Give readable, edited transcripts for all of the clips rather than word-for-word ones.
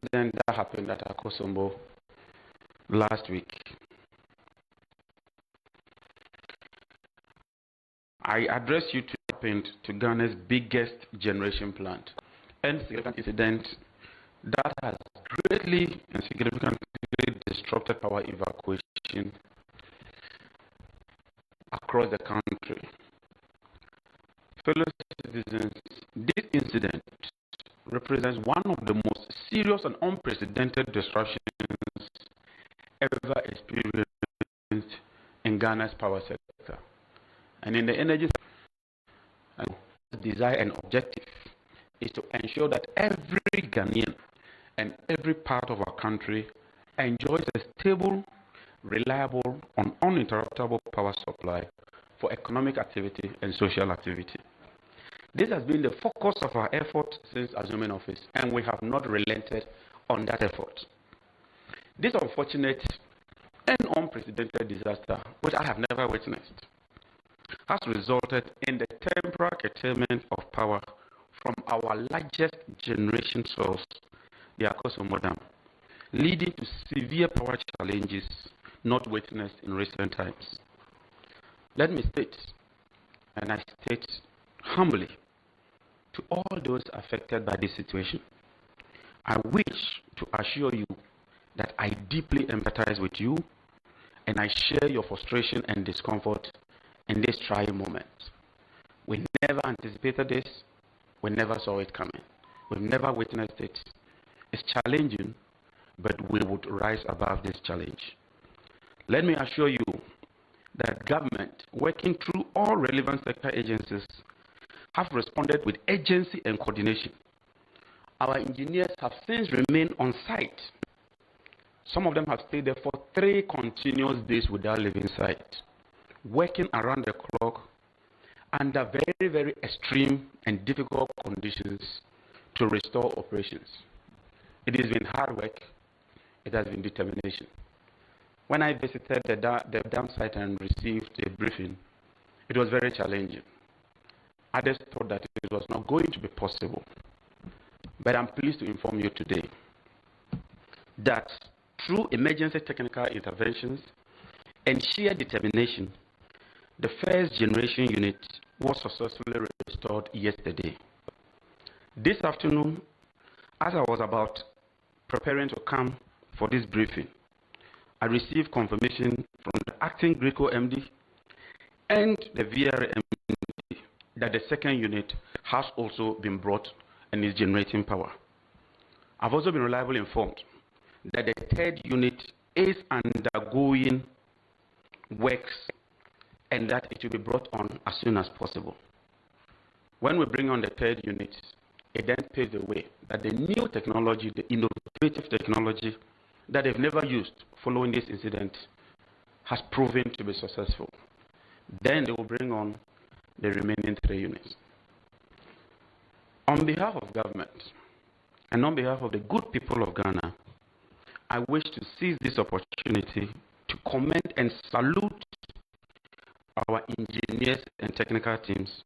incident that happened at Akosombo last week, I address you to happened to Ghana's biggest generation plant and significant incident that has greatly and significantly disrupted power evacuation across the country. Fellow citizens, this incident represents one of the most serious and unprecedented disruptions ever experienced in Ghana's power sector. And in the energy sector, desire and objective is to ensure that every Ghanaian and every part of our country enjoys a stable, reliable, and uninterruptible power supply for economic activity and social activity. This has been the focus of our effort since assuming office, and we have not relented on that effort. This unfortunate and unprecedented disaster, which I have never witnessed, has resulted in the temporary curtailment of power from our largest generation source, the Akosombo Dam, leading to severe power challenges not witnessed in recent times. Let me state, and I state humbly to all those affected by this situation, I wish to assure you that I deeply empathize with you and I share your frustration and discomfort in this trying moment. We never anticipated this. We never saw it coming. We've never witnessed it. It's challenging, but we would rise above this challenge. Let me assure you that government, working through all relevant sector agencies, have responded with urgency and coordination. Our engineers have since remained on site. Some of them have stayed there for 3 continuous days without leaving site, working around the clock under very, very extreme and difficult conditions to restore operations. It has been hard work. It has been determination. When I visited the dam site and received a briefing, it was very challenging. Others thought that it was not going to be possible. But I'm pleased to inform you today that through emergency technical interventions and sheer determination, the first generation unit was successfully restored yesterday. This afternoon, as I was about preparing to come for this briefing, I received confirmation from the acting Greco MD and the VR MD that the second unit has also been brought and is generating power. I've also been reliably informed that the third unit is undergoing works and that it will be brought on as soon as possible. When we bring on the third unit, it then paves the way that the new technology, the innovative technology that they've never used following this incident has proven to be successful. Then they will bring on the remaining 3 units. On behalf of government and on behalf of the good people of Ghana, I wish to seize this opportunity to commend and salute our engineers and technical teams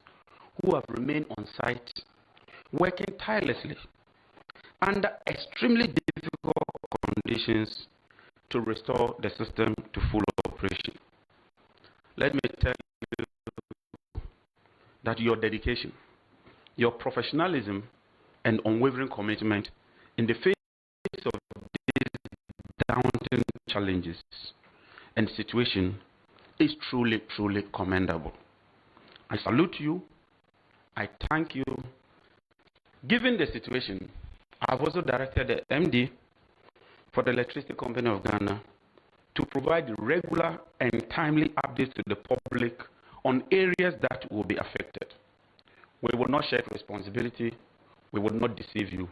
who have remained on site, working tirelessly under extremely difficult conditions to restore the system to full operation. Let me tell you that your dedication, your professionalism, and unwavering commitment in the face of these daunting challenges and situation is truly, truly commendable. I salute you. I thank you. Given the situation, I have also directed the MD for the Electricity Company of Ghana to provide regular and timely updates to the public on areas that will be affected. We will not shirk responsibility. We will not deceive you.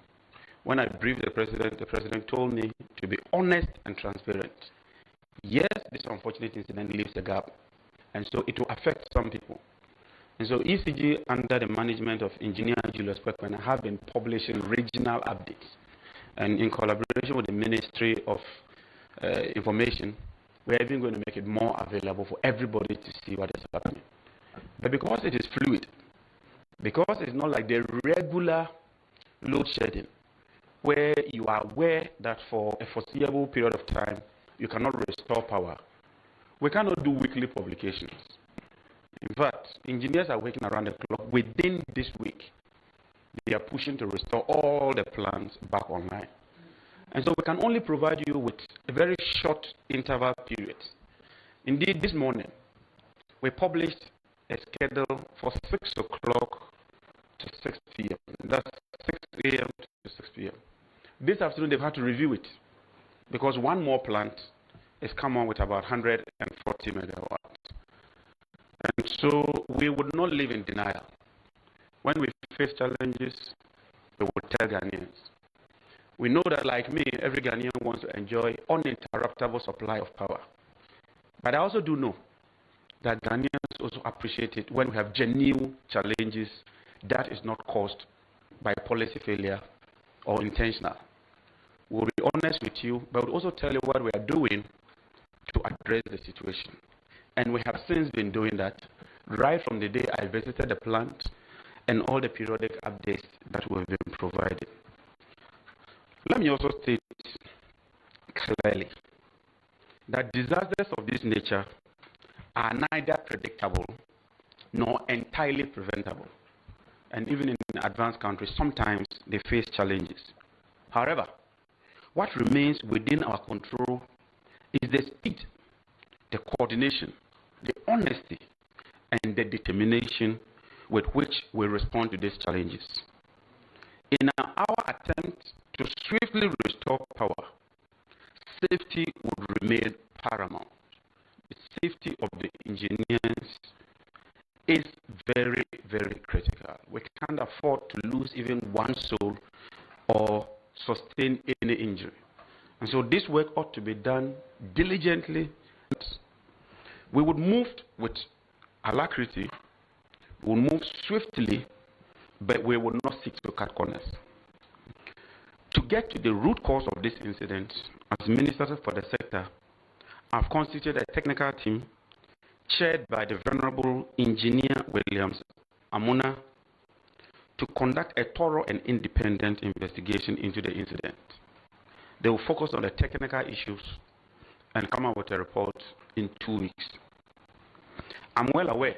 When I briefed the President told me to be honest and transparent. Yes, this unfortunate incident leaves a gap, and so it will affect some people. And so ECG, under the management of Engineer Julius Kwabena, have been publishing regional updates. And in collaboration with the Ministry of Information, we're even going to make it more available for everybody to see what is happening. But because it is fluid, because it's not like the regular load shedding, where you are aware that for a foreseeable period of time, you cannot restore power, we cannot do weekly publications. In fact, engineers are working around the clock. Within this week, they are pushing to restore all the plants back online. And so we can only provide you with a very short interval period. Indeed, this morning, we published a schedule for 6 o'clock to 6 p.m. That's 6 a.m. to 6 p.m. This afternoon, they've had to review it because one more plant is come on with about 140 megawatts. And so we would not live in denial. When we face challenges, we will tell Ghanaians. We know that, like me, every Ghanaian wants to enjoy uninterruptible supply of power. But I also do know that Ghanaians also appreciate it when we have genuine challenges that is not caused by policy failure or intentional. We'll be honest with you, but we'll also tell you what we are doing to address the situation. And we have since been doing that right from the day I visited the plant and all the periodic updates that we've been providing. Let me also state clearly that disasters of this nature are neither predictable nor entirely preventable. And even in advanced countries, sometimes they face challenges. However, what remains within our control is the speed, the coordination, the honesty, and the determination with which we respond to these challenges. In our attempt to swiftly restore power, safety would remain paramount. The safety of the engineers is very, very critical. We can't afford to lose even one soul or sustain any injury. And so this work ought to be done diligently. We would move with alacrity, we will move swiftly, but we will not seek to cut corners. To get to the root cause of this incident, as Minister for the sector, I've constituted a technical team chaired by the Venerable Engineer Williams Amuna to conduct a thorough and independent investigation into the incident. They will focus on the technical issues and come up with a report in 2 weeks. I'm well aware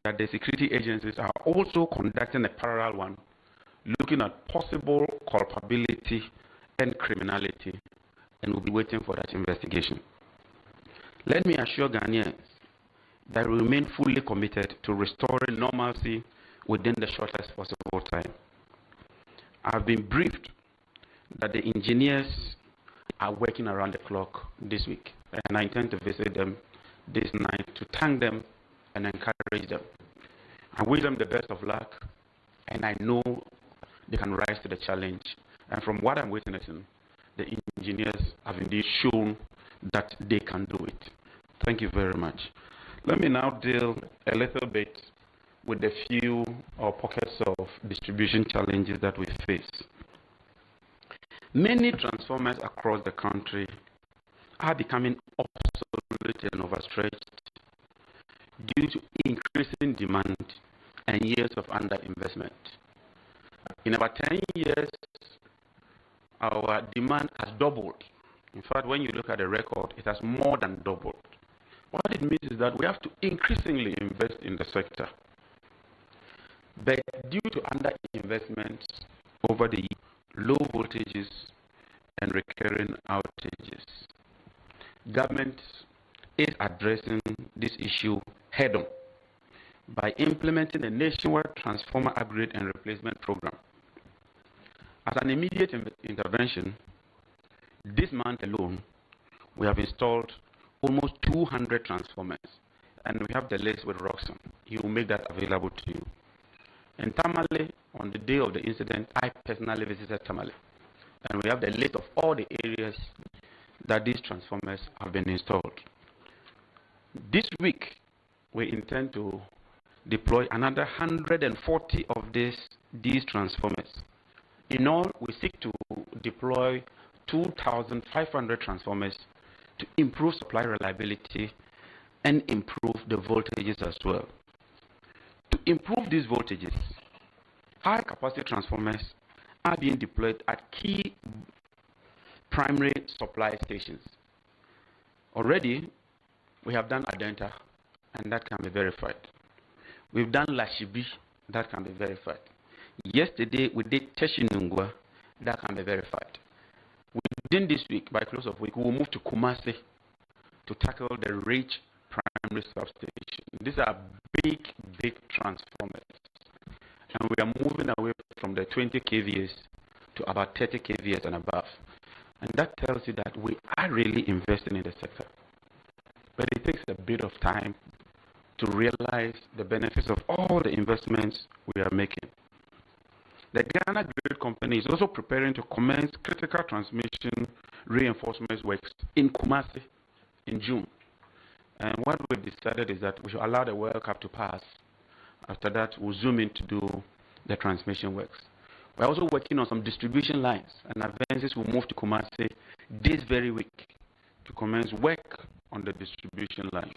that the security agencies are also conducting a parallel one, looking at possible culpability and criminality, and we'll be waiting for that investigation. Let me assure Ghanaians that we remain fully committed to restoring normalcy within the shortest possible time. I've been briefed that the engineers are working around the clock this week, and I intend to visit them this night to thank them and encourage them. I wish them the best of luck, and I know they can rise to the challenge. And from what I'm witnessing, the engineers have indeed shown that they can do it. Thank you very much. Let me now deal a little bit with the few pockets of distribution challenges that we face. Many transformers across the country are becoming obsolete and overstretched due to increasing demand and years of underinvestment. In about 10 years, our demand has doubled. In fact, when you look at the record, it has more than doubled. What it means is that we have to increasingly invest in the sector. But due to underinvestment over the low voltages and recurring outages, government is addressing this issue head-on by implementing a nationwide transformer upgrade and replacement program. As an immediate intervention, this month alone, we have installed almost 200 transformers, and we have the list with Roxanne. He will make that available to you. In Tamale, on the day of the incident, I personally visited Tamale, and we have the list of all the areas that these transformers have been installed. This week, we intend to deploy another 140 of these transformers. In all, we seek to deploy 2,500 transformers to improve supply reliability and improve the voltages as well. To improve these voltages, high capacity transformers are being deployed at key primary supply stations. Already, we have done Adenta, and that can be verified. We've done Lashibi, that can be verified. Yesterday, we did Teshinungwa, that can be verified. Within this week, by close of week, we will move to Kumasi to tackle the Rich primary substation. These are big, big transformers. And we are moving away from the 20 kVAs to about 30 kVAs and above. And that tells you that we are really investing in the sector. But it takes a bit of time to realize the benefits of all the investments we are making. The Ghana Grid Company is also preparing to commence critical transmission reinforcement works in Kumasi in June. And what we've decided is that we should allow the World Cup to pass. After that, we'll zoom in to do the transmission works. We're also working on some distribution lines, and advances will move to Kumasi this very week to commence work on the distribution lines.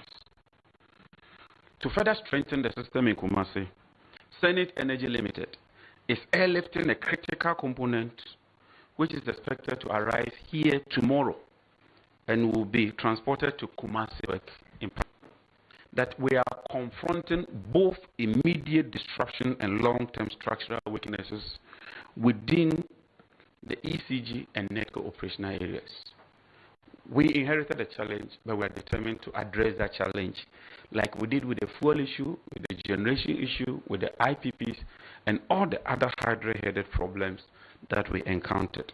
To further strengthen the system in Kumasi, Senate Energy Limited is airlifting a critical component which is expected to arrive here tomorrow and will be transported to Kumasi work. That we are confronting both immediate disruption and long-term structural weaknesses within the ECG and NETCO operational areas. We inherited a challenge, but we are determined to address that challenge like we did with the fuel issue, with the generation issue, with the IPPs, and all the other hydra-headed problems that we encountered.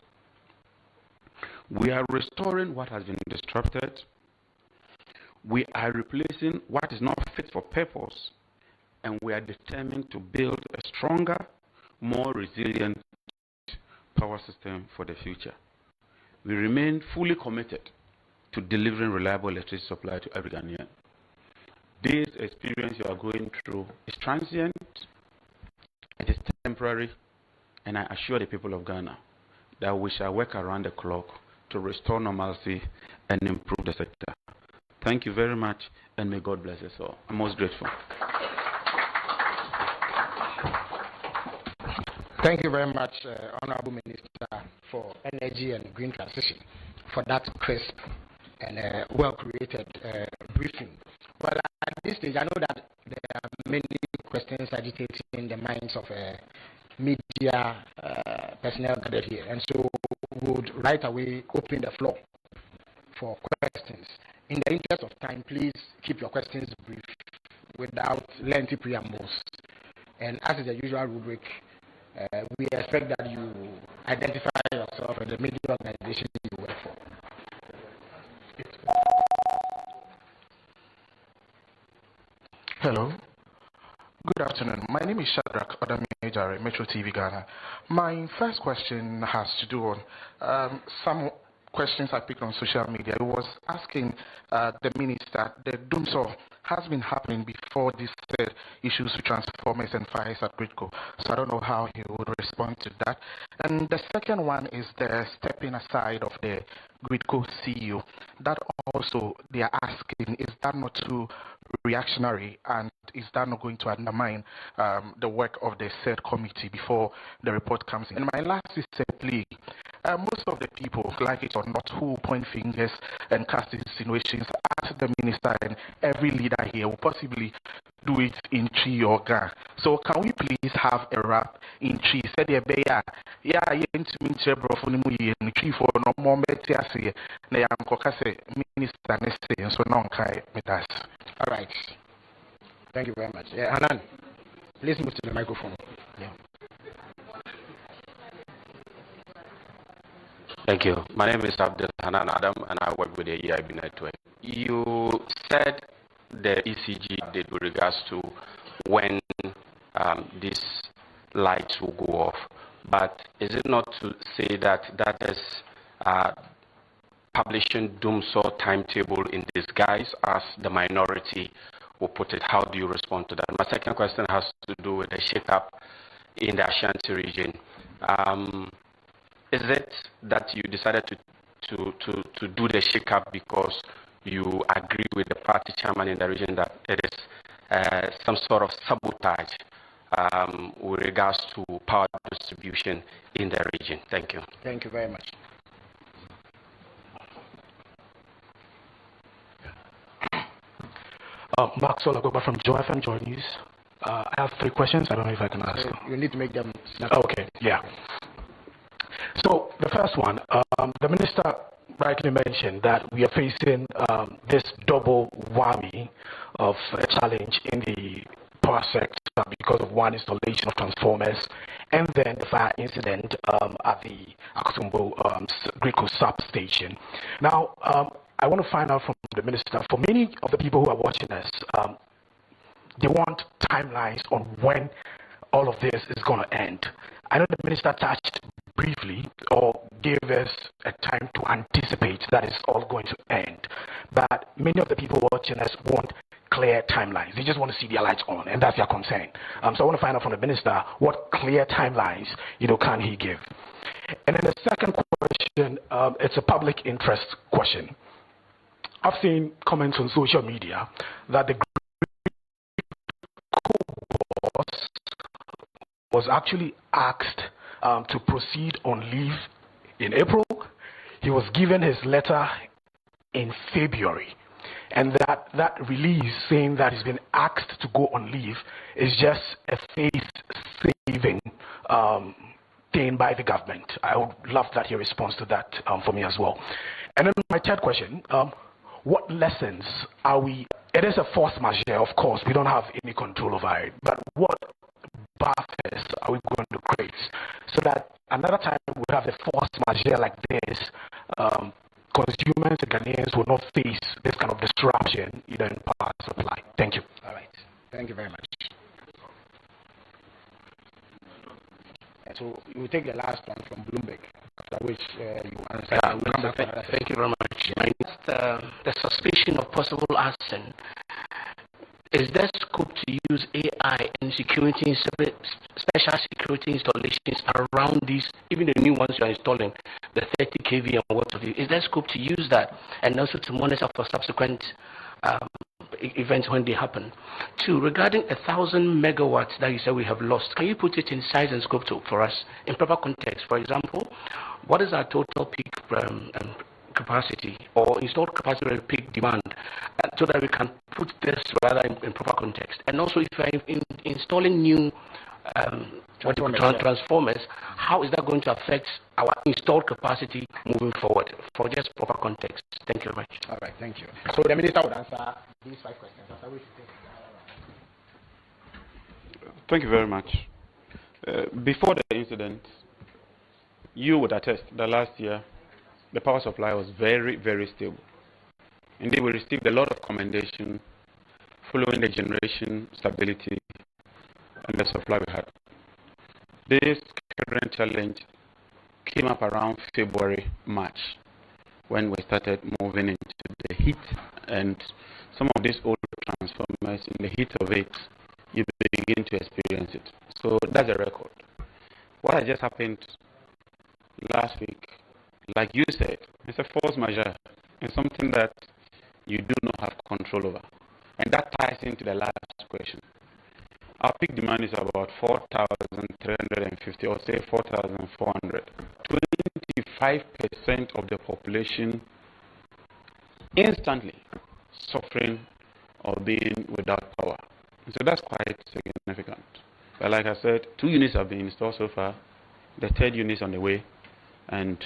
We are restoring what has been disrupted. We are replacing what is not fit for purpose, and we are determined to build a stronger, more resilient power system for the future. We remain fully committed to delivering reliable electricity supply to every Ghanaian. This experience you are going through is transient, it is temporary, and I assure the people of Ghana that we shall work around the clock to restore normalcy and improve the sector. Thank you very much, and may God bless us all. I'm most grateful. Thank you very much, Honorable Minister for Energy and Green Transition, for that crisp and well-created briefing. Well, at this stage, I know that there are many questions agitating the minds of media personnel gathered here, and so we would right away open the floor for questions. In the interest of time, please keep your questions brief without lengthy preambles. And as is the usual rubric, we expect that you identify yourself and the media organization you work for. Hello. Good afternoon. My name is Shadrach Odamejare, Metro TV Ghana. My first question has to do on some questions I picked on social media. I was asking the minister, the doomsaw has been happening before these issues with transformers and fires at Gridco. So I don't know how he would respond to that. And the second one is the stepping aside of the Gridco CEO. That also they are asking, is that not too reactionary, and is that not going to undermine the work of the said committee before the report comes in? And my last is a plea. Most of the people, like it or not, who point fingers and cast insinuations at the minister and every leader here will possibly do it in Chi or Ga. So can we please have a rap in Chi? Said the bear, yeah, minister for no more metiasi, Nayam Kokase, minister Neste, so non kai with us. All right. Thank you very much. Hanan, please move to the microphone. Yeah. Thank you. My name is Abdul Hanan Adam, and I work with the EIB network. You said the ECG did with regards to when these lights will go off, but is it not to say that that is publishing doomsaw timetable in disguise, as the minority will put it? How do you respond to that? My second question has to do with the shake-up in the Ashanti region. Is it that you decided to do the shake-up because you agree with the party chairman in the region that it is some sort of sabotage with regards to power distribution in the region. Thank you. Thank you very much. Maxwell Agboba from Joy FM Joy News. I have 3 questions. I don't know if I can ask. You need to make them. Okay, yeah. So the first one, the minister rightly mentioned that we are facing this double whammy of a challenge in the power sector because of one, installation of transformers, and then the fire incident at the Akusumbo Griko substation. Now, I want to find out from the minister, for many of the people who are watching us, they want timelines on when all of this is going to end. I know the minister touched briefly or gave us a time to anticipate that it's all going to end. But many of the people watching us want clear timelines. They just want to see their lights on, and that's their concern. So I want to find out from the minister what clear timelines, can he give. And then the second question, it's a public interest question. I've seen comments on social media that the boss was actually asked to proceed on leave in April. He was given his letter in February. And that release saying that he's been asked to go on leave is just a face-saving thing by the government. I would love that he responds to that for me as well. And then my third question, what lessons are we, it is a force majeure, of course, we don't have any control over it, but what buffers are we going to create so that another time we have a force majeure like this, consumers and Ghanaians will not face this kind of disruption either in power supply? Thank you. All right. Thank you very much. So we will take the last one from Bloomberg, after which you answer. Thank you very much. The suspicion of possible arson. Is there scope to use AI in security, special security installations around these, even the new ones you are installing, the 30 kV and what have you? Is there scope to use that and also to monitor for subsequent events when they happen? 2, regarding 1,000 megawatts that you said we have lost, can you put it in size and scope for us in proper context? For example, what is our total peak capacity or installed capacity or peak demand, so that we can put this rather in proper context? And also, if you are installing new transformers, how is that going to affect our installed capacity moving forward? For just proper context. Thank you very much. All right, thank you. So the minister would answer these 5 questions. After which we take. Thank you very much. Before the incident, you would attest that last year the power supply was very, very stable. Indeed, we received a lot of commendation following the generation stability and the supply we had. This current challenge came up around February, March, when we started moving into the heat, and some of these old transformers, in the heat of it, you begin to experience it. So that's a record. What has just happened last week, like you said, it's a force majeure. It's something that you do not have control over. And that ties into the last question. Our peak demand is about 4,350, or say 4,400. 25% of the population instantly suffering or being without power. So that's quite significant. But like I said, 2 units have been installed so far. The 3rd unit is on the way. And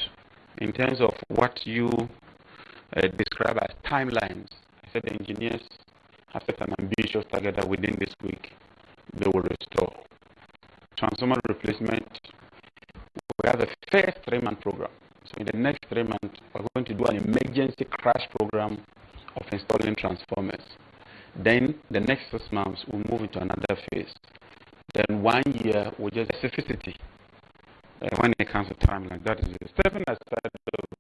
in terms of what you describe as timelines, I said the engineers have set an ambitious target that within this week they will restore. Transformer replacement, we have a first 3-month program. So in the next 3 months, we're going to do an emergency crash program of installing transformers. Then the next 6 months, we'll move into another phase. Then 1 year, we'll just specificity when it comes to timeline. That is it. Stepping aside of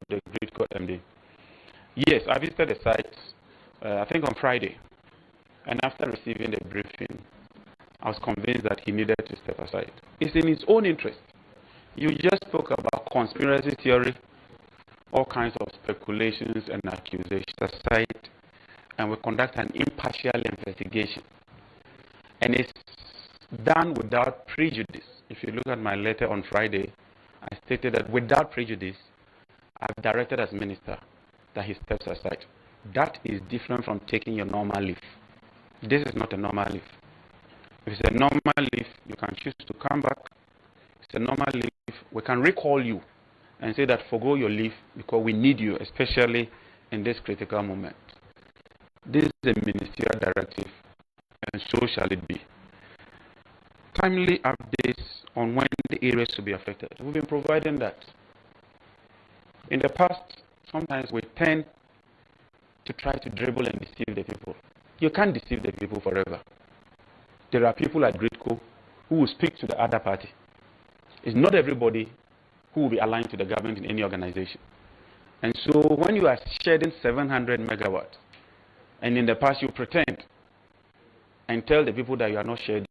the grid code MD. Yes, I visited the site, I think on Friday. And after receiving the briefing, I was convinced that he needed to step aside. It's in his own interest. You just spoke about conspiracy theory, all kinds of speculations and accusations aside, and we conduct an impartial investigation. And it's done without prejudice. If you look at my letter on Friday, I stated that without prejudice, I've directed as minister that he steps aside. That is different from taking your normal leave. This is not a normal leave. If it's a normal leave, you can choose to come back. If it's a normal leave, we can recall you and say that forgo your leave because we need you, especially in this critical moment. This is a ministerial directive, and so shall it be. Timely updates on when the areas to be affected. We've been providing that. In the past, sometimes we tend to try to dribble and deceive the people. You can't deceive the people forever. There are people at Gridco who will speak to the other party. It's not everybody who will be aligned to the government in any organization. And so when you are shedding 700 megawatts, and in the past you pretend and tell the people that you are not shedding,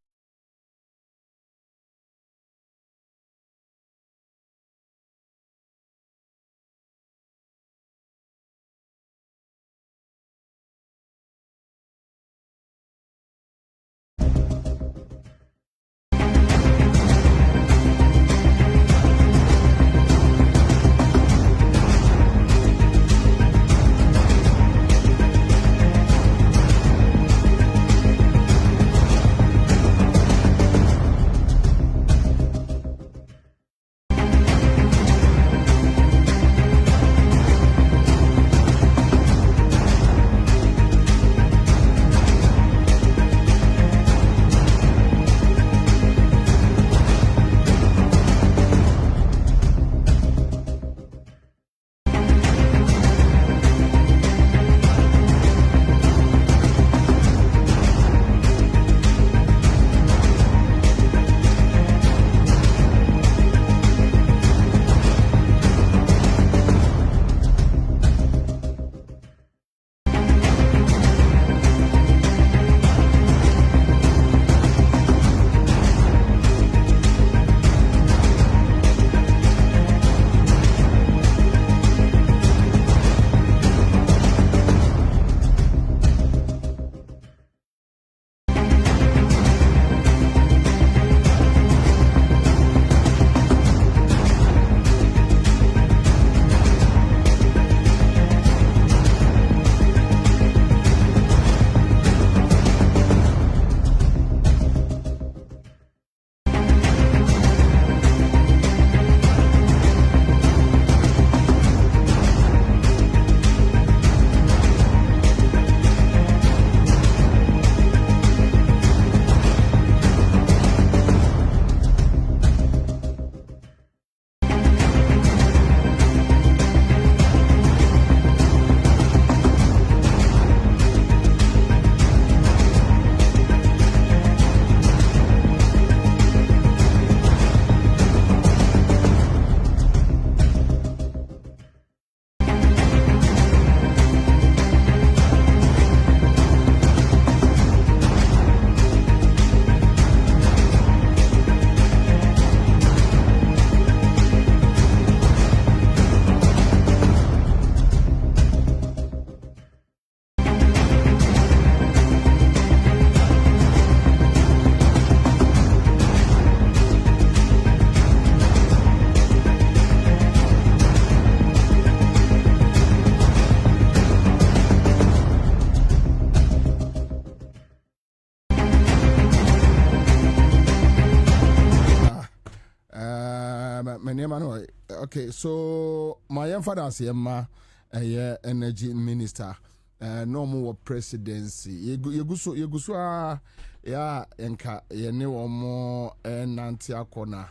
Okay, so my father is a energy minister, no more presidency. Yegusu ya enka ye ne omo nanti akona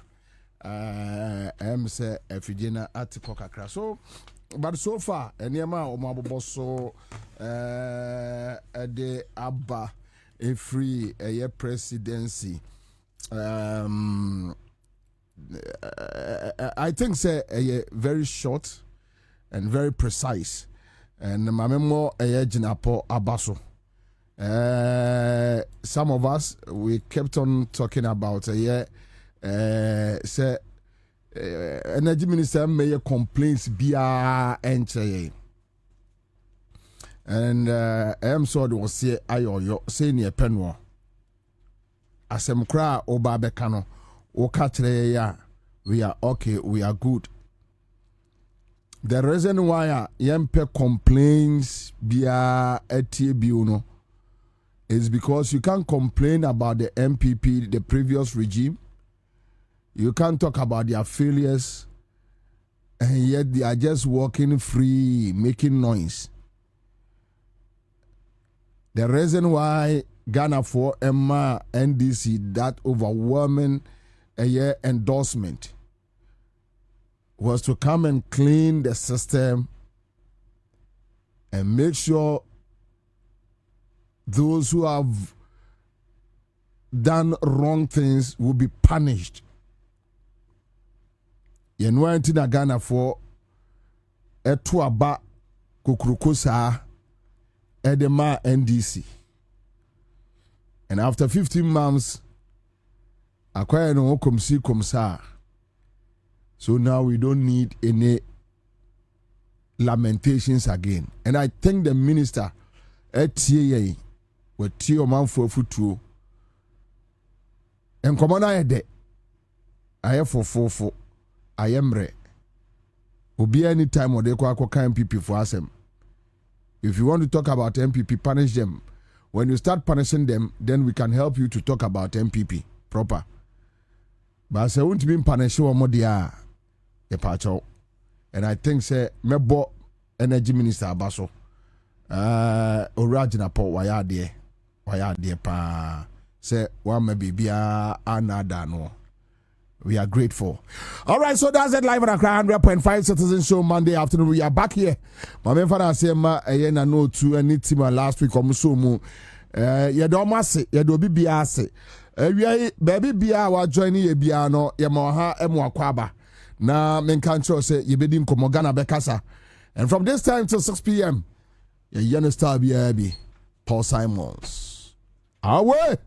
say efigena atiko kakra. So but so far eniema omo aboboso de abba a free a presidency. I think say very short and very precise, and my memo jinapo abaso. Some of us we kept on talking about say energy minister may complaints bia entry, and I am sorry was say ayo say near penwa. asem kra oba beka no wo ka kire ya we are okay, we are good. The reason why yempe complaints bia etie biu no is because you can't complain about the MPP, the previous regime. You can't talk about their failures, and yet they are just walking free, making noise. The reason why Ghana for Emma NDC that overwhelming endorsement was to come and clean the system and make sure those who have done wrong things will be punished. You know in Ghana for etuaba kukurukosa edema NDC. And after 15 months, acquire no komsa. So now we don't need any lamentations again. And I thank the minister at TAA with Tio Manfo Futu. And come on, I have for I am re. Will be any time or they call MPP for us. If you want to talk about MPP, punish them. When you start punishing them, then we can help you to talk about MPP proper. But I say, won't be punished or more dia. And I think say mebo energy minister abaso original po waya de pa say one maybe bia another no. We are grateful. All right, so that's it live on Accra 100.5 Citizen Show Monday afternoon. We are back here. My main father say ma na no to any team last week so mu ye do mase ye do bibia ase we baby bia wa join ye bia no ye ma ha emu akwaba na men kan cho say ye bedi nkomo Ghana bekasa. And from this time till 6 p.m. ye yana star bi Paul Simons. Away.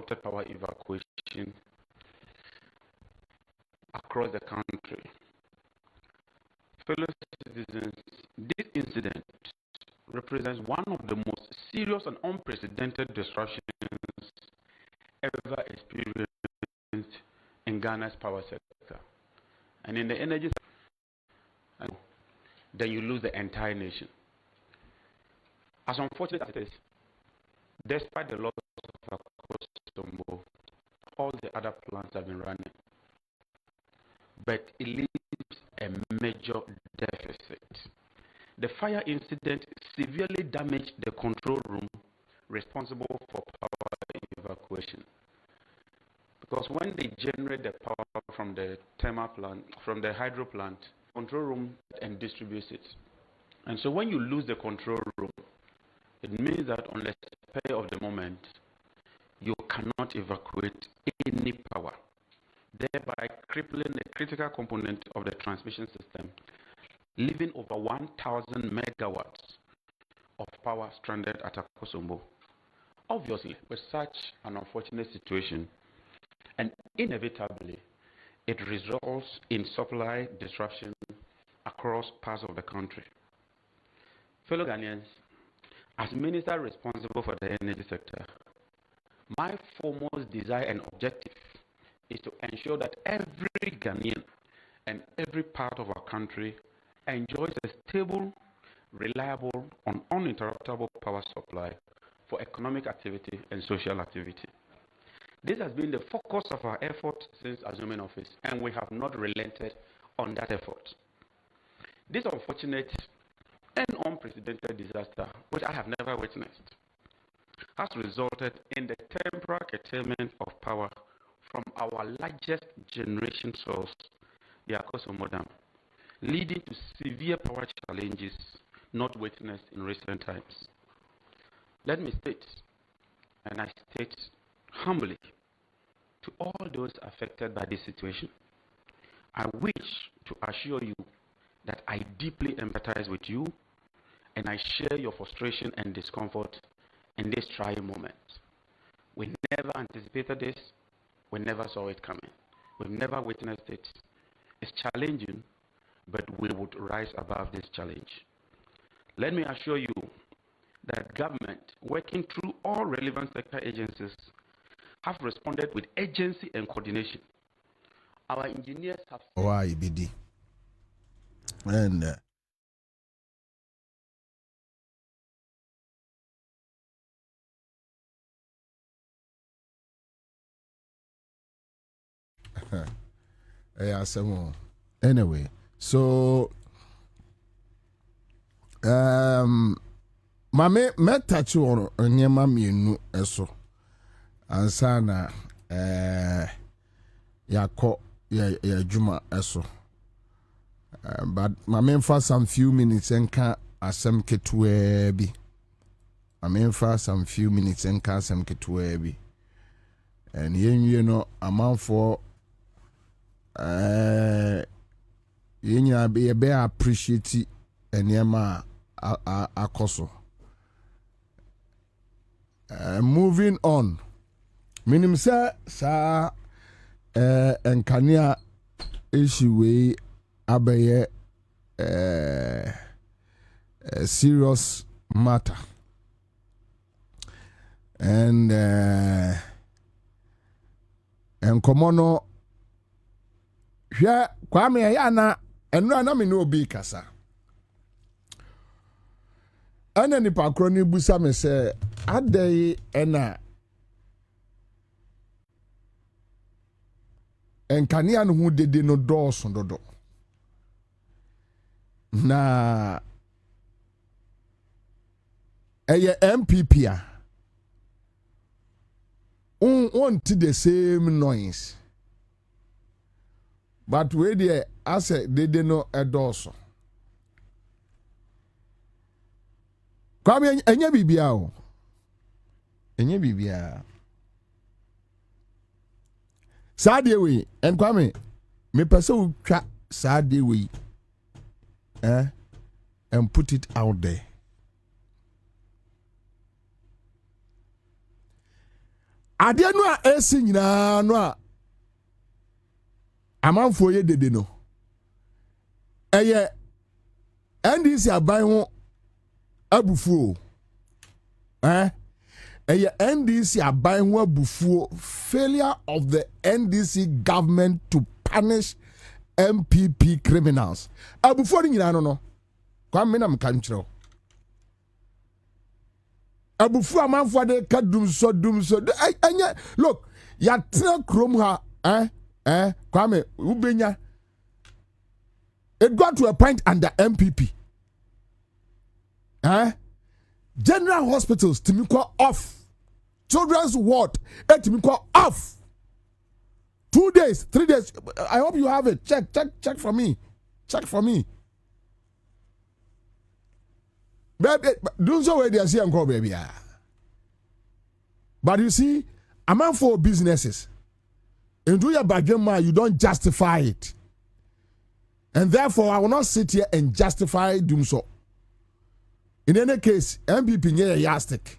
uninterrupted power evacuation across the country. Fellow citizens, this incident represents one of the most serious and unprecedented disruptions ever experienced in Ghana's power sector. And in the energy sector, then you lose the entire nation. As unfortunate as it is, despite the loss of Akosombo, all the other plants have been running. But it leaves a major deficit. The fire incident severely damaged the control room responsible for power evacuation. Because when they generate the power from the thermal plant, from the hydro plant, control room and distributes it. And so when you lose the control room, it means that on the spur of the moment, you cannot evacuate any power, thereby crippling the critical component of the transmission system, leaving over 1,000 megawatts of power stranded at Akosombo. Obviously, with such an unfortunate situation, and inevitably, it results in supply disruption across parts of the country. Fellow Ghanaians, as minister responsible for the energy sector, my foremost desire and objective is to ensure that every Ghanaian and every part of our country enjoys a stable, reliable, and uninterruptible power supply for economic activity and social activity. This has been the focus of our effort since assuming office, and we have not relented on that effort. This unfortunate and unprecedented disaster, which I have never witnessed, has resulted in the temporary curtailment of power from our largest generation source, the Akosombo Dam, leading to severe power challenges not witnessed in recent times. Let me state, and I state humbly to all those affected by this situation, I wish to assure you that I deeply empathize with you and I share your frustration and discomfort in this trying moment. We never anticipated this. We never saw it coming. We've never witnessed it. It's challenging, but we would rise above this challenge. Let me assure you that government, working through all relevant sector agencies, have responded with urgency and coordination. Our engineers have... Why, BD? And... yeah, anyway, so mame touch on nyema mienu eso Ansah na yako ya juma eso but mame for some few minutes enka asem ketwe bi mame for some few minutes enka asem ketwe bi and you know amount for yenya be appreciate enema akoso. Moving on. Minim sa enkania issue we abaye serious matter. And enkomono hwe Kwame ya na enu na me no obi kasa. Ana ni pakro ni busa me se adai ena enkania no hu dede no dɔɔso dodo na eye MPP a on the same noise but we dey as dede no ɛdɔɔso Kwame enye bibia o enye bibia Saturday we and Kwame me person twa Saturday we and put it out there. Adeɛ no a esi nyinaa no a amanfo ye dede no. Eye NDC aban ho abufuo. Eye NDC aban ho abufuo. Failure of the NDC government to punish MPP criminals. Abufuo ni nyinaa no. Kwa mena mka nkyerɛw. Abufu amanfo de ka dum so anya look ya tra krom ha kwame ubenya it got to a point under MPP general hospitals timiko off children's ward timiko off 2 days 3 days. I hope you have it. Check for me. Baby, do so where they see and call baby. But you see, a man for businesses, and do your bargain, you don't justify it. And therefore, I will not sit here and justify doing so. In any case, MPP near a yastic.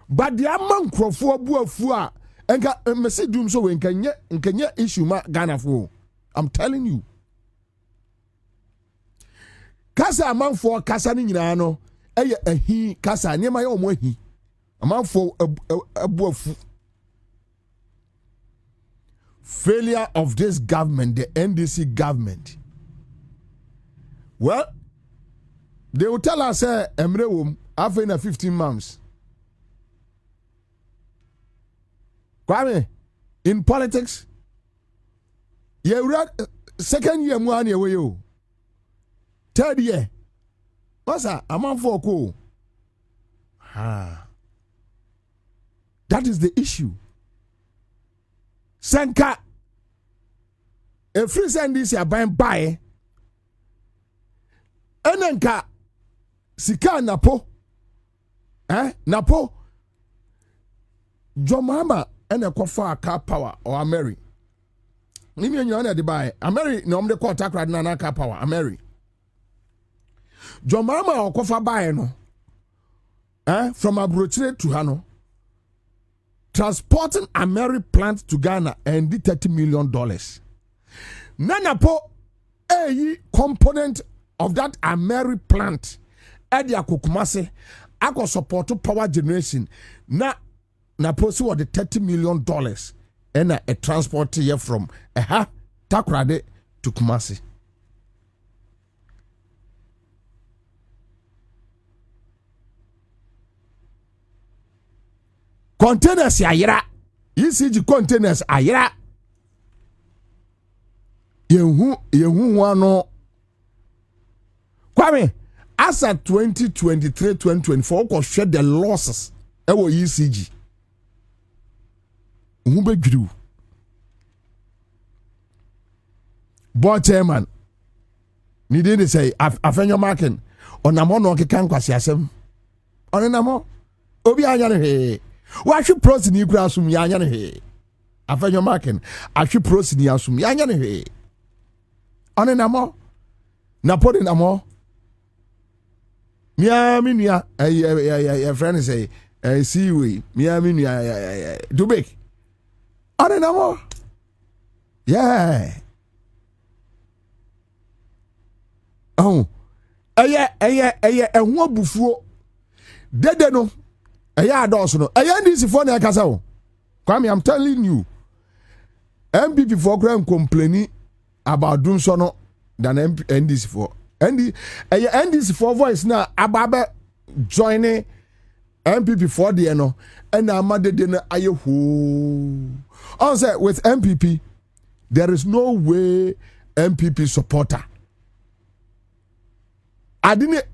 But the amount of fua and Messi doom so when can you issue my Ghana for? I'm telling you. Kasa amanfo kasa ni nyina no eye ahi kasa ne ma ye omo ahi amanfo abuafu. Failure of this government, the NDC government. Well, they will tell us emre wom after 15 months. Kwame, in politics, you read second year mo ane we yo. Third year. What's that? A man for cool. That is the issue. Senka. A free send this year buy. Enenka. Sika napo. Napo. Jomama ene kofa car power or Mary. Nimi enyo na buy. Mary no mde call takra na car power. Mary. Jomama okofa bae no from Abrochire to Hano transporting a Mary plant to Ghana and the $30 million. Nanapo a component of that Mary plant Edia Kukumase ako support to power generation na posi what the $30 million and a transport here from Takrade to Kumasi. Containers ayira. ECG containers ayira. Yehu wano. Kwame, as at 2023-2024, ko share the losses ewo ECG. Umbe gru. Board chairman. Ni didn't say afenyo marking. Onamo no kekan kwasi asem. Onenamo. Obi anyane he. Wa hwe prosin yi kura sum ya anya ne he afenyo marking ahwe prosin ya sum ya anya ne he one na mo na podi na mo miami nua friend say see we miami nua do big one na mo yeah oh ehun abufuo dede no Eya ados no. Eya NDC for na kasa wo. Kwame, I'm telling you. MPP for crime complaining about doing so no than NDC for. NDC for voice na ababe joining MPP for the no and amade de na ayeho. On say with MPP there is no way MPP supporter. I didn't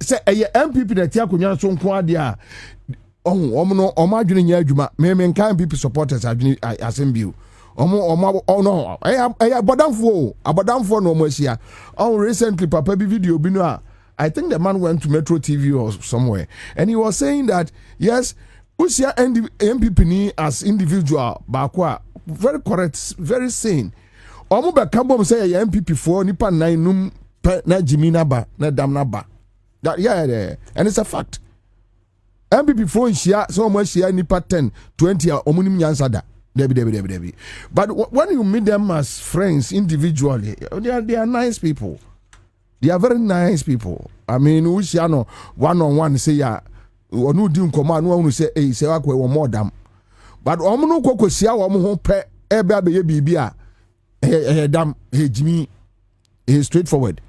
say MPP that ya kunya so nko ade a omo adwene nya adwuma me kan MPP supporters adwene assembly omo no abodamfo no omo asia recently papa bi video bi no a I think the man went to Metro TV or somewhere and he was saying that yes usia MPP ni as individual bakwa very correct very sane omo be kambom say MPP for nipa nan num na Jimmy Naba, na Dam Naba. That yeah, and it's a fact. MPP phone share so much share nipa 10 20 omunim nyansa da debi. But when you meet them as friends individually, they are nice people. They are very nice people. I mean, we share no one on one say ya onu di nkoma no unu say say akwa wo more dam. But omuno kokosia wo mo ho pe ebe abeye bibia dam jimi straightforward.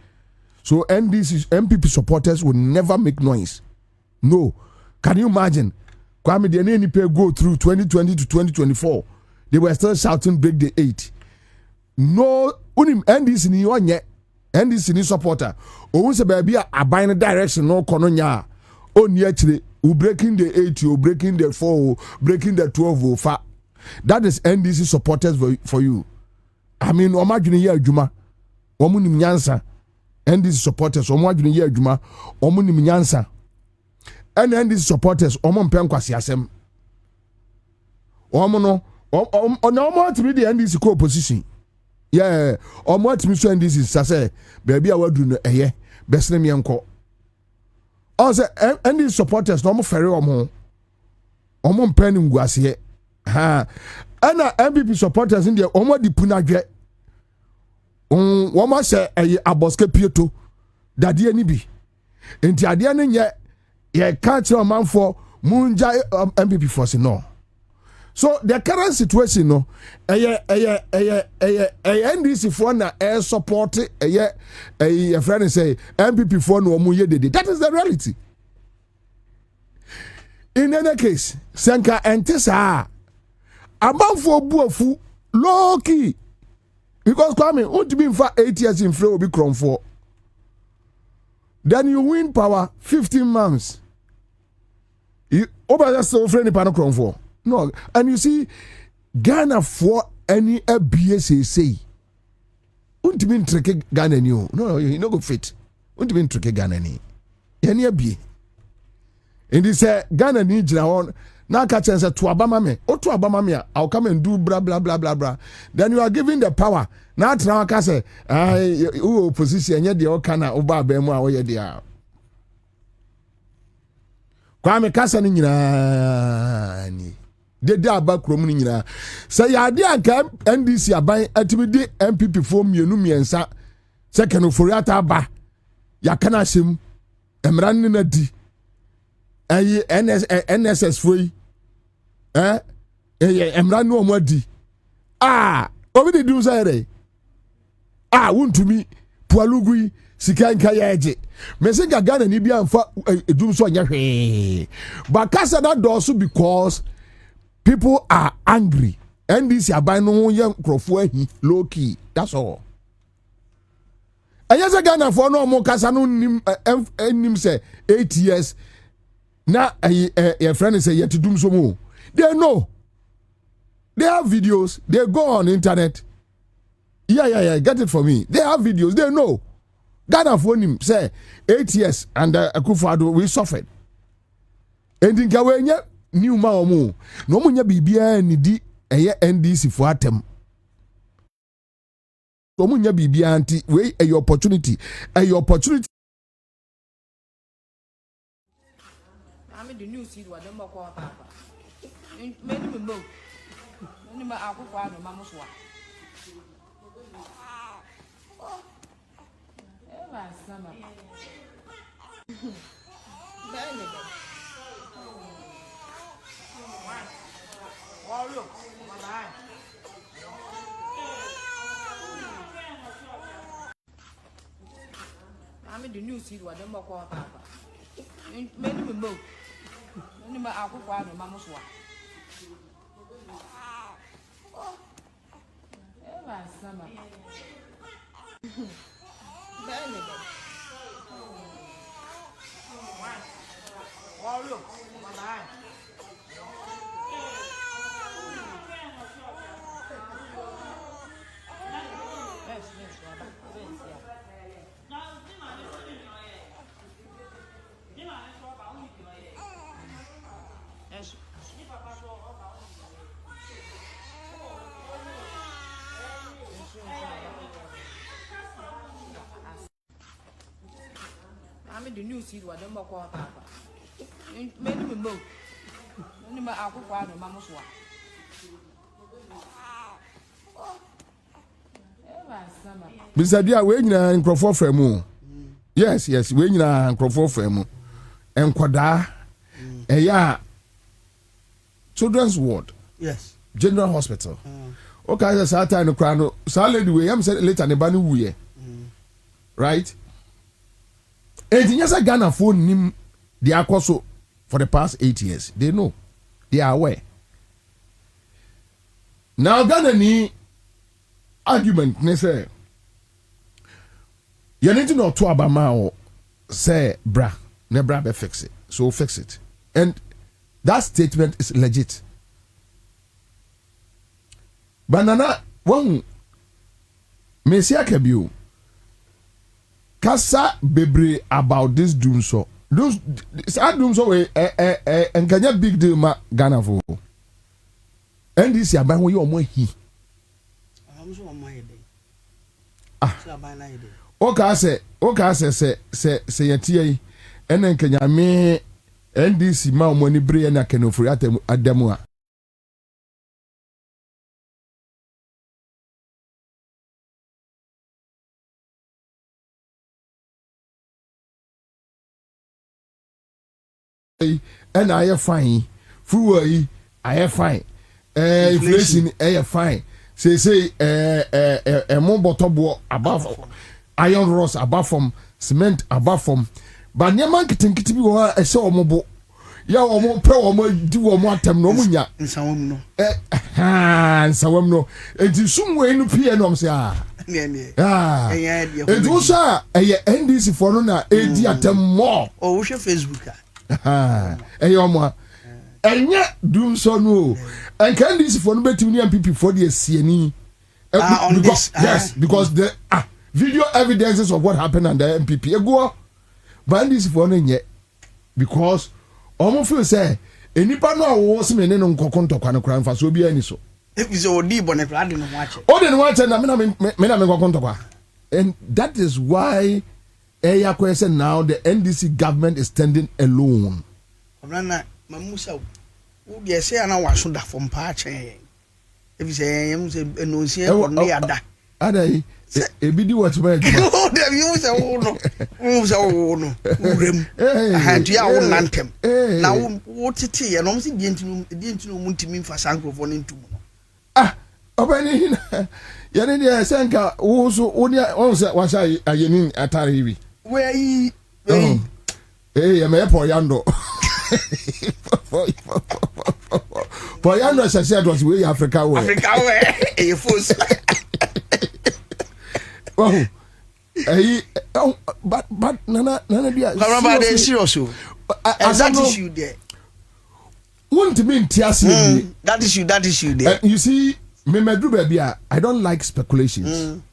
So NDC MPP supporters will never make noise. No. Can you imagine? Kwame the NPP go through 2020 to 2024. They were still shouting break the 8. No unim NDC ni onye NDC ni supporter. O se baby a bind direction no kono nya. Oni actually we breaking the 8, you breaking the 4, breaking the 12 fa. That is NDC supporters for you. I mean, imagine here Juma. Omunim nyansa. NDC supporters imagine here Juma. Omunim nyansa. And NDC supporters omo mpem kwasi asem. Omo no omo to be the NDC co-opposition. Yeah, omo to me so NDC say baby awadu no eye besne me enko. Also NDC supporters no mo fere omo mpem ngwase ha. Ana MPP supporters in there omo di punadwe. Woman say aboske pieto dade ani bi. Enti ade ne nye ye can't tell man for Munja MPP force no. So the current situation no NDC for na support a friend say MPP for no mu ye dede. That is the reality. In any case, Senka entesa about for buafu low key because Kwame won't be in for 8 years in free will be crown for. Then you win power 15 months. You over just so friendly panel crown for. No, and you see Ghana for any BSA say. Won't mean trick Ghana new. No, you no go fit. Won't mean trick Ghana ni. Any be. And he say Ghana ni jina on. Now catch and say to Obama me. O to Obama me. I'll come and do blah blah blah blah blah. Then you are giving the power. Now try to say who opposition yet the okana oba be mu awoye dia. Kwame kasa ni nyina ni. De aba krom ni nyina. Say ya de anka NDC aban atimi de MPP fo mienu miensa. Second oforiata aba. Ya kana sim. Emran ni na di. NSS foi. Emran no mo di. Obi de do say won to me pualugui sika nka yaje mesenga Ghana ni bia mfa edum so anya hwe but kasa that also because people are angry NDC aban no ye nkrofo ahi low key, that's all. Ayasa Ghana for no mo kasa no nim say 8 years na your friend say yet dum so mo they know, they have videos, they go on internet. Yeah, get it for me. They have videos, they know. Ghana phone him say 8 years and Akufo-Addo we suffered. And in Kawenya new ma omo. No mo nya bibia ni di NDC for atem. No mo nya bibia anti we a opportunity. Opportunity. I mean the news seed wa dem ko papa. Many me mo. Ni ma Akufo-Addo ma mo so. Sama. Bene. Oh look, my I mean the news seed wa dem ko papa. Many me mo. Ni ma Akufo-Addo ma mo so. Sama. Bene. Oh look, my I mean the news seed wa dem ko papa. Many me both. Only my uncle father, Mamma's wife. Mr. Dia, we nyina nkrofo fremu. Yes, we nyina nkrofo fremu. Enkwada eya children's ward. Yes. General hospital. Okay, so that time no cry no. So lady we am said later ne ba no wuye. Right? And yes, Ghana phone nim the akoso for the past 8 years. They know. They are aware. Now Ghana ni argument ne say you need to know to Obama or say bra ne bra be fix it. So fix it. And that statement is legit. Banana one Mesia Kebiu Kasa bebre about this doom so. Those doom so and Kenya big deal ma Ghana for. And this ya ban we omo hi. I'm so on my day. Okay say yetie enen Kenya me NDC ma omo ni bre na kenofuri ademu a. And I fine. Fuel I fine. Inflation I fine. Say more bottle above iron rods above from cement above from. But your man can be a show mobile. Ya omo pe omo di omo atem no munya. Nsawom no. Nsawom no. Enti sumwe no pie no say ah. Ne. Enti wo sha NDC for no na edi atem more. Oh, wo Facebook ah. Omo enya dum so no and can this for no betimi MPP for the siani because the video evidences of what happened and the MPP ego but this for no nye because omo feel say enipa no awo se me ne no nkokonto kwa no kran fa so bi ani so if is odi bonnet radi no wache na me nkokonto kwa and that is why Eya question now the NDC government is standing alone. Obrana mamusa wo de say ana waso da from pa chen. If you say yam say no see for ne ada. Adai ebidi what me. Oh dem you say wo no. Wo say wo no. Urem. Ahantu ya wo nantem. Na wo tete ye no say die ntinu mu ntimi mfa sankrofo ne ntumu no. Obani hina. Yene de senka wo so oni on say wa sha ayeni atare hibi. Where you hey, I'm a Poyando. Poyando said was way Africa way. Africa way, a force. Oh, but Nana, they serious. That issue there. Won't mean Tiasi. That issue there. You see, I don't like speculations.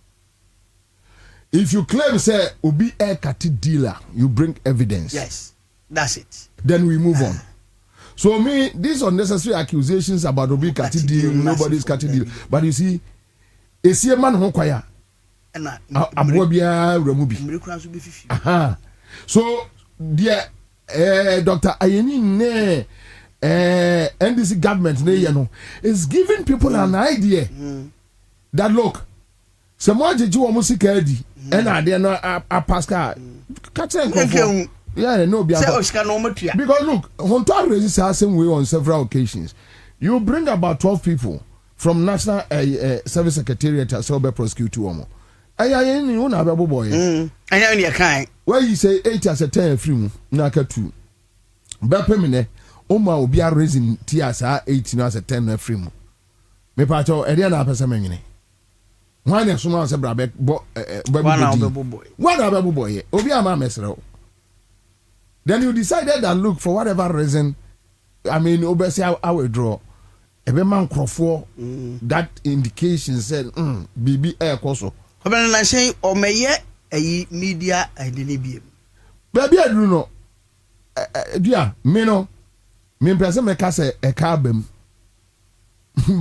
If you claim say Obi a kati dealer, you bring evidence. Yes, that's it. Then we move on. So me, these unnecessary accusations about Obi kati deal, nobody's kati deal. But you see, a see a man who kwaya. Abobia remubi. So dear Dr. Ayeni ne NDC government ne you is giving people an idea that look. Someone did you almost edi and I did not a Pascal. Yeah, no, because look, Honto raises the same way on several occasions. You bring about 12 people from National Service Secretariat as well prosecute you. I ain't a boy. I know your kind. Where you say 8 as a 10 free, Naka 2. Bepemine, Oma will be raising TSA 18 as a 10 free. Me pato, Ediana Pesamene. One is someone said, Brabec, boy. One baby boy, Obi ama mesro. Then you decided that look for whatever reason, I mean, obviously I will draw. A man crofo that indication said, BB air coso. When I say, or may yet a media I didn't be. Baby, I do know. Dear, me no, me person make us a carbon.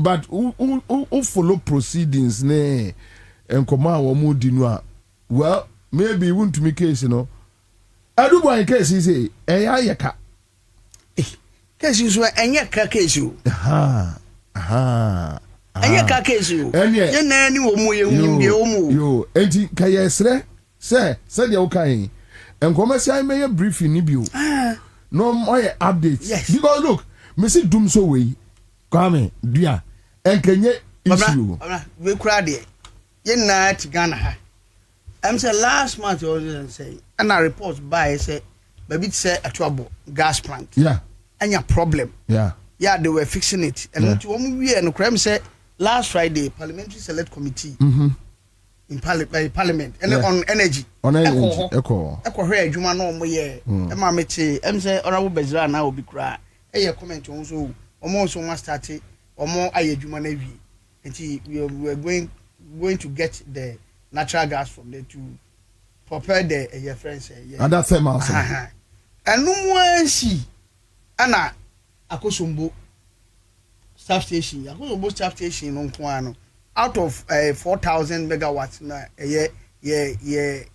But who follow proceedings ne and come out or mood dinner? Well, maybe you won't make case, you know. I do buy a case, he say, yaka. case you enye ka case you enye ka case you ye na ni wo mu ye hu de wo mu yo enti ka yesre se de wo kan enkomasi ai meye briefing ni bio no more updates because look me see dum so we kwame dua enkenye issue we kura de ye na ti Ghana ha am say last month you was say and a report by say baby say a trouble gas plant anya problem they were fixing it and what one we and crime say last Friday parliamentary select committee in parliament and on energy echo here adwuma no mo ye e ma meche em say honorable Bezra na obi kura e comment on so omo so ma start omo aye adwuma na wi enti we are going to get the natural gas from there to prepare the your friends and that's same also and no one see ana akosombo staff station no kwano out of 4,000 megawatts na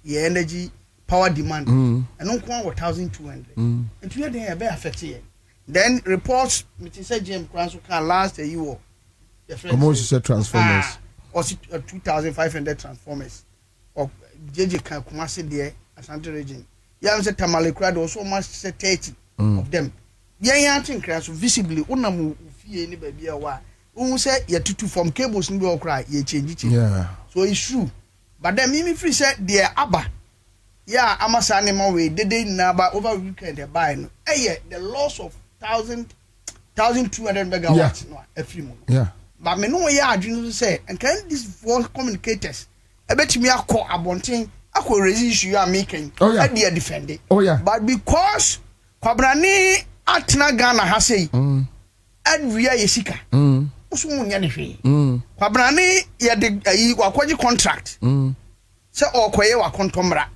energy power demand and no kwano 1,200 and to dey be affected then reports me say James Kranso can last a year the friends transformers or 2,500 transformers or JJ can Kumasi there Ashanti region yam say Tamale crowd also much say 30 of them yan think so visibly unam fie ni baby a who say you tutu from cables ni be okra ye change so it's true but then me free say there aba amasa ne ma we dede na ba over weekend e buy no the loss of 1,200 megawatts no every month but me no ya adwunu say and can these four communicators ebetimi akọ abonten akọ raise issue you are making and they defend it but because Kwabena atna Ghana ha say adwia yesika so munya ne hwe Kwabena ye de wakoji contract say okoye wa kontomra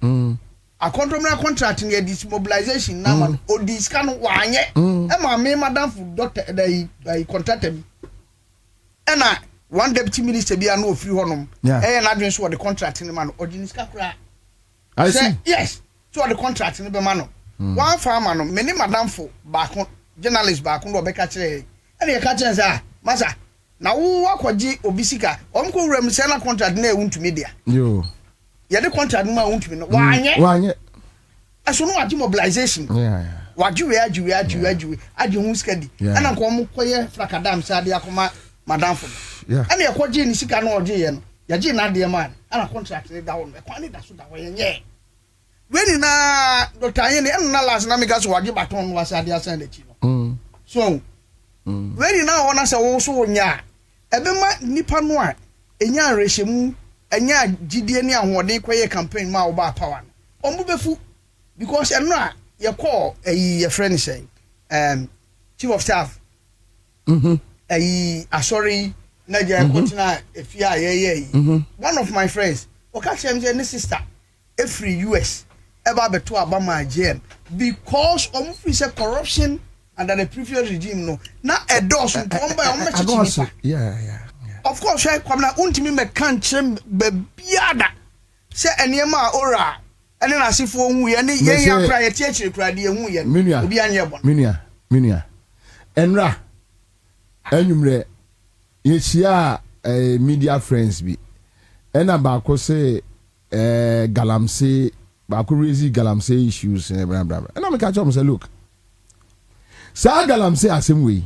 a contract near this mobilization na man o this kan wanye e ma me madam for doctor they contracted me and one deputy minister be no free honom na adwen so the contract ni man o dinis kakura I see yes so the contract ni be man one farmer no me ni madam for back journalist back no be ka kire and e ka kire say masa na wo akwaji obisika omko wura se na contract na ewuntumi dia yo ye the contract ma ewuntumi no wanye aso no adi mobilization wajuwe adi hu skadi ana ko mo koye frakadam sa ade akoma madam for ana ye kwaji ni sika no oje ye no ya ji na de man ana contract ni da won e kwani da so da wo ye weni na Dr. Ayene na last na me gas waje baton no asa ade asan da chi no so weni na wona se wo so wonya ebe ma nipa no a enya rehemu enya gidie ni ahoden koye campaign ma wo ba power no ombu befu because eno a ye call your friend say chief of staff sorry na je continue efia one of my friends o ka chem say ne sister every US eba beto abama GM because free say corruption under the previous regime no na endorse of course Kwabena untimi me kan chem bebiada say enema ora ene na sifo hu ye ne ye ya kra ye tie kire kra de hu ye obi anye bon minia enra anwumre ye chia media friends bi ena ba ko say galamsey ba ko raise galamsey issues bla bla bla ena me ka chom say look sa galamsey asem we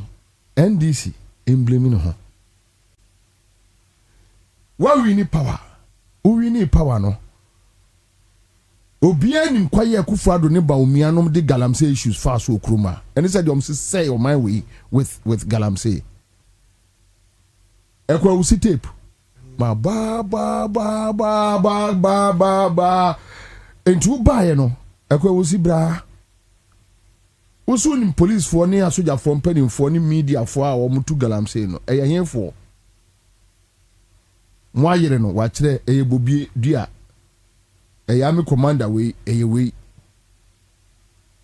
NDC emblem no ho we need power no obia nim kwaye akufado ne ba omianom de galamsey issues fast so kroma and he said you say on my way with galamsey ekwa usi tape ba entu ba ye no ekwa usi bra usu ni police for ni asoja for mpani for ni media for a omutu galamsey no eye henfo mo ayere no wa kire eye Bobie dua Yami commander we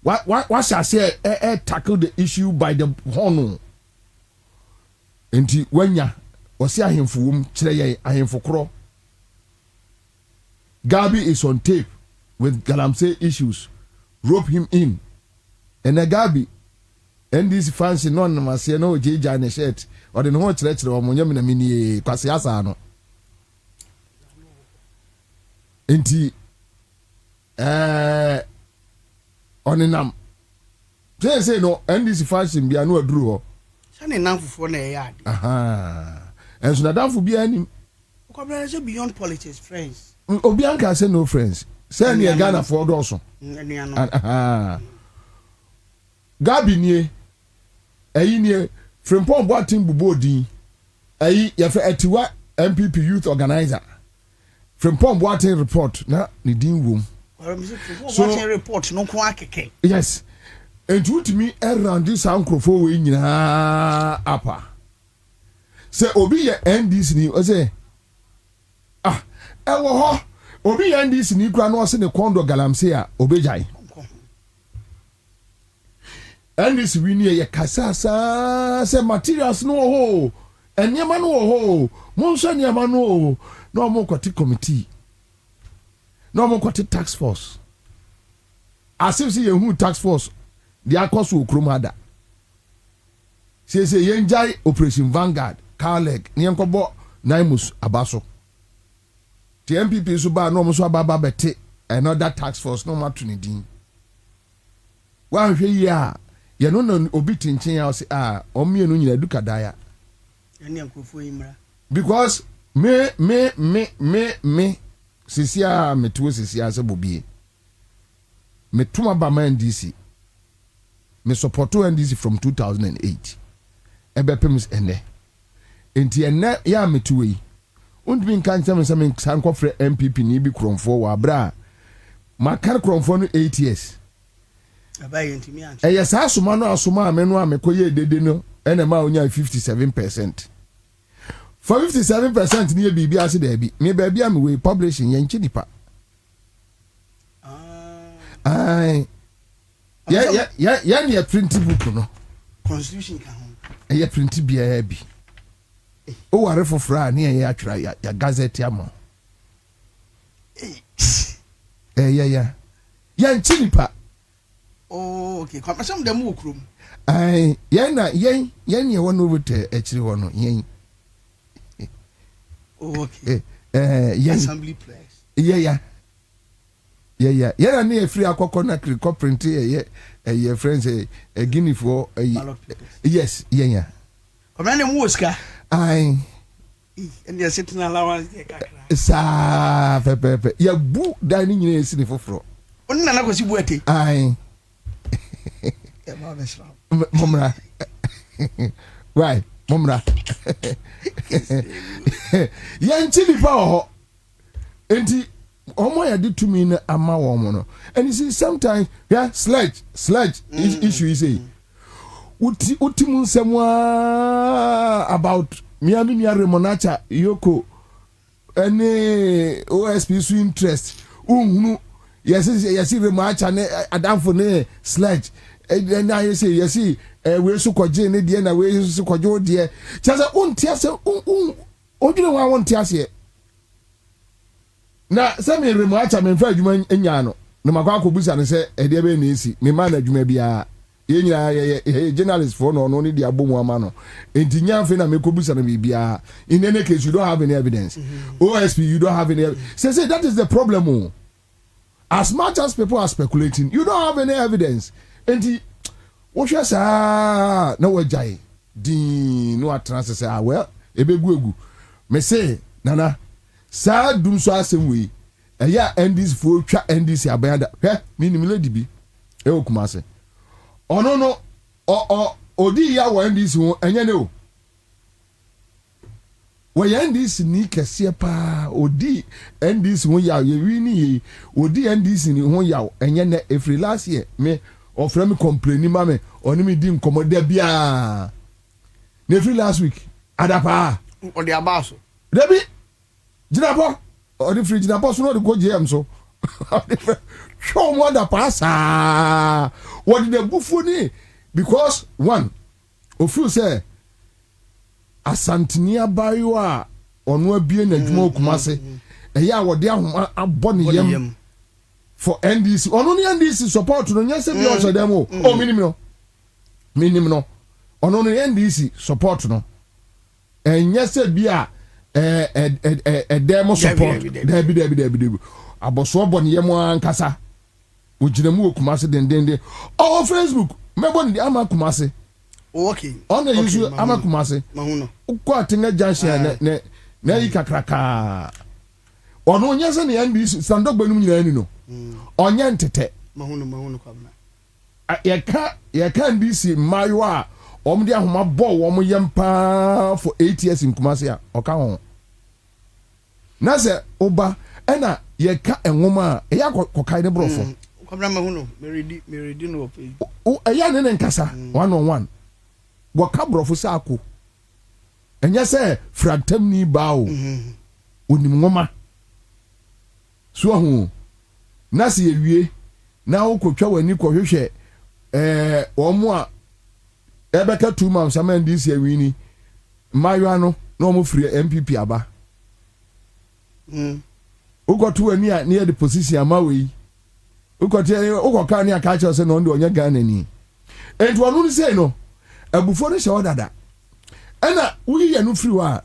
what shall say tackle the issue by the horn enti wanya osi ahemfo wom kire ye ahemfo kro Gabi is on tape with galamsey issues rope him in and Gabi NDC fancy non mase no jeja ne shirt or the no chire o monye na mini kwase asa no enti oninam say no NDC fancy bia no aduru ho sane namfofo na yard enso na damfo bia anim Kwabena say beyond politics friends obi anka say no friends say na Ghana for doso Gabi nie ayi nie Frimpong Boatin Bubodi ayi ya fa atiwa MPP youth organizer Frimpong Boatin report na ni din wom so report no ko akeke yes and to me around this ankrofo we nyina apa say obi ye NDC ni o say ewo ho obi ye NDC ni kura no se ne kondo galamse a obejai NDC we ni ye kasasa say materials no ho enyema no ho monso enyema no no mo kwati committee no mo kwati task force asif si ye hu task force the akoso okromada say yenjai operation Vanguard Carleg ni enkobo Naimus abaso the MPP so ba no mo so ababa bete another task force no ma tunidin wa hwe yi a ye no no obi tinchin ya say omienu nyina duka daya ene ankofo imra because me sisia metuo sisia se Bobie metuma ba man DC me supporto NDC from 2008 ebepems ene enti ene ya metuwe undbi nkan tell me some sanko frɛ MPP ni bi kromfo wa bra makar kromfo no 8 years abaye enti mi an yes asoma no asoma ameno amekoye dede no ene ma onya 57% for 57% ni bibi ase da bi me ba bia me we publishing yen chidipa ya ni print book no constitution ka ho ya print bia bi o ware fofra na ya atwra ya gazette amo ya nchinipa okay kwa some dem okrom yen ye wono wote akiri wono yen okay yen assembly place ya na e free akoko na kriko print ye friends guinea for yes ya kwa na mu oska and you're sitting allowance sa pepe ya bu dani nyina esi ne foforo onna na kwasi buate momra right momra yan chili pa ho enti omo ya di to me na ama wo mo no and you see sometimes yeah sledge issue is say uti mun semwa about miami ni remonacha yoko ene OSP su interest uhunu yes remonacha ne adamfo ne sledge na yes we su koje ne die na we su koje odie chaza untiase odire wa wontiase na se me remonacha me fa adwuma enya no na makwa akobusa ne se ede be na esi me ma na adwuma bia ye journalist for no need dia bomu ama no enti nyanfe na mekobusa na bibia in any case you don't have any evidence OSP you don't have any say that is the problem as much as people are speculating you don't have any evidence enti what you say na wajai din no atrance say well ebegu me say nana sa dum so asem we eya NDC for twa NDC abanda hwe minim lady bi e okumase no odi ya wa NDC won enye ne o wa ya NDC ni kese pa odi NDC won ya ye wi ni ye odi NDC ni won ya enye ne every last year me ofra me complain ma me oni me di nkomoda bia na every last week adapa odi abaso debi jinabo odi free jinabo so no de go GM so show more the passa what the buffoni because one of you say asantinia baiwa onu abie na dwuma okumase eya wode ahoma abone yam for NDC onu ni NDC support no nyese bi o dem o minimum minimum no ono no NDC support no enye se bia demo support debi aboso bone yemo ankasa ojinamu okumase dendende oh Facebook mebo ndi ama kumase okay on use ama kumase mahuno uko atenga junction na yi kakraka ono onye se ne NDC sandogba num nyina ni no onye ntete mahuno kwabena yɛka NDC mayo a de ahoma bɔ wɔn yɛmpa for 8 years in Kumasi a ɔka ho na sɛ oba ɛna yɛka nwoma a ɛyɛ akɔkae ne borɔfo kwabena mahuno meredi no ope ɛyɛ ne nkasa 1-on-1 wɔka borɔfo sɛ ako ɛnyɛ sɛ fragtam ni ba o onim nwoma so ho na sɛ yɛwie na wokɔtwa w'ani kɔhwehwɛ omo a ebeka 2 months am NDC awini mayo no na omo free MPP aba ugotu ani a near the position amawe ugoka ni aka cha se no ndo onye Ghana ni enti wonu ni say no abufo no she dada ena we ye no free wa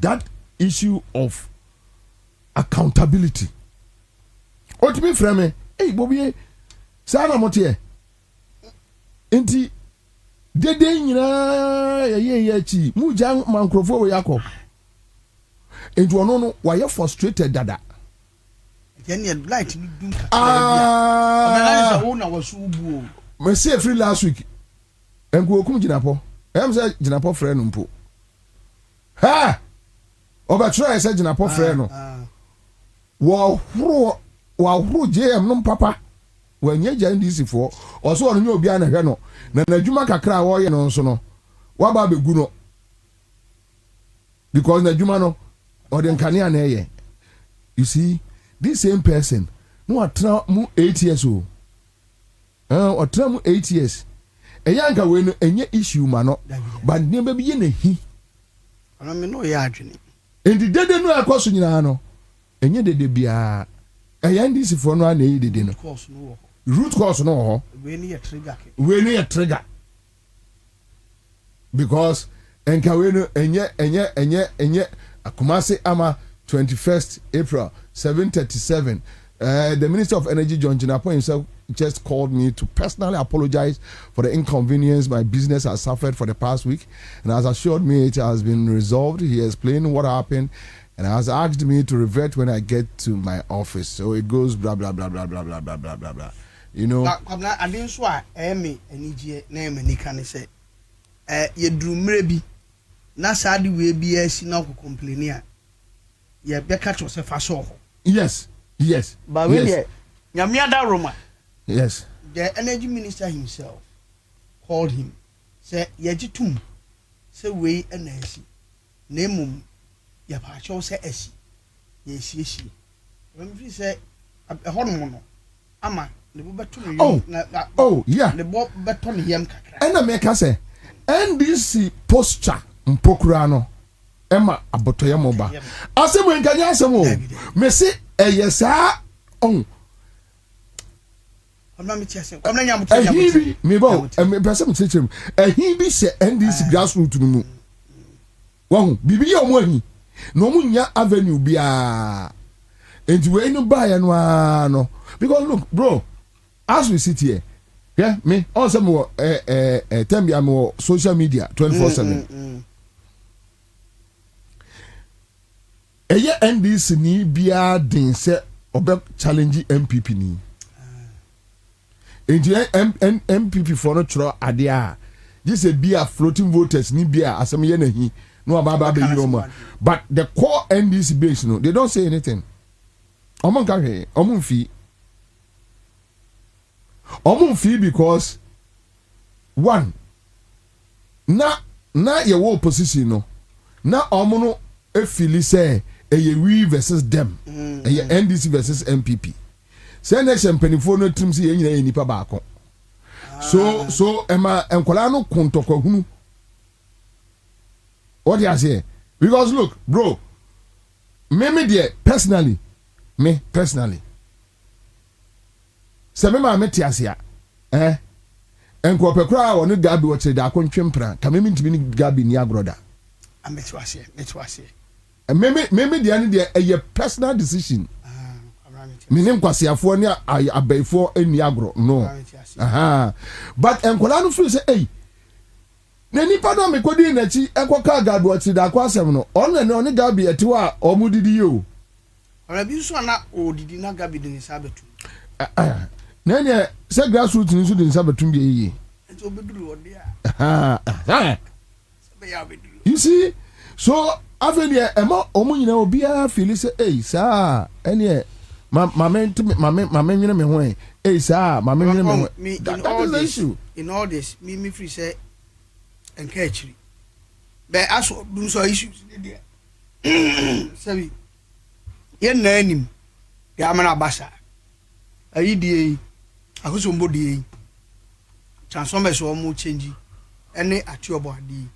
that issue of accountability otimi frame Bobie sana motie enti dede nyina ye chi muja mankrofo we yakọ enti ono no why frustrated dada yani light ni dun ka bia ona na wasu ubu o me see free last week enku okum ginapo say ginapo frɛ no mpo ha obatro say ginapo frɛ no wa huru JM no papa wanye ja NDC fo oso ono nyo obi a na hwe no na nadwuma kakra wo ye no nso no wa ba begu no because nadwuma no odenkane na eye you see this same person no atra mu 8 years o otra mu 8 years eyanka we no enye issue ma no but ne ba bi ye na hi ana me no ya adwene enti dede no akoso nyina no enye dede bia NDC for no na yi dede no root cause no we need a trigger because enka we no enye Kumasi ama 21st April 7:37 the Minister of Energy John Jinapo himself just called me to personally apologize for the inconvenience my business has suffered for the past week and has assured me it has been resolved. He explained what happened and has asked me to revert when I get to my office. So it goes blah blah blah blah blah blah blah blah blah blah. You know. I didn't swear. Me NG name ni can say. You drew maybe. Na sadi we be a sino complain. You be catch yourself a show. Yes. But really, Yamiada Roma. Yes. The energy minister himself called him. Say Yajitum. Say we energy. Name ya pa cho say esi. Yes. When we say a hormone. Ama yeah. The Bob Beton Yam Kakra. And I make us say NDC posture mpokura no Emma abotoya moba. Asem nkanya asemo. Me se eyesa on. Amna me tiase. Amna nya mutu nya mutu. Ehibi me bo me pese me chechem. Ehibi se NDC grassroots no mu. Wahu bibi ye omo ahi. No mu nya avenue bia. Enti we no buy no because look bro as we sit here yeah me on some tell me I'm social media 24/7 eye NDC ni bia din se obe challenge MPP ni enti MPP for no tro ade a this a bia floating voters ni bia asem ye na hi no ababa be yiro but the core NDC base no they don't say anything omon ka hwe omon fi because one na ye wo opposition no na omono efili say eye we versus them eye NDC versus MPP say na champagne no trim say nyina nipa baako so ema enkola no kontokwa hunu what you say because look bro me there personally say me ma metiasia enko pekra won Gabi wo che da kontwempra ka memi ntimi ni Gabi ni agroda ametwase meme dia ne dia a personal decision minim kwasiafo ne abaifo eni agro no but enkola no feel say eh na nipa no mekodi na chi ekoka Gabi wo che da kwasem no on Gabi etiwa omudidi yo ora bi so na odidi na Gabi de ni sabetu na ne se grassroots ni so de sabetu bi yi ento beduru ode you see so afeni emo omunyina obi a feel say eh sa ene mama nwene me ho eh sa mama nwene me ho that is the issue in all this me free say encourage but aso dum so issues dey sabi yen na anim ya mana basa ayi die akoso mbo die transformers o mo change ene atiobo adi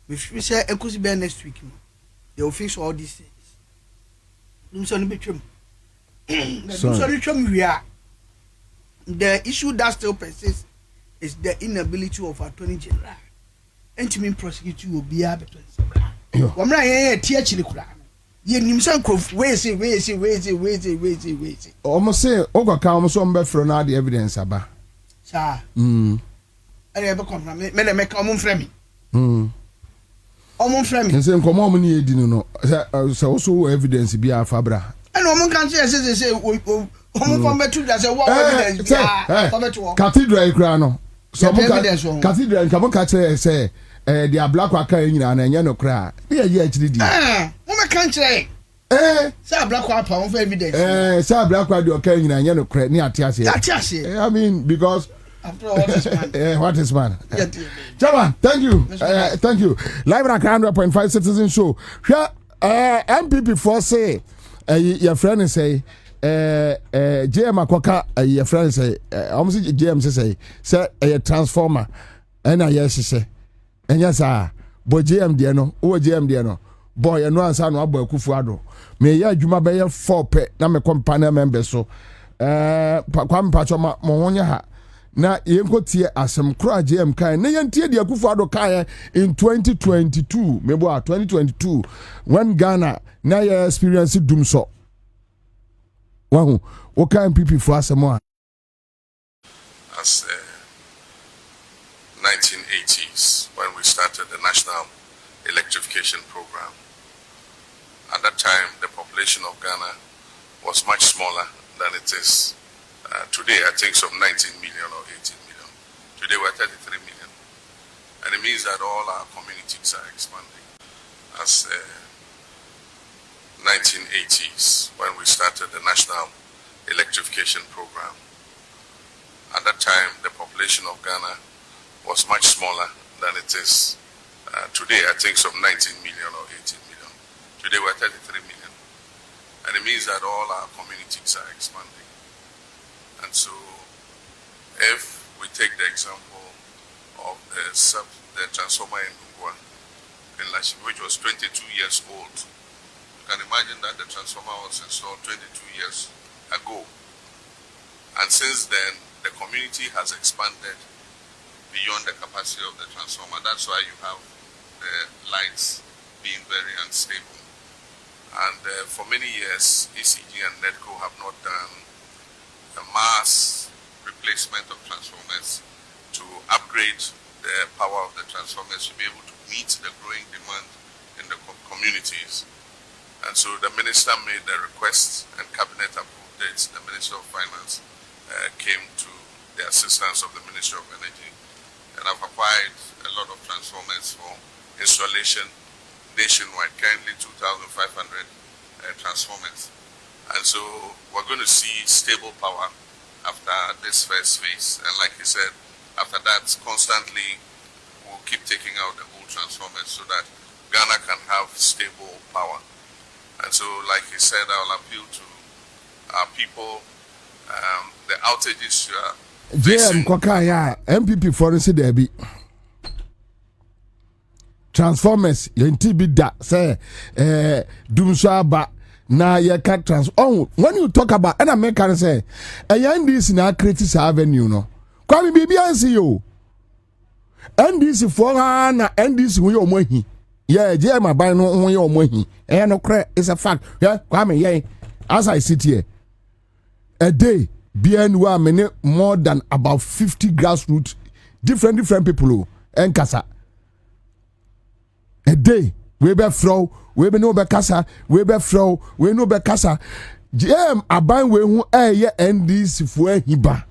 me free say ekosi be next week they will fix all these things dum so no betwem the issue that still persists is the inability of Attorney General and to mean prosecute will be able to say TH ye nimsan krof we say almost say oga ka almost on be from now the evidence aba sir and e be come me make omon frame say nkomo mo ni edi no say also evidence bi afabra and omon kan say omon from betu that say what evidence bi cathedral kra no so cathedral nka mo ka say the black waka nyina na enye no kra ye akiri di mo me kan kire say black waka on for evidence say black waka the okay nyina enye no kra ni ate ase I mean because after all this man what is man Chairman, thank you live at 100.5 citizen show MPP for say your friend say JM akoka your friend say almost JM say a transformer and yes say and yes boy JM there no JM no boy no Ansah no abo Akufuado me ya adwuma be 4 pe na me company member so kwam pacho mo honya ha na yenkotie asem kro JM kan na yentie de Akufuado kan in 2022 mebo 2022 when Ghana na ya experience dum so wahu o kan MPP for asem as 1980s when we started the national electrification program. At that time, the population of Ghana was much smaller than it is today. I think some 19 million or 18 million. Today we're 33 million. And it means that all our communities are expanding. As 1980s when we started the national electrification program. At that time, the population of Ghana was much smaller than it is today. I think some 19 million or 18 million. Today we're 33 million. And it means that all our communities are expanding. And so if we take the example of the transformer in Ungwa, in Lashibu, which was 22 years old, you can imagine that the transformer was installed 22 years ago. And since then, the community has expanded beyond the capacity of the transformer. That's why you have the lights being very unstable. And for many years, ECG and NEDCO have not done a mass replacement of transformers to upgrade the power of the transformers to be able to meet the growing demand in the communities. And so the minister made the request and cabinet approved it. The Minister of Finance came to the assistance of the Ministry of Energy. And I've acquired a lot of transformers for installation nationwide, currently 2,500 transformers. And so we're going to see stable power after this first phase. And like he said, after that, constantly we'll keep taking out the old transformers so that Ghana can have stable power. And so, like he said, I'll appeal to our people, the outages you are JM Kokaya MPP for Debbie transformers yenti bi da say dumsaba na ye can when you talk about and I can say this na create avenue no kwami bibi ansi yo NDC for na NDC we omohi. Yeah, JM aban no we omohi. No cre it's a fact. Yeah, Kwame yeah. As I sit here, a day BNW many more than about 50 grassroots, different people and kasa. A day we be throw, we be no be kasa, we be throw, we no be kasa. JM aban we hu yeah NDC for hiba.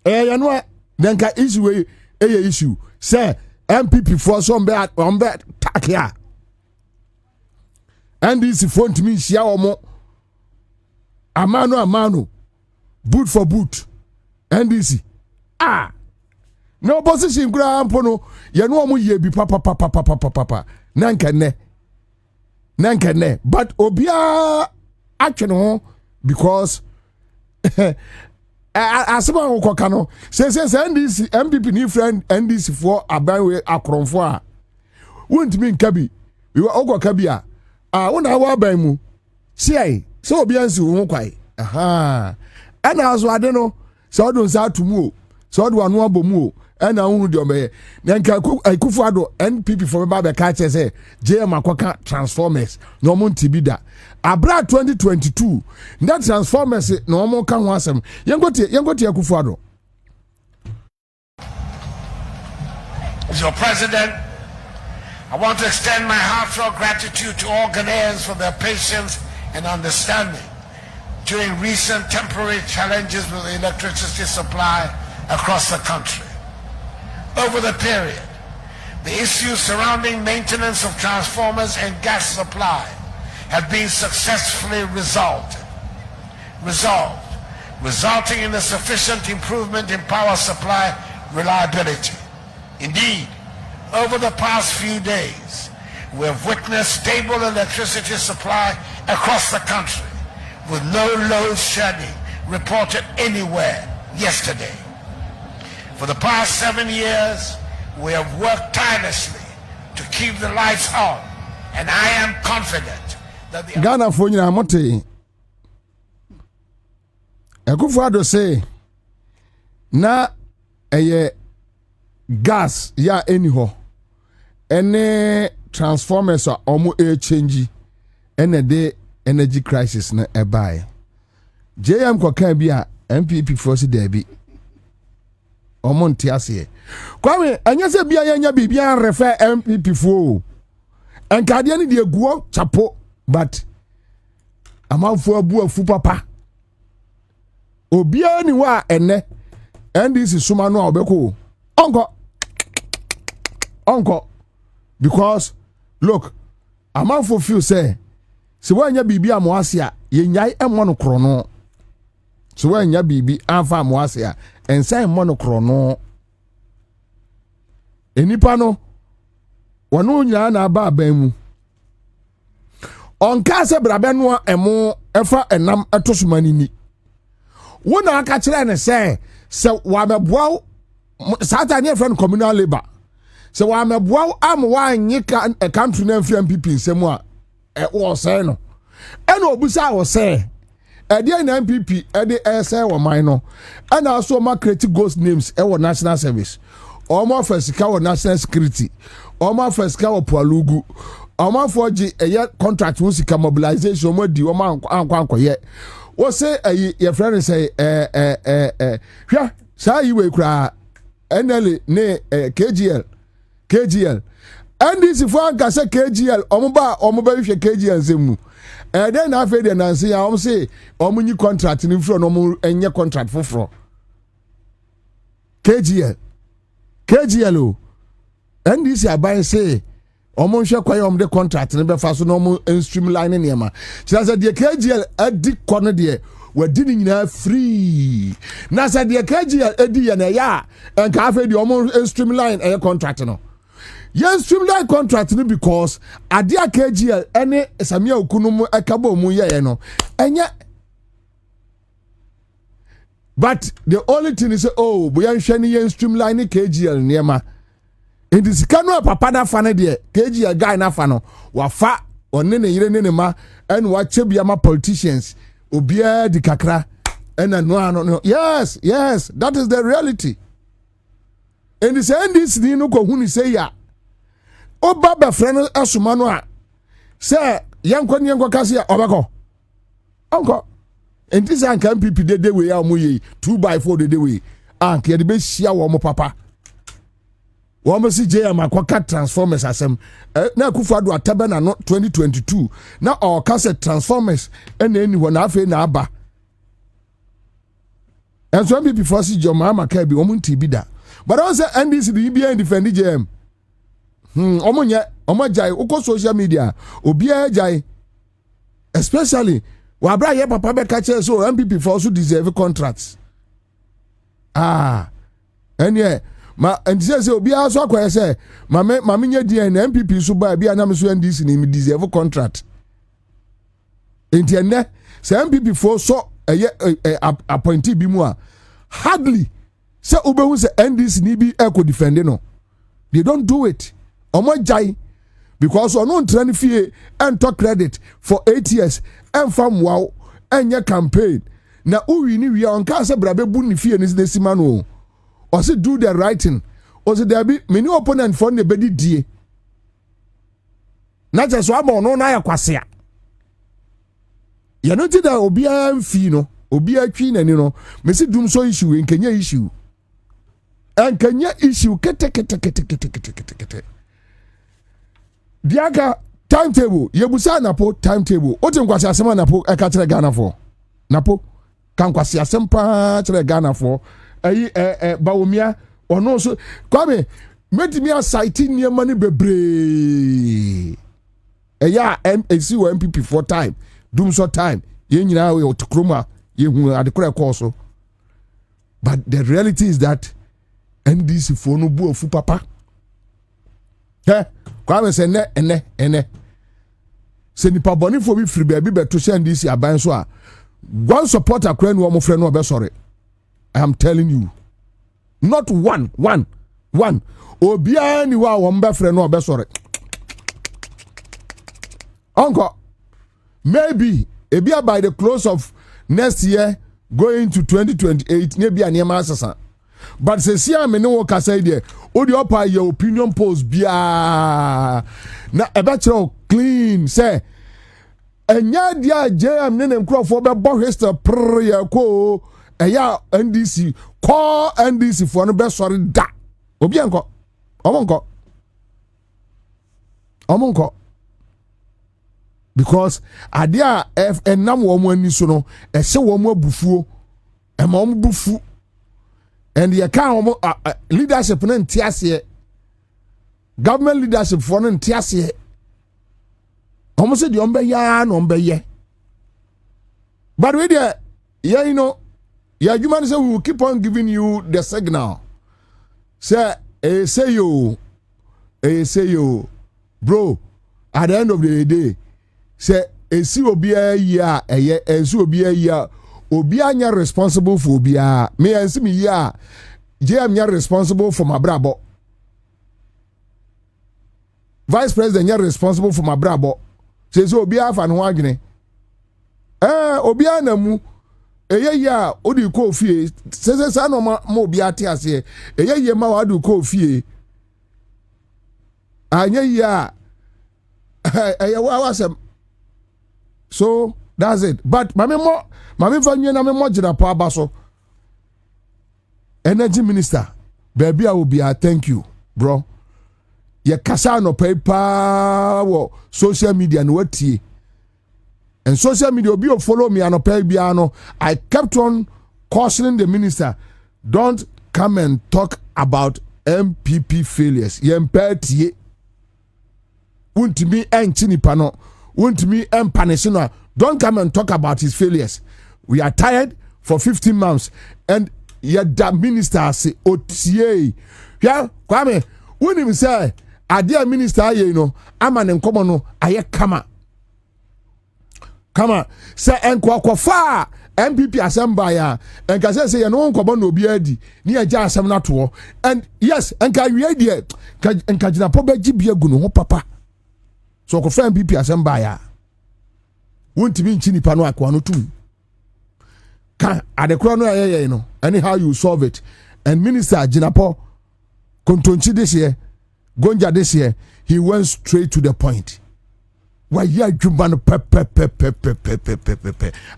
You know then ka issue we issue say MPP for some be on be takia. NDC phone to me share omo amano boot for boot NDC no opposition gram pono ye no omo ye bi papa nankane but obia actually no because asema ko kano say NDC MPP ni friend NDC for abanwe akronfo a won't mean kabi we ogo kabia wona wa ban mu sei so obi ansi wo kwai ana aso ade no so do nsa atumu o so do anu abomu o ana hunu de omeye na nka akufu ado NPP for ba be ka che say JM akoka transformers no mo ntibida abra 2022 na transformers no mo ka ho asem yengotie akufu ado. As your president, I want to extend my heartfelt gratitude to all Ghanaians for their patience and understanding during recent temporary challenges with the electricity supply across the country. Over the period, the issues surrounding maintenance of transformers and gas supply have been successfully resolved, resulting in a sufficient improvement in power supply reliability. Indeed, over the past few days, we have witnessed stable electricity supply across the country with no load shedding reported anywhere yesterday. For the past 7 years, we have worked tirelessly to keep the lights on, and I am confident that the Ghana for you amote Akufo-Addo say na gas ya anyhow any transformers are almost change any day energy crisis na ebai JM ko kan bi a MPP force there bi omonti ase Kwame anya se bia nya bibia refer MPP fo enkade ni de guo chapo but amanfo abu afu papa obia ni wa ene NDC suma no obeko Uncle, because look, a man for few say, so when ya bibi amoasia, ye nyai e monokrono. So when ya bibi anfa amoasia, and say monokrono. Enipa no, wano nya na aba abamu. Onka se brabenwa emo efa enam etosumani ni. Wona aka kire ne say, se wa meboa Saturday friend communal labor. So wa meboa am wa nyika a country na free MPP nsemu a wo say no e na obusa wo say e dey na MPP e dey say wo man no e na so ma create ghost names e wo national service o ma fasika wo national security o ma fasika wo poalugu o ma foji e contract wo sika mobilization mo di o ma anko wo say your friend say hwa say yi we kra NL ne KGL NDC for anka say KGL omoba hwe KGL zemu then afa de nansi ya om say omunyi contract ni fro no mo enye contract foforo KGL o NDC aban say omo hwe kwai de contract ni be fa so no mo streamline ne ma kira say de KGL adi kono de wadi ni nyina free na say de KGL adi ya na ya enka afa de omo streamline e contract no. Yes, streamline contract no because adia KGL any Samia Okunumu ekabo mu ye no. Enya but the only thing is oh boya nhwani yen streamline KGL niema. Enti sika no papa na fa na de KGL guy na fa no wa fa onne ne yire ne ma en wa chebia ma politicians obia di kakra ena no. Yes, that is the reality. and the say this ni no ko hunu say ya oba be friend asuma no a say yanko ni yanko kase ya obako onko and this an can people dey we ya mo yi 2x4 dey we an ke dey be hia wo mo papa wo mo si JM akoka transformers asem na akufado ataba na no 2022 na o kase transformers ena eni wo na afa na aba and some people before see John Mahama ka bi wo mun tibi da but I say NDC the EBA defend JM omo jai uko social media obia jai especially wabra ye papa be ka che so MPP for also deserve contracts enye ma ndise se obia so akoye se ma me nya di na MPP so ba bia na me so NDC ni me deserve contract entienne se MPP for so appointee bi mu a hardly se obehu se NDC ni bi e ko defend no they don't do it omo jai because ono ntrani fie and talk credit for 8 years and fam wow enye campaign na uwi ni wi on ka se brabe bu ni fie ni sima no or say do the right thing or say there be many opponent for the bedi die na je so aba no na ya kwase a ya no ti da obi amfi no obi atwi nani no me si dum so issue enkenya issue kete diaga timetable yebusa napo timetable o tin kwase asema napo e ka kire Ghana for napo kan kwase asempa kire Ghana for ayi bawomia ono so kwame metimi a site niema ne bebre ya MAC or MPP for time dum so time ye nyina we otukroma ye hu adekora course but the reality is that NDC for no bu ofu papa kwame se ene se nipa boni fo bi free baby beto se NDC aban so a one supporter kra no mo frɛ no be sorry I am telling you not one obia ni wa wo mbe frɛ no be sorry onko maybe ebia by the close of next year going to 2028 ne bia ne ma asasa but se si am ne wo kasa ide o di opa your opinion polls bia na eba kire clean say enya dia JM ne nkrofo be bo history prayer ko eya NDC call NDC for no be sorry da obi enko omonko because adia enam wo mo ani so no e hye wo mo abufuo e ma wo bufu and you can leadership no ntiase government leadership for no ntiase almost the ombe ya no ombe ye but we there yeah you know yeah you man say we will keep on giving you the signal say say you bro at the end of the day say esi obi ya ensu obi ya obi anya responsible for obi a me ensi me ya JM nya responsible for my brabo vice president nya responsible for my brabo say so obi afa no adwene obi anamu ya odi ko fie say sa no ma obi ate ase ye ma wa do ko fie anya ya wa wasem so that's it but mami vanye na me mo jira pa abaso energy minister baby I will be thank you bro ye kasa no paper wo social media no watie and social media obi o follow me and pay bia no I kept on cautioning the minister don't come and talk about MPP failures ye mpatie untimi enchini pano untimi empanish no don't come and talk about his failures. We are tired for 15 months and yet the minister say otie yeah kwame when him say adia minister you know aman enkomo no aye kama say enkwakwafa MPP assemble ya enka say you no nkobo no obi adi ni agya asem na to and yes enka wie die enka gina po ba gibia gu no ho papa so ko fa MPP assemble ya wontimi nchi nipa no akwa no tum ka adekro no ayeye no anyhow you solve it and minister ginapo Kontonchi this year, Gonja this year, he went straight to the point. Why ya jumbano pe.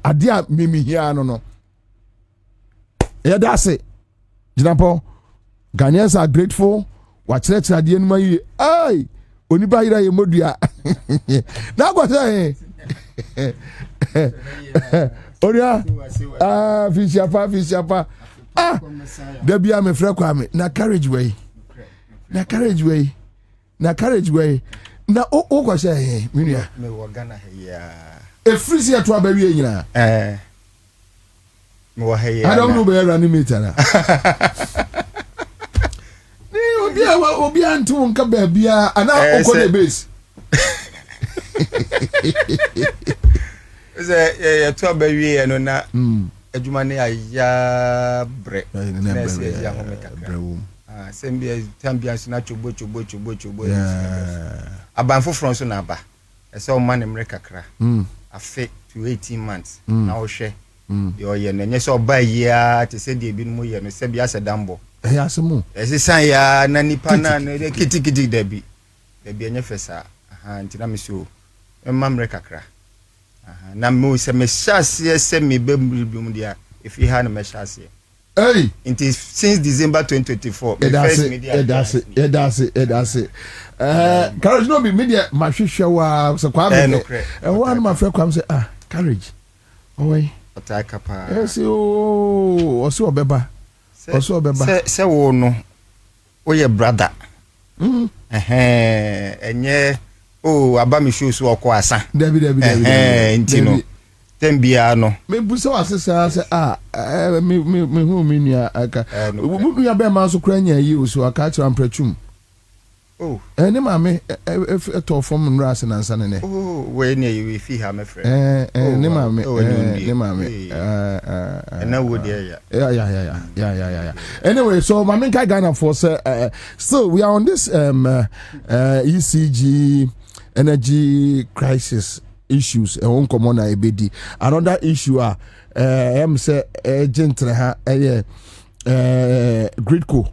Adia mimi here no. Yeah, that's it. Jinapo, Ghanaians are grateful. Watch let's at the end my ay. Oniba ira yemodia. Now what say? Oria. Fishapa. There be a me friend Kwame. Na carriageway. Na carriageway. Na o kwa say minia. Me wo Ghana here. E free see to abawie nyina. Me wo here. I don't know be running meter na. Ni obi antu nka ba bia ana okọ the base. Say to abawie no na adwuma ne aya bre. Na say ya ho me kakra. Sembia tambia sina chobo. Abanfo from so na ba. Ese o man emre kakra. Afe to 18 months. Na o hwe. Yo ye na nye so ba ya te se de bi no ye no se bia se dambo. Asemu. Ese san ya na nipa na kitikiti dabi. Dabi enye fesa. Ntina me so. Emamre kakra. Na me se me shase se me bembirum dia. If you had me shase. Hey, it is since December 2024. That's it. Courage no be media mahwehwe wa so Kwame. One my friend Kwame say courage. Oi. Ataka pa. Yes oso obeba. Se wo no. Wo ye brother. Enye abami show so okọ asa. David. Ntino. Tembia no. Me buso asesa say me hu me nua aka. Bubu ya be ma so kra nya yi oso aka kira mpratwum. Eni ma me to form nra ase nansa ne. We ne yi fi ha me frɛ. Ni ma me. Na wo there ya. Yeah. Anyway, so my main Ghana for still we are on this ECG energy crisis issues on common ebedi. Another issue say gentle ha Gridco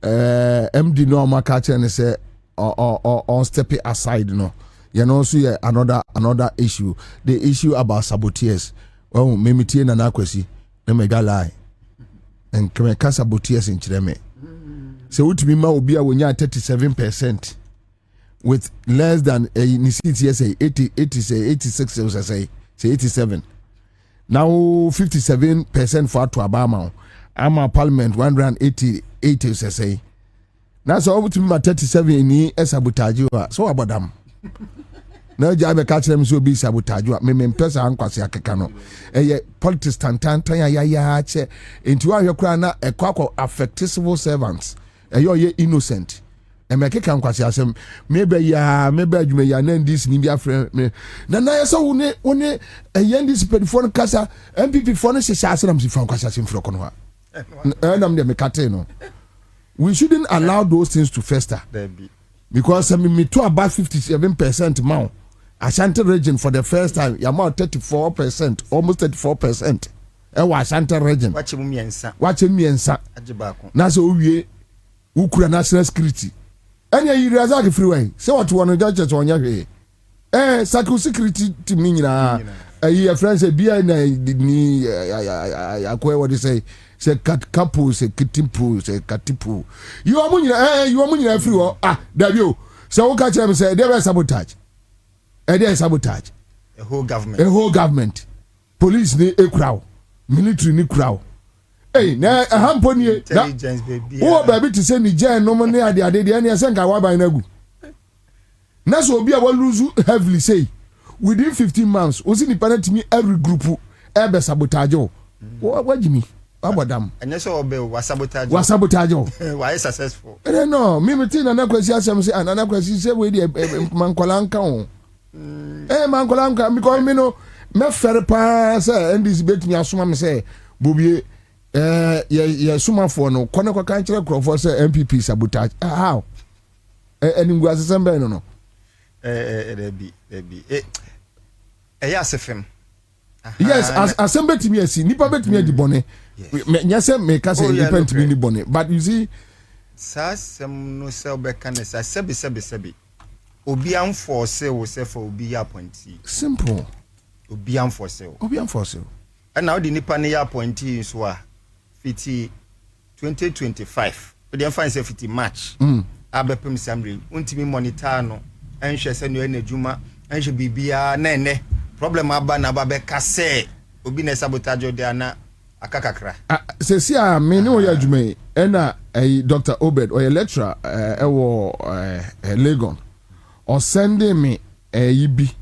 MD normal catch and say on step aside no. You know so another issue. The issue about saboteurs. Well, me tie na nakwasi na mega lie. And kame ka saboteurs in chireme. So utimi ma obi a wonya 37% with less than ni say 86 say 87. Now 57% for to Obama. Ama parliament 188 say. Now so utimi ma 37 ni sabotage so about them. Na jabe catch them so be sabotage me pesa ankwase akeka no politics tantan ya che enti wa hwekra na ekwa affect civil servants ye innocent mekeka ankwase asem mebe adwuma ya na ndis ni bia frɛ me na yesa woni ndis pedifon kasa MPP fo no hyehyɛ asem si fa ankwase asem frɛ kono ha nam de mekate no. We shouldn't allow those things to fester. Because me to about 57% now. Ashanti region for the first time, you amount 34%, almost 34%. Ashanti region. Watch me ensa. Na so we ukura national security. Anya yi razaki freeway. Say what one judge on ya. Security to me na. Your friends say bia na ni akwa what they say kapu say kitimpu say katipu. You are munya everywhere. There you. So what catch them say they were sabotage. There is sabotage. A whole government. Police ni a crowd. Military ni crowd. Hey, na hamponi intelligence baby. Oh baby to say ni jen no money ade any asenka wa ban nagu. Na so obi a wa lose heavily say within 15 months osi ni parent me every group ebe sabotage o. What Jimmy? Abodam. Anya so obe wa sabotage. Why successful? No, me metin na kwasi asem say anana kwasi say we dey mankola nka o. Mankola nka because me no me fere pa say ndis bet me asoma me say Bobie ye suma for no kone kwa kan kire crofo say MPP sabotage. How? Eningwa sesembe no. Debi. Asefem. Yes, as somebody me see nipa bet me di bone. Nyase me ka say nipa ntimi ni bone. But you see Sasam no sell back and say sebi. Obi am for sale say for obi appointee. Simple. Obi am for sale. And now the nipa ne appointee so a 2025. But dem find say 50 March. Abepem samre. Untimi monitor no. Enhwe se no enadwuma. Enhwe bibia na ene. Problem aba na ba ka say obi na sabotage de ana akakakra. Se si a me ne oya adwuma ena Dr. Obed or lecturer Legon or sending me yibi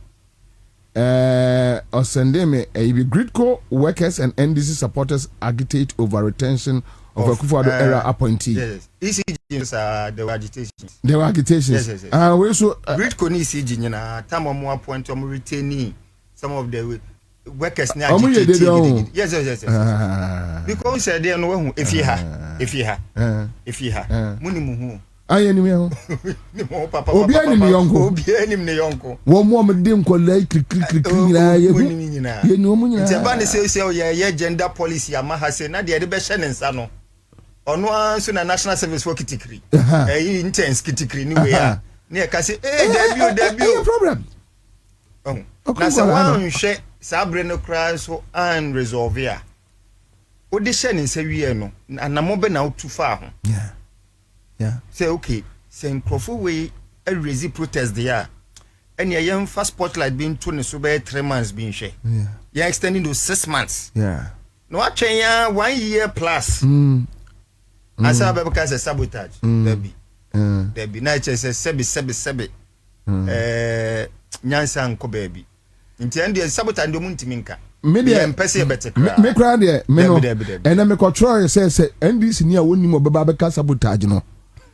or sending me Gridco workers and NDC supporters agitate over retention of a Kufuor era appointee. Yes. ECG there were agitations. Yes. Yes. We so Gridco ni ECG nyina time mo appoint om retaining some of the workers na agitated. Yes. Because said they no if you ha muni muhu aye ni me ho ni mo papa obi ani me yonko wo mo dem ko lai krik nyina ye ni omu nyina je ba ne say ye gender policy ama ha say na de be hye ne nsa no ono anso na national service for kitikiri intense kitikiri ni we ya ne e ka say debut problem na say wan hwe sabre no cry so and resolve ya audition in say we no na mo be na utu fa ho say okay say nkrofo we a raise protest there and ya first spotlight being to so be 3 months being share ya extending to 6 months no atwen ya 1 year plus asa be because sabotage debi na che say sebi nyansa nko baby nti ande sabotage ndo muntimi nka me mpese betekra me kra de me no ena me control say NDC ni a woni mo beba be ka sabotage no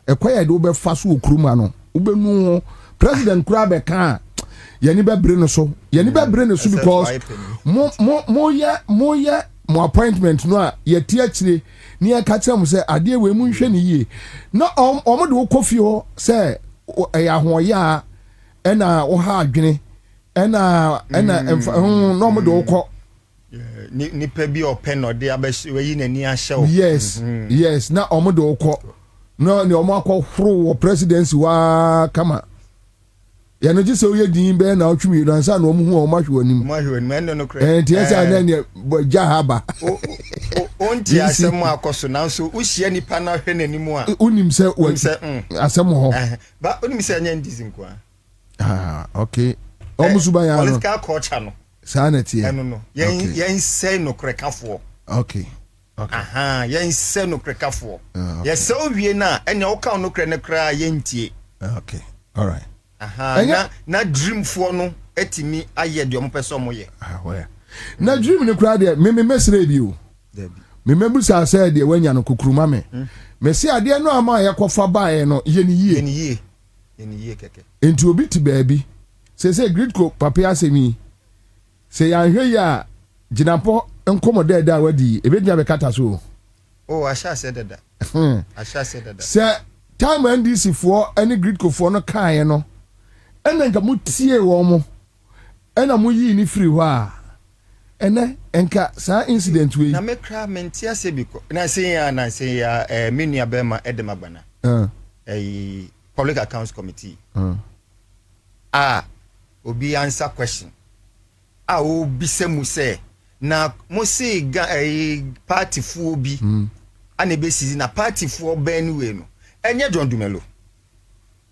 ekwaya de obe fa so okruma no ubenu president kra be ka yani be bre no so because mo appointment no a ye tie akire ni e ka kire mo say ade we mu nhwe ni yie na omo de okofi ho say ya hoya ena wo ha adwene ena no mo de okọ ni pe bi open no de abeyi nani ahye yes na omo de okọ no ni omo akọ horo wo presidency wa kama ya no gise oye din be na otwumi no ansa na omo hu omo ahwe anim me no kre esa na ne jahaba onti asem akoso na so uhia nipa na hwe nanimu a unim se asem ho ba unim se anya ndizin kwa okay omo suba ya no political culture no sanity no yen say no krekafo okay yen say no krekafo yes so wie na enya wo ka no kre ne kra yentie okay all right na dream for no etimi aye de omo pese omo ye na dream ne kra de me mesre bi o me mebusa say de wanya no kukuruma me se ade no ama ye kofa baaye no ye ni yie keke enti obi ti baabi se Gridco papa asemi se ya hwe ya jinapo enkomoda da wadi ebedua be kata so asha said that se time NDC for any Gridco for no kan no ena nka mutie wo mo ena mu yi ni free ho a ene enka sa incident we na me kra mentia se biko na say ya menua be ma edema bana public accounts committee obi answer question obi se mu say na mo say party fu obi ana be sisi na party fu oba anyway no enye John Dumelo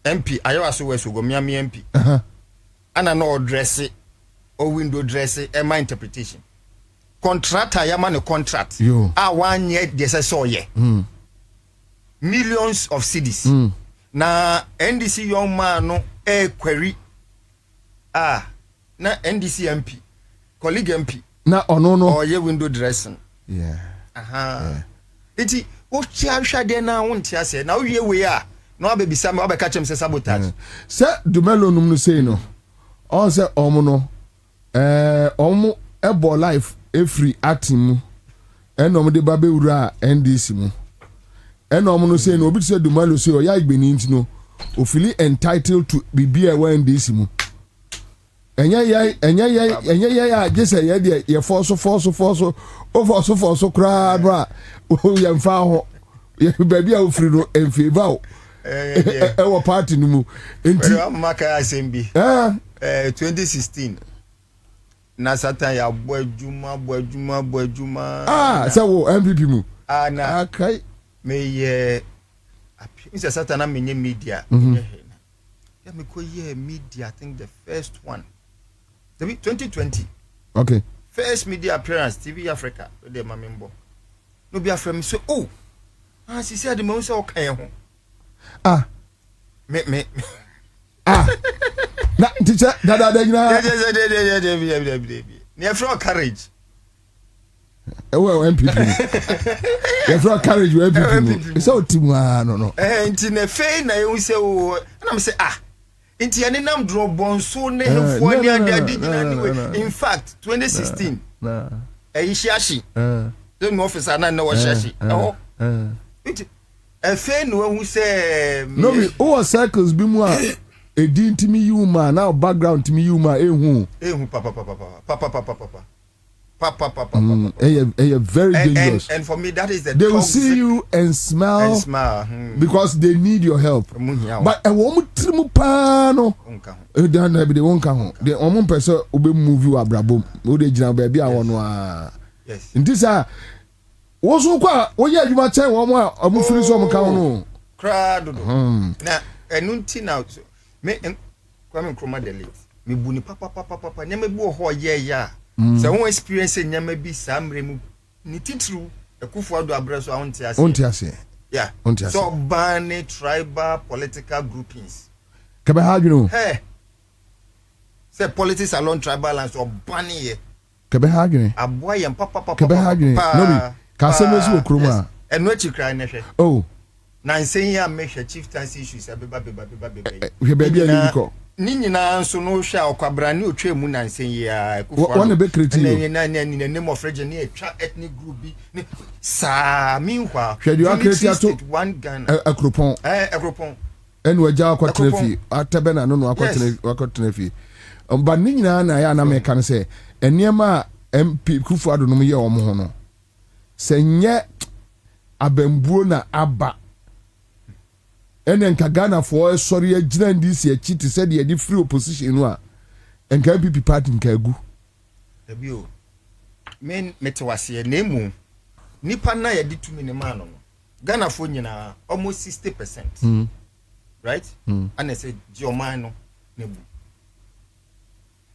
MP ayo so we so go miami MP ana no dress o window dress my interpretation contractor yama no contract 1 year dey say so ye millions of cedis na NDC young man no query na NDC MP colleague MP na ono no ye window dressing iti o tia hwa de na wonti ase na wie we a na abebisa me abeka chem se sabotage se Dumelo num no sei no on se omo no omo ebo life every atim enom de babe wura NDC mu enom no sei no obi se Dumelo sei o ya igbeni nti no o feel entitled to be a NDC mu enye ya jese ye de ye force kra bra o ye mfa ho baby I free no en favor. Our party no mu. Enti maka asembi. 2016. Na satan ya boadwuma. So MPP mu. Na okay. Me Mr. Satan am in media. Yeah, me ko media, I think the first one. 2020. Okay. First media appearance TV Africa. They mamembo. No be afraid me say, "Oh, she said the mo say okay ho." Me. Na teacher dada Yeah. Near from courage. Well, MPP. Near from courage MPP. So timwa no. Nti na fe na you say oh, na me say nti ene nam draw bonso ne hefo ani ade anyway. In fact, 2016. Shiashi. The officer na was shashi. Nti fe no who say no me circles bi mu a edi ntimi yuma now background ntimi yuma ehu papa very dangerous. And for me that is the they will see you and smile because they need your help. But a woman trimu pa no dan na be de won ka ho de omon pese obe move you abrabo o de gina ba bia wono a yes ntisa wo so kwa wo ye adwuma chen wo mo a omo firi so mo ka no crowd na enunti na me Kwame Nkrumah delete me bu ni papa nyame bi wo ho ye ya se won experience nyame bi samre mu ni titru ekufo ado abreso ahonti ase yeah so ban tribal political groupings kebe ha adwunu say politics alone tribal and so ban here kebe ha adwunu aboa yem papa kebe ha adwunu no bi ka se mesu okroma eno echi kra na hwe oh na nsen ya me hwe chieftaincy issues abeba hwe baby ani ko ni nyina nso no hwe Kwabena ne otwa mu na nsen ya ekufo one be create na name of region ne etwa ethnic group bi sa minhwa hwe you create ato one gun akropon enu aja akwatena fi atabena no akwatena fi ba ni nyina na ya na me kan se eniema MP Kufu Ado no ye omo ho no se nye abambuo na aba ene nka Ghana for sorry agina ndisi achi te said ye di free opposition no a nka MPP party nka agu ebio men metewase nemu nipa na ye di tumi ne man no Ghana for nyina almost 60% right and I said Joman no nebu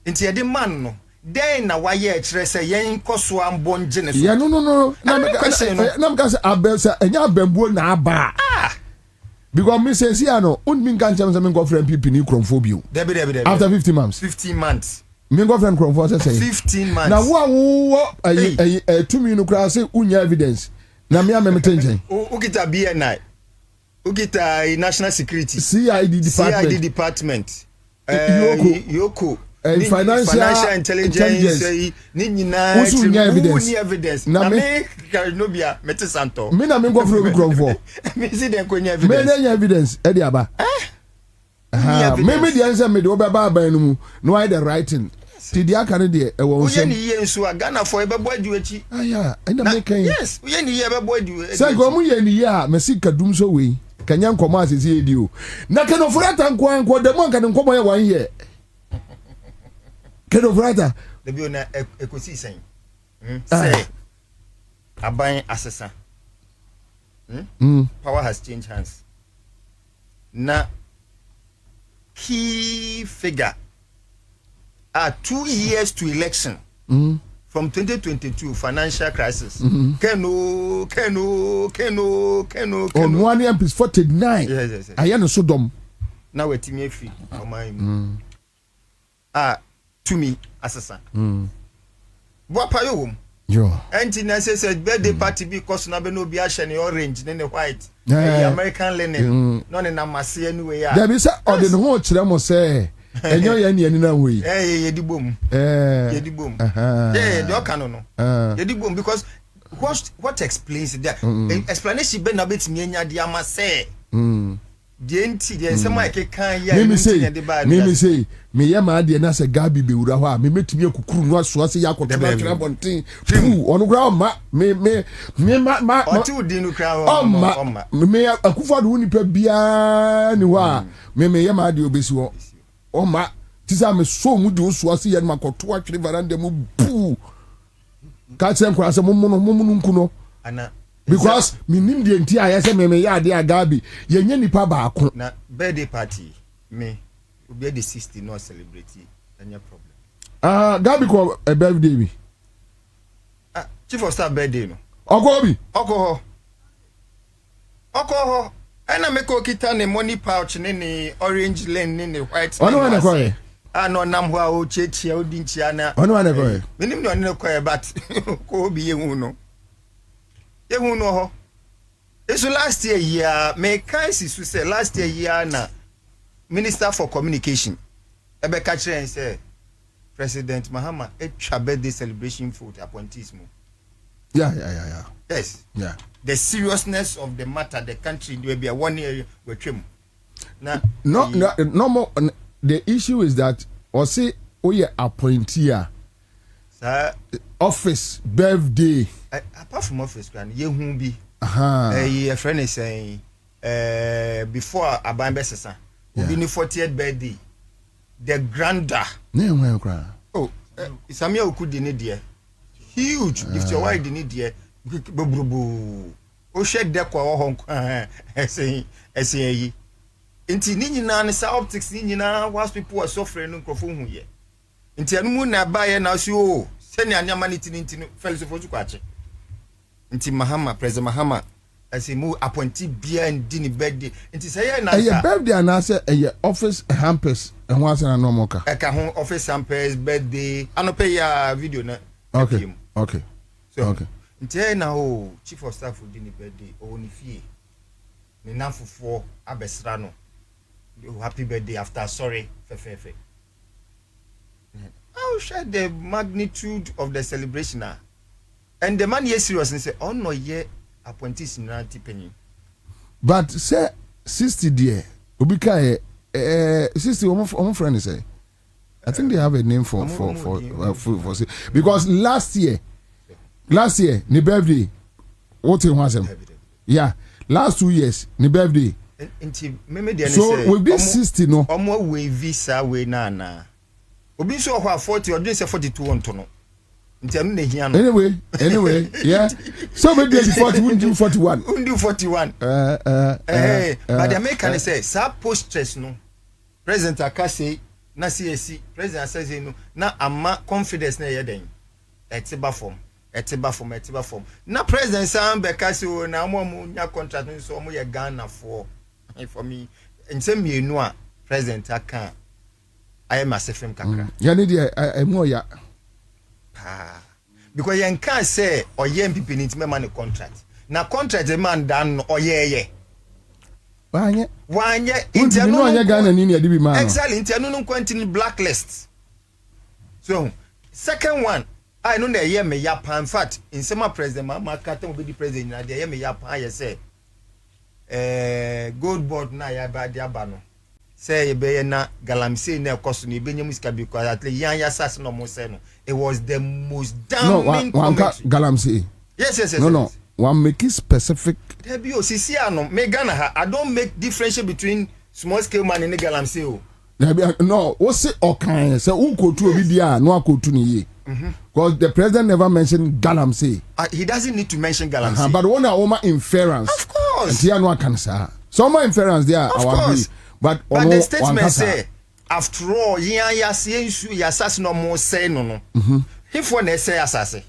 nti ye di man no then na waye kire se yen koso ambo nje ne so yeah no na me say abesa enya abambuo na aba because me say see ano unmi kan cham me go friend people ni kromphobia debi after 15 months me go friend kromphobia say 15 months na wo to me no kra say unya evidence na me amemetenjen ukita BNI ukita national security CID department Yoko financial intelligence ni nyina usunya evidence na me no bia mete santo me na me go from kromfo me see dem konya evidence me na evidence e dia ba me the answer me de obeba ban no mu no I the writing ti dia kan de e wo nsem uye ni ye nso Ghana for e bebo adu achi aya ina me kan yes uye ni ye bebo adu say go mu ye ni ye a me sika dum so we kanya nkomo asese edi o na kan ofurata nko de mo kan nkomo ye wan ye Kedo brother the bi na ekosi sen say aban asesa power has changed hands na key figure 2 years to election from 2022 financial crisis keno on one year is 49 yes ayano sodom na wetimi afi oman to me asesa bo pa yo anti na say birthday party because na be no be ashene orange ne white American linen no ne na mase anyway ya there be say ode no ho kire mo say enyo ya ni na we ye di bom the okano no ye di bom because what explains that explanation be na betimi anya dia ma say DNT the sema ke kan ya me say me ya ma de na se Gabi be wura ho a me metumi akukuru no aso ase yakoto na kra bonten fu onu kra ma me otu di no kra ho me akufo de woni pa bia ni ho a me ya ma de obesi ho o ma tisa me so mu de oso ase ya makoto atwere varanda mu bu ka chen kwa se mumunu nkuno ana because me nim de nti a yese me ya de Gabi ye nya nipa ba ako na birthday party me obi the 60 no celebrate any problem Gabi ko a birthday mi chief of staff birthday no okobi okoho ana me ko kita ne money pouch ne orange lane ne white ono wana ko e no nam ho a o chechia odi nchia na ono wana ko e menim no ne ko e but ko obi yehu no ho eso last year me kai si su say last year na Minister for Communication ebe ka kire say President Mahama etwa birthday celebration for the appointees mo yeah yes yeah the seriousness of the matter the country will be a 1 year we twem na no more the issue is that or say oye appointee office birthday apart from office plan yehu bi a friend is saying before Abambe Sesa obi ni 40th birthday the grander oh Samia Okudi ni there huge if your wife ni there bobrobo o shek de kwa ho nko ese yi nti ni nyina ne sa optics ni nyina was people are suffering nkofo hu ye nti anu mu na ba ye na so o seni anyama ni tini fellow for kwache nti Mahama President Mahama as mu appointee bia ndi ni birthday nti say ye na a birthday and say a office hampers and once na no moka e ka ho office hampers birthday anope ya video na okay nti na o chief of staff ndi ni birthday o ni fie ni namfofo abesra no happy birthday after sorry fefe how share the magnitude of the celebration and the man is serious and say oh no ye appointees in penny but say 60 dear ubika 60 almost friend say I think they have a name for because last year ni birthday what you want them yeah last 2 years ni birthday so with this 60 no omo we visa we na obi so ho 40 or say 42 on to no ntanu na hia no anyway yeah so maybe 40 won't do 41 but the American say sa post-stress no president akase na CAC president says no na ama confidence na yeden etiba form na president sam bekase o na mo nya contract so mo ye Ghana for me nsem mienu a president aka I am a sefem kakra ya ne dia emu ya because you can't say or ye MPP need me money contract na contract the man dan oyeye wanye intenu no Ghana ni ya dibi man exactly intenu no continue blacklist so second one I know na ye me ya pan in fact in some president ma kata obi di president na ye me ya pan ye say gold board na ya ba dia ba no say be na galamsey na koso ni benyam sika because at least yan yasas no mo say no it was the most damning galamsey yes no one make it specific there be osisi ano me Ghana I don't make differentiation between small scale man and galamsey o no what say okan say who go to obi dia no akotu ni ye because the president never mentioned galamsey he doesn't need to mention galamsey but one oma inference of course and here no can say some inference there our agree but the statement say after all yasas no more say no if one say asase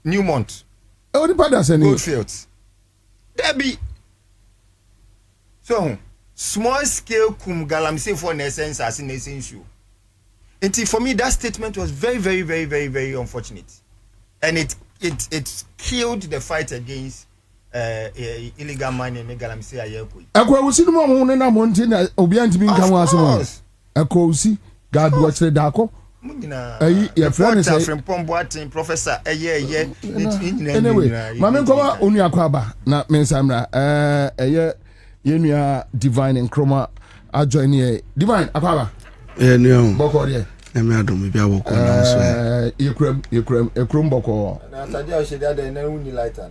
Newmont the partner say Goldfields there be so small scale galamsey for an essence as in issue. And for me that statement was very unfortunate and it killed the fight against illegal mining in galamsey ayeko akwa usi no mo na monti na obi antimi nkan wa asem akwa usi God watch the dako your friend is from Pomboatin professor anyway mama nkoma onu akwa ba na mensamra Yenua Divine and Chroma are joining here. Divine, Akaba. No. Boko, yeah. I'm not doing maybe I will call you crum boko. And I tell you, she got a new lighter.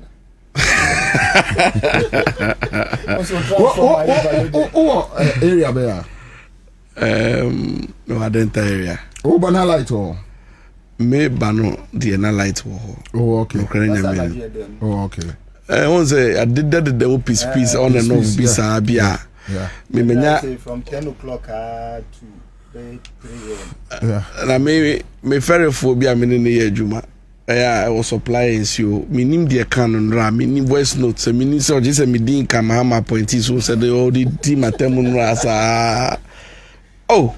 What area there? No, I don't area. Oh, banana light or me bano the light. Oh, okay. Oh, okay. I want to say I did that the piece on and off Bisabia. Yeah. Me from 10 o'clock to 3 yeah. And I may ferry phobia meaning the Juma. I was supplying you. Minim the canon ra, minim voice notes, and minim so just a midin Kamahama pointy so said the old team at Temun Rasa. Oh,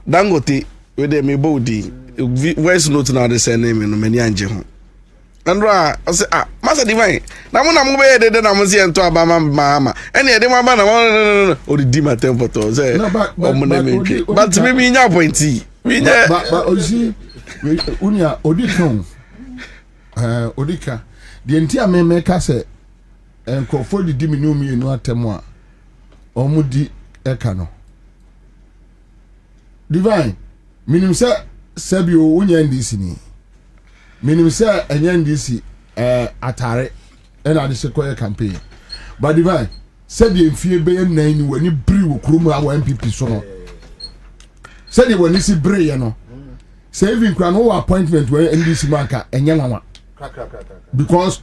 Dangote with the me body. Voice note now the same name in many angel. And I say, Master Divine. Now when I'm away, then I'm saying to Abama, and the man or the Dima temple to say, but maybe in your pointy. But see, Unia Odikon Odika, the entire men make us and Crawford the diminumi in what temoa or Moody Ekano Divine, minim say Sabio Unia and Disney. Minim say and yan DC atare and I sequoia campaign. But Divine said the fear bay and nine when you brew Kruma our MPP so. Said you when you see Bray, you know. Saving crown appointment where NDC marker and Yamama. Because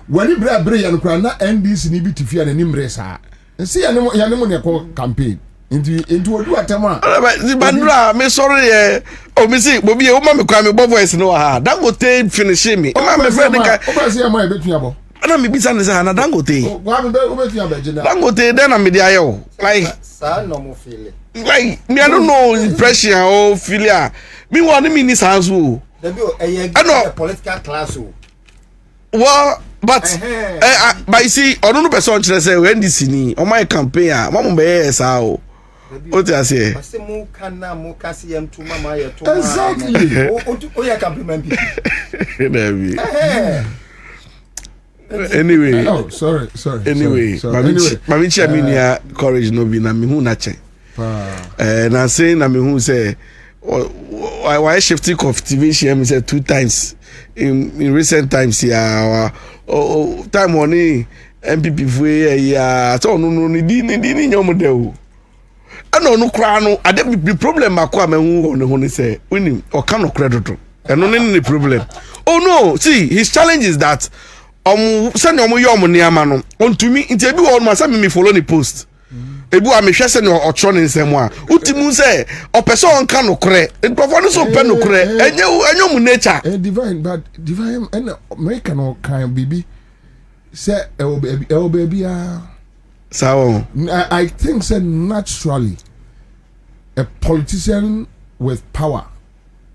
when you bray and crown NDC need to fear an impressa. And see Yanemon campaign into a do at Tama. Bandra, me sorry, oh, Missy, Bobie, oh, Mamma, come above voice no ha. That would take finishing me. Oh, my friend, I between don't be business and Dangote. Dangote, then I'm the IO. Like, no more feeling. Like, me, I don't know impression or filia. Me, what the minister has who? I know political class. Well, but you see, I don't know person to say when this in on my campaign, Mama Bear sao. What do I say? Exactly. Oh, yeah, compliment people. Anyway, oh, sorry. Anyway, Mami Chaminia courage no be na mi hu na che. Na say na mi hu say why shifting cultivation say 2 times in recent times here. Time money MPP for ya so no ni nyom de o. Ano no kra no ade be problem akwa ma hu no ne say unim o ka no credit. Eno ne problem. Oh no, see his challenge is that send your niama no on to me into ebi one must me follow the post ebu a me hwe se no otro ne nsem a utimu se o person kan no kre nkofo no so pe no kre enye mu nature divine but divine and make no kan bibi say e baby so I think say naturally a politician with power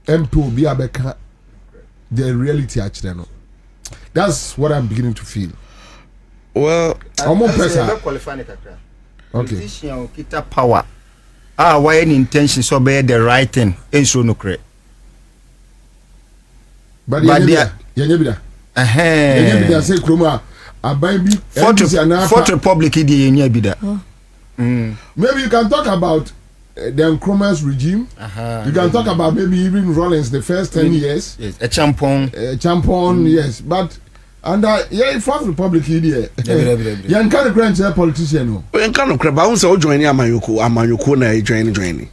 MP be abeka the reality actually no. That's what I'm beginning to feel. Well, I'm more person. Okay. Kita power. Why any intention so be the right thing? Ain't so no correct. But yeah, say Kroma. Fourth Republic is bida. Maybe you can talk about the Nkrumah's regime. You can talk about maybe even Rollins the first 10 years. Yes, a champion. Yes, but under Fourth Republic here. You can't grant a politician. You can't grab bounce or join Amanyoko na join.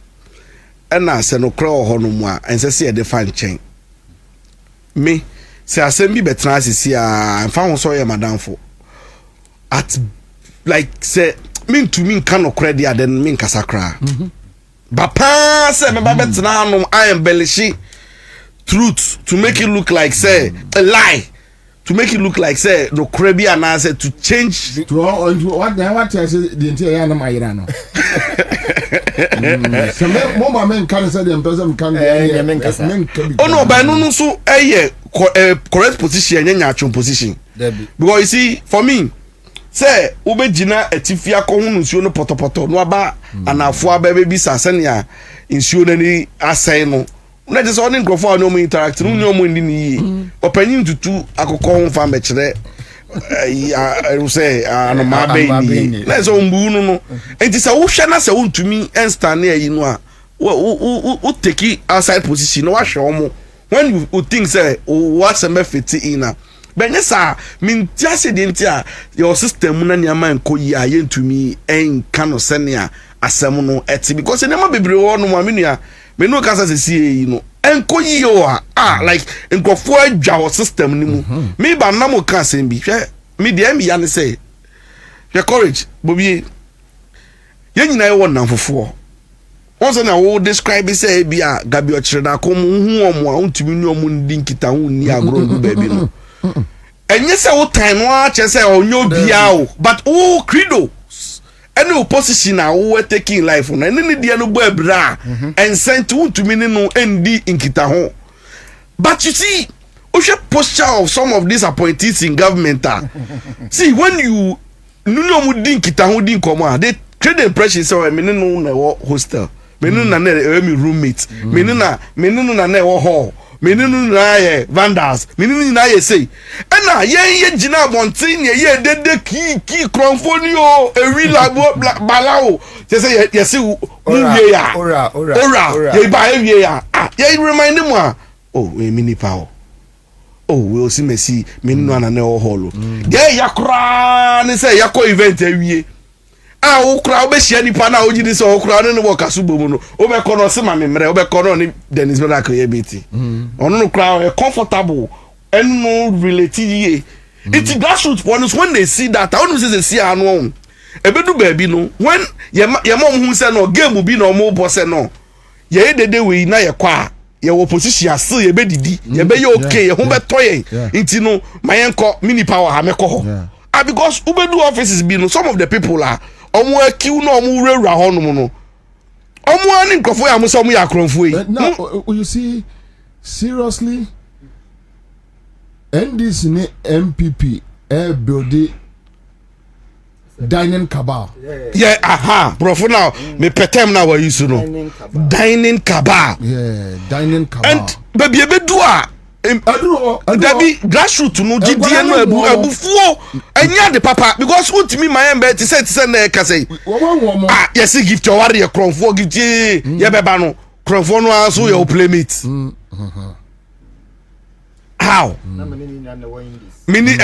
And I said no crow honumwa and say a defined chain. Me say I send me betrayal here and found so madam for at like say mean to me cannot credit then mean kasakra. Bapa say me babet na no I embellish truth to make it look like say a lie, to make it look like say no crebi and answer to change to what I say the entire na my no. So more men can say the person can oh no but no so correct position nya chon position because you see for me say ubegina etifia ko hunu nsuo no potopoto no aba anafo aba be bisa sania nsuo nani asai no na je so ne nkrofo no mu interact no nyomo ndi ni opanyin tutu akokọ ho fa mekire I will say no ma be na so mbu no enti say wo hwe na say wontumi stand here you know wo take outside position no wa hwe omo when you think say what's a fit in but yes mean just the your system na nya man ko yi aye ntumi en kano senia asem no eti because na ma bebre wo no ma menua me no kasa se sie no enko yi o like nkofo adwa wo system ni mu me ba na mo ka sem bi hwe me de am ya ne say your courage Bobie ye nyina ye won namfofo once na wo describe say bia gabi o kire na ko hu omo a ntumi nu omo ndi nkita hu ni agro no baby no enye say wo time no a che say onyo bia o but wo credo any opposition na wo taking life no any dia no bo abra and sent to me no ndi nkita ho but you see the posture of some of these appointees in government see when you no mu din nkita ho din komo they create the impression say me no na hostel me no na me roommate me no na na hall meninu na ye vandals meninu na ye say na ye gina bontin ye dede ki kronfoni o ewi labo balao say say ye say wie ya ora ye ba ewie ya ye remind mu oh we mini power oh we osi mesi meninu na na holo ye yakra ni say yakọ event ewie ukra obehia nipa na ogidi so ukra no wo kaso bomu no obekono se ma memre obekono ni Dennis Miracle ye biti ono no kra comfortable and no related it's grassroots ones when they see that I want to say see anu ebedu baabi no when ye mom hu se no game bi no mo bo se no ye dede we na ye kwa ye wo position ase ye bedidi ye be ye okay ye hu beto ye nti no mayenko mini power ha meko ho because ubedu offices bi no some of the people are omo akiu no omo rewura honum no omo ani nkofo ya muso omo ya kronfo yi now you see seriously NDC ni MPP build dining cabal yeah bro now me petem na wa use no dining cabal and baby ebedu a Dabi grassroots no GDN no abufuo enya de papa because ultimi my embe ti say na ka say yes gift your warrior kronfo gift ye beba no kronfo no aso your playmate how mini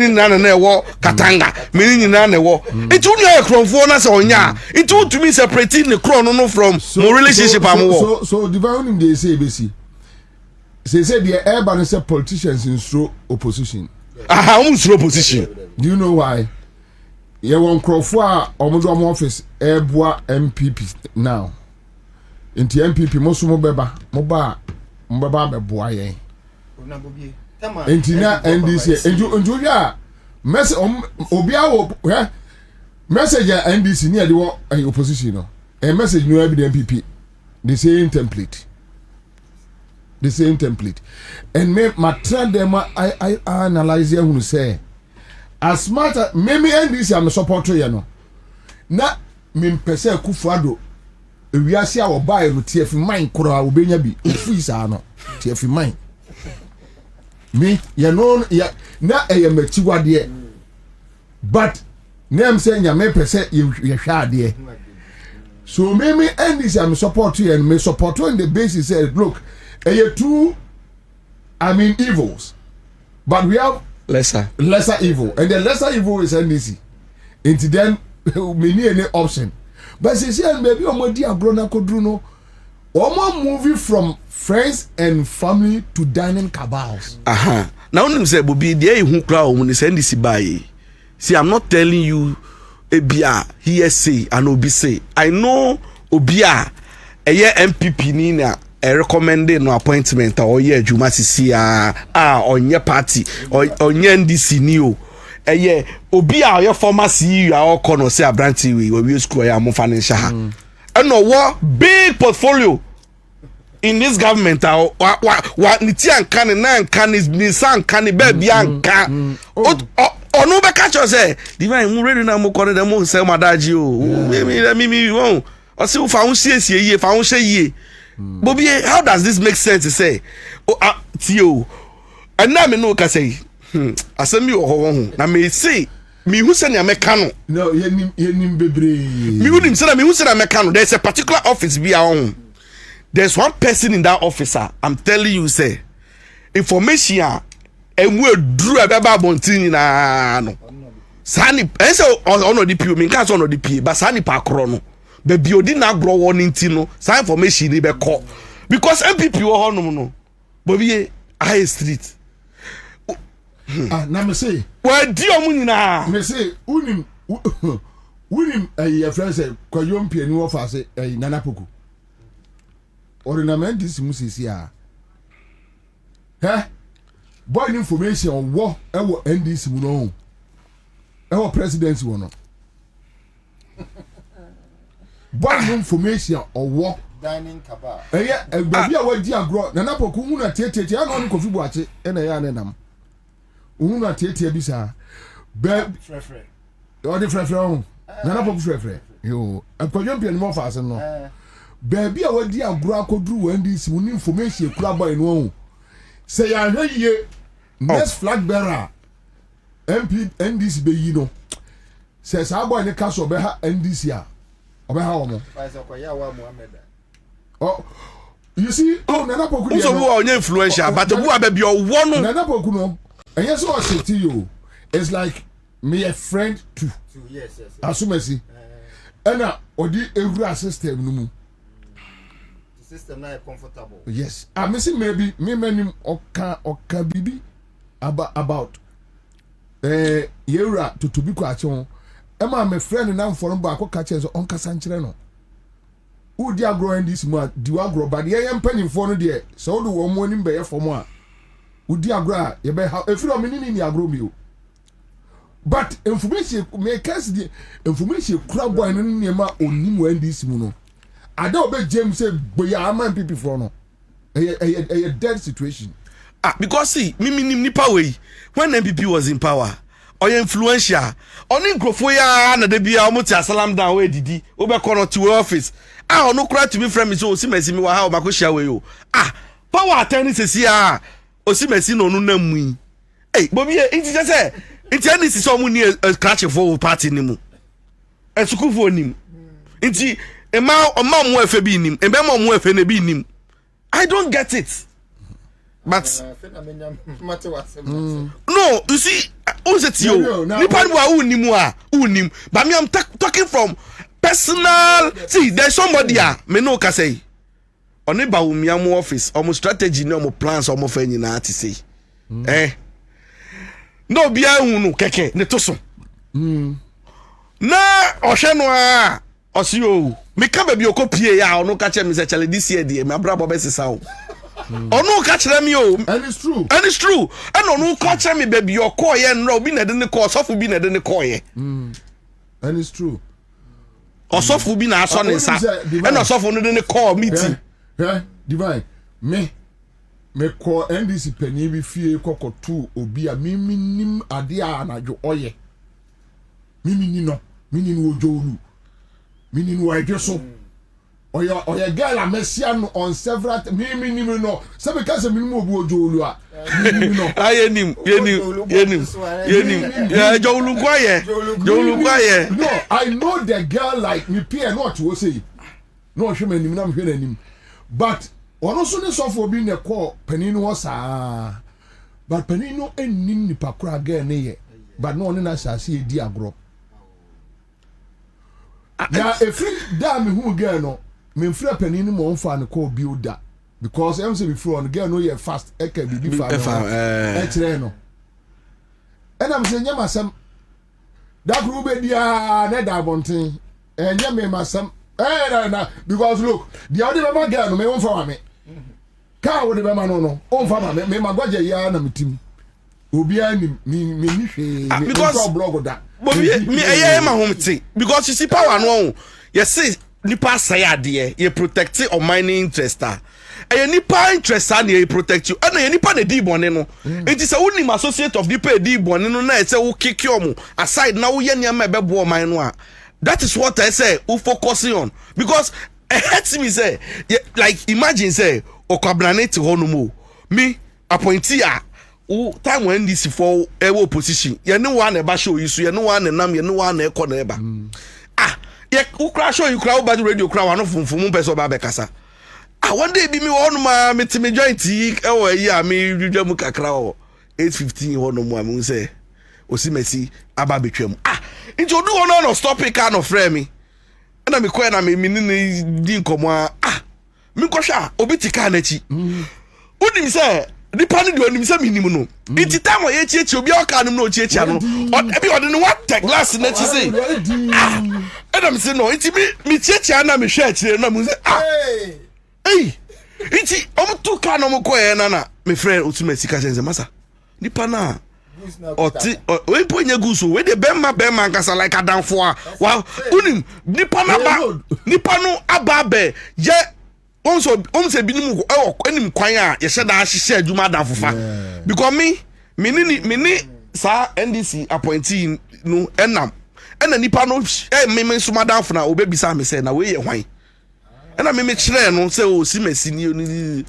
na wo katanga mini na wo it unu e kronfo na say onya it ultimi separating the kron no from no relationship am wo so divine dey say besi say the urban say politicians in slow opposition. Slow opposition. Do you know why? You want Crawford or office airboa MPP now. Into MPP most mobeba boy. Into na NDC and you ya message obia message NDC near the opposition. A message new every MPP. The same template. The same template. And me my trend them I analyze here who say as much as maybe NDC I'm a supporter you know. Na me pese Kufuado ewiase a wo buy ro TF mine kura obenya bi office ano TF mine. Me you know ya na metiwade but name say nya me pese ye hwa ade. So maybe NDC I'm a supporter and me support on the basis say look two evils, but we have lesser evil, and the lesser evil is NDC. Into then we need any option. But since maybe Omodia Brona Kodruno, Omo moving from friends and family to dining cabals. Now when you say Bobie, there who crowd when they send this by. See, I'm not telling you Obia here say and Obi say. I know Obia a year MPP Nina. Recommended no appointment or ye juma sisi on your party or NDC new obi a your former CEO or kono say abranti we use school ya mo financial and no what big portfolio in this government what niti anka na anka ni san kan be anka onu be catch us say divine mu ready na mo kono dem mo say madaji o me won o say fa un siesie ye fa un hye Bobie, how does this make sense to say? Tio, and now me no can say. asemi wo ho na me say me who say na meka no no yenim bebre me who nim say na me who say na meka no there's a particular office bi a there's one person in that officer I'm telling you say information emu eduru abeba bontin na no sani ense ono di pio me nka so ono di pie but sani pa kro no be bi odi na agro wo nti no sa information ni be ko because MPP wo ho no Bobie high street na me say wa di omu nyina me say unim your friend say kwayom pie ni wo fa say nana poku ornament this musisi a boy information wo ewo NDC mu no ewo presidency wo no boy information wo dining cabal baby a wadi agro nana poku hu na tietie ana on kofi buache na ya nenam hu na tietie bi sa be frefre o de frefre on nana poku frefre yo akwajom pie ni mo fa no baby a wadi agro akoduru NDC mu ni information kura boy no say ya hweye next flag bearer MP NDC be yi no say sa boy ne kaso be ha NDC a obe ha omo oh you see nana poku dey so who are influential but who are be your one nana poku no and yes what say to you it's like me a friend too yes asumesi ena odi every system no mu system na comfortable yes I miss maybe me many oka bibi about yera to be kwa chon e ma me friend na mforo ba akọ ka so on kasa nkyere no who di agro and this man di agro but ye mpanimfo no de so do wo mo nim be ye fom a who di agro ye be efiri o menini ni agro mi o but information me case the information kura boy no ni ma onim wa this mu no ada obe James say boya am people for no a dead situation because see me nipa wey when MPP was in power or influential oni grofo ya na de bia omo ti asalam down we didi obe kono to office ono kura to be friend me so osimesi me wa ha o makohia we o power attorney sesi osimesi no na mu Bobie inti say inti ani si so mu ni scratch for party ni mu esukufo nim inti ema mu efe bi nim embe mu efe na bi nim I don't get it but no you see who's it you nipa wa unim but me I'm talking from personal see there's somebody me no ka say oni ba umiam office omo strategy ni omo plans omo fa nyina ati say no bia hu no keke ne to so na ohwe no a osi o me ka ba bi okopie ya ono ka che me say chale this year dey me abrabo be sesa o ono ka chere me o and it's true and ono ka chere me baby okoye nra obi na de ne call sofo bi na de ne koye and it's true osofo bi na aso ne nsa and osofo no de ne call meeting divine me call NDC penny bi fie kokotu obi a mimi nim ade a anajo oye mimi ni ojolu mimi ni wajeso oya girl a messian on several mimi no se be ka se mimi obu ojolu a mimi no yenim ya jolu kwaye no I know the girl like me peer not to say no hwe manim na hwe nanim but ono so ne sofo bi ne call paninu wo saa but paninu ennim ni pakura girl ne ye but no na sase e di agro ya efri da me hu girl no me mfra paninu mo mfa ne call bi oda because em say before on girl no ye fast e ka bi fa e kire no ena me say nyama sam da group be dia na da bonten enya me masam na because look the other mama girl no me won for me ka wo de be ma no on fa ma me magwaje ya na mitim obi ani me ni hwe because blog da Bobie me ma homte because you see power no you see nipa say ade ye protect o mining interest nipa interest and ye protect you and nipa na di bone no it is a unim associate of nipa di bone no na say wo kick you aside na wo ye niam be bo mine no that is what I say we focusing on because it hurts me say like imagine say Kwabena to hono mo me appointee time when this for opposition you know one eba show you so you know one nam you know one e ko na eba ye u crash show you crowd bad radio crowd no funfun person ba be kasa one day be me one ma me ti me joint e wo yi me dwudwa mu kakra o 8:15 ho no mu am say osimesi aba betwam into do no stop it kind of frame me na me ko na me ni di nkomo me ko hwa obi ti ka na chi unim say nipa ni de onim say minim no iti time ye chiechi obi o ka no no chiechi no ebi ode no what the glass na chi say and am say no iti me chiechi na me hwa chire na mu say hey iti tu ka no mo ko ye na me friend otumasi ka sense masa nipa na oti we ponye guso we de bema nkasa like adanfo wa unim nipa no ababe je onso binim enim kwan a ye hye da hye adwuma adanfofa because me ni sa NDC appointee no enam ena nipa no me so madanfo na obebisa me say na we ye hwan ena me kire no say o si masini ni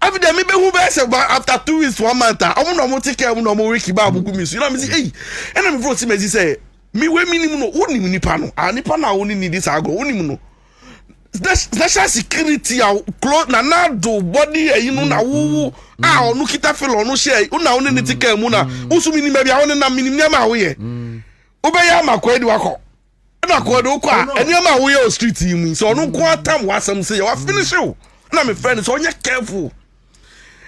after them, maybe who be say after 2 weeks, 1 month, I'm no take care, I'm no wiki babu kumisu. You know me say, hey, and I'm from Simezi say, me we minimum no, uni nipano, nipana only need this ago, uni no. National security, close na do body, you know na woo, no kita fellow no share, una only need take care, muna, usu minimum maybe I only na minimum ma we. Obeya makwedi wako. Na kwedi kwa, enyama we o street you so no kwa time wasam say, you finish you. Na me friend, so you careful.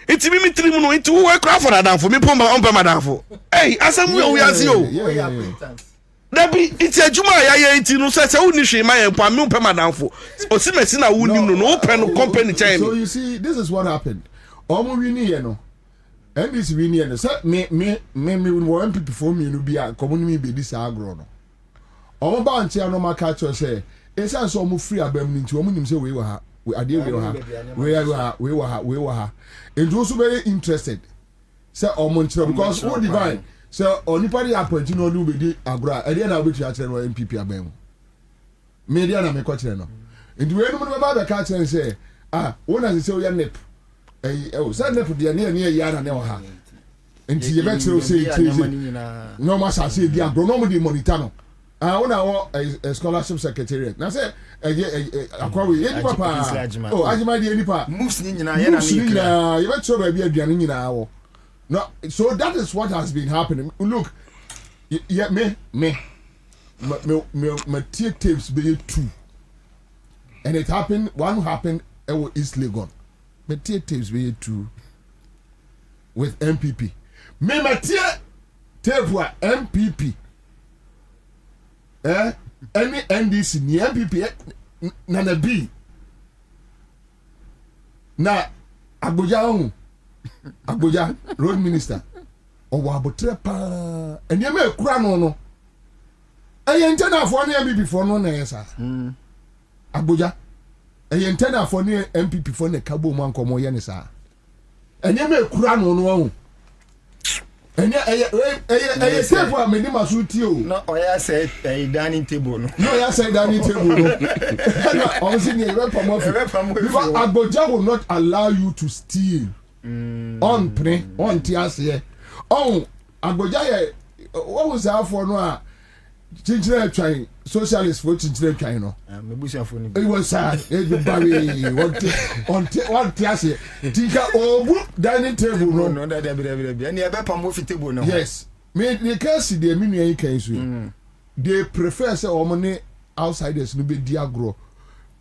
It's me 3 no into we cry for that for me pump on madam for hey asem we ask you that be it's a juma ya iti no say who ni hwe man pump me pump madam for osimesi na who nim no open company time. So you see this is what happened omo wini here no and this wini here no say me one people for me no bia community be this agro no omo ba ntia no maka cho say esa so omo free abam ni nti omo nim say we ha we are we were ha and also very interested say omonchiro because who divine say onipari appoint no do be agro e dey na we try no MPP abam media na me ko kire no and we no ba be ka kire say wona say we nep say nep dey na ya na ha and you bet say no ma say dey agro no mo dey monitor no wona wo a scholarship secretariat na say akwawe ye nipa pa ajima de nipa moves ni nyina ye na you bet so ba bia aduane nyina wo no so that is what has been happening look yeah me tapes be 2 and it happened one happened East Legon me tapes be 2 with MPP me tape wa MPP any NDC ni MPP na na B na Abuja road minister owo abotre pa eni me kura no entena for na MPP for no na yesa Abuja entena for na MPP for na kabo mu ankomo ye ne sa eni me kura no eni save for me ma suti o no oya say dining table no oya say dining table no honestly you report more because Abuja will not allow you to steal on tiase Abuja ye what was that for no chinchire trying socialist for chinchire trying no mebusia for ni it was sad everybody on tiase tika obu dining table no that be and e be pam ofi table no yes me they can see the menu you can see they prefer say omone outsiders no be diagro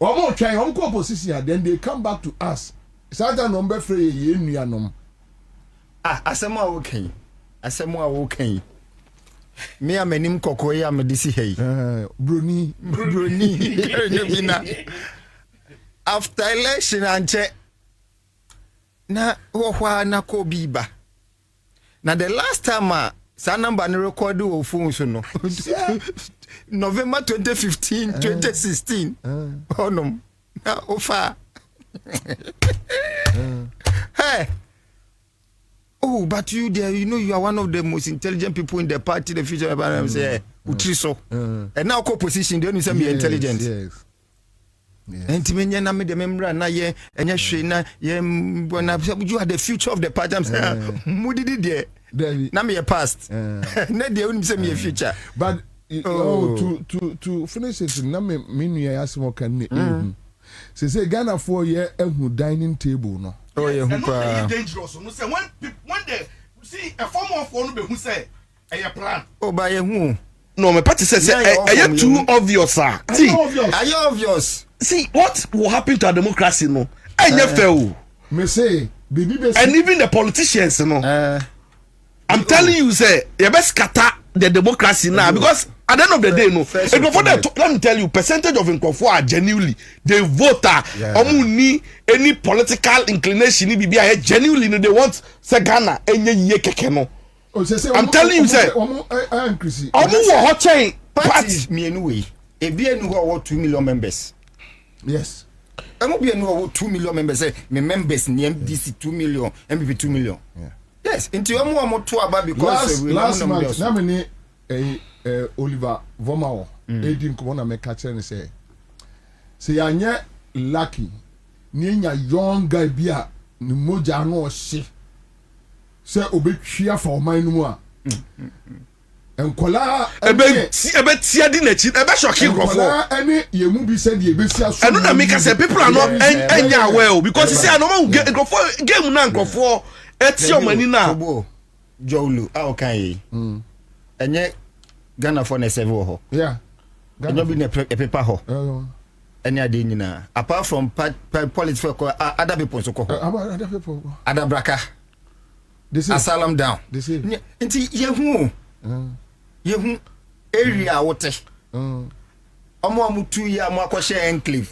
omo try on opposition then they come back to us Satan number free ye nuanom asemo a wo kan me amanim kokoye amedisi hey broni bina after election anche na wohwa na ko biba na the last time sa number ni record wo phone so no November 2015 2016 onom na ofa hey oh but you there you know you are one of the most intelligent people in the party the future say utriso and now co position don't you say me intelligent yes Entimenye na me de memra na ye enye hwe na ye bona you are the future of the party. I'm saying mudidi de na me past. Na de unim say me future. But to finish it na me nua asemo kan ne say Ghana for year ehu dining table no. Oh yeah, who dangerous no say when they see a form of one be who say a plan. Oh by who? No, my party says too obvious, sir. See, are you obvious? See what will happen to our democracy, no? Me say, and even the politicians, no. I'm telling you, say, you best scatter the democracy now because at the end of the day, no. Let me tell you, percentage of Nkrofo are genuinely the voter. Any political inclination, genuinely they want Ghana any keke no. I'm telling you, say, hot chain parties me anyway. A BNU who 2 million members. Yes. I'm not BNU 2 million members. Say, me members in MDC 2 million, MVP 2 million. Yeah. Yes. Into your more to about because last month, na me Oliver Vomao, Edim Kumona me catch and say anya lucky, ninya young guy bia ni moja no she. Say obetwia for my no enkola ebe tia di na chi ebe shocking grofo any yemu bi said ye be sia so eno na make say people are not enya well because you say no grofo game na grofo eti o mani na jowlu a o kan yi enye Ghana for na 7 ho yeah Ghana bi na paper ho any ade nyina apart from politics for other people so ko other people other braka this is asylum down this is nti yehu area wote omo 2 year mo akoshe enclave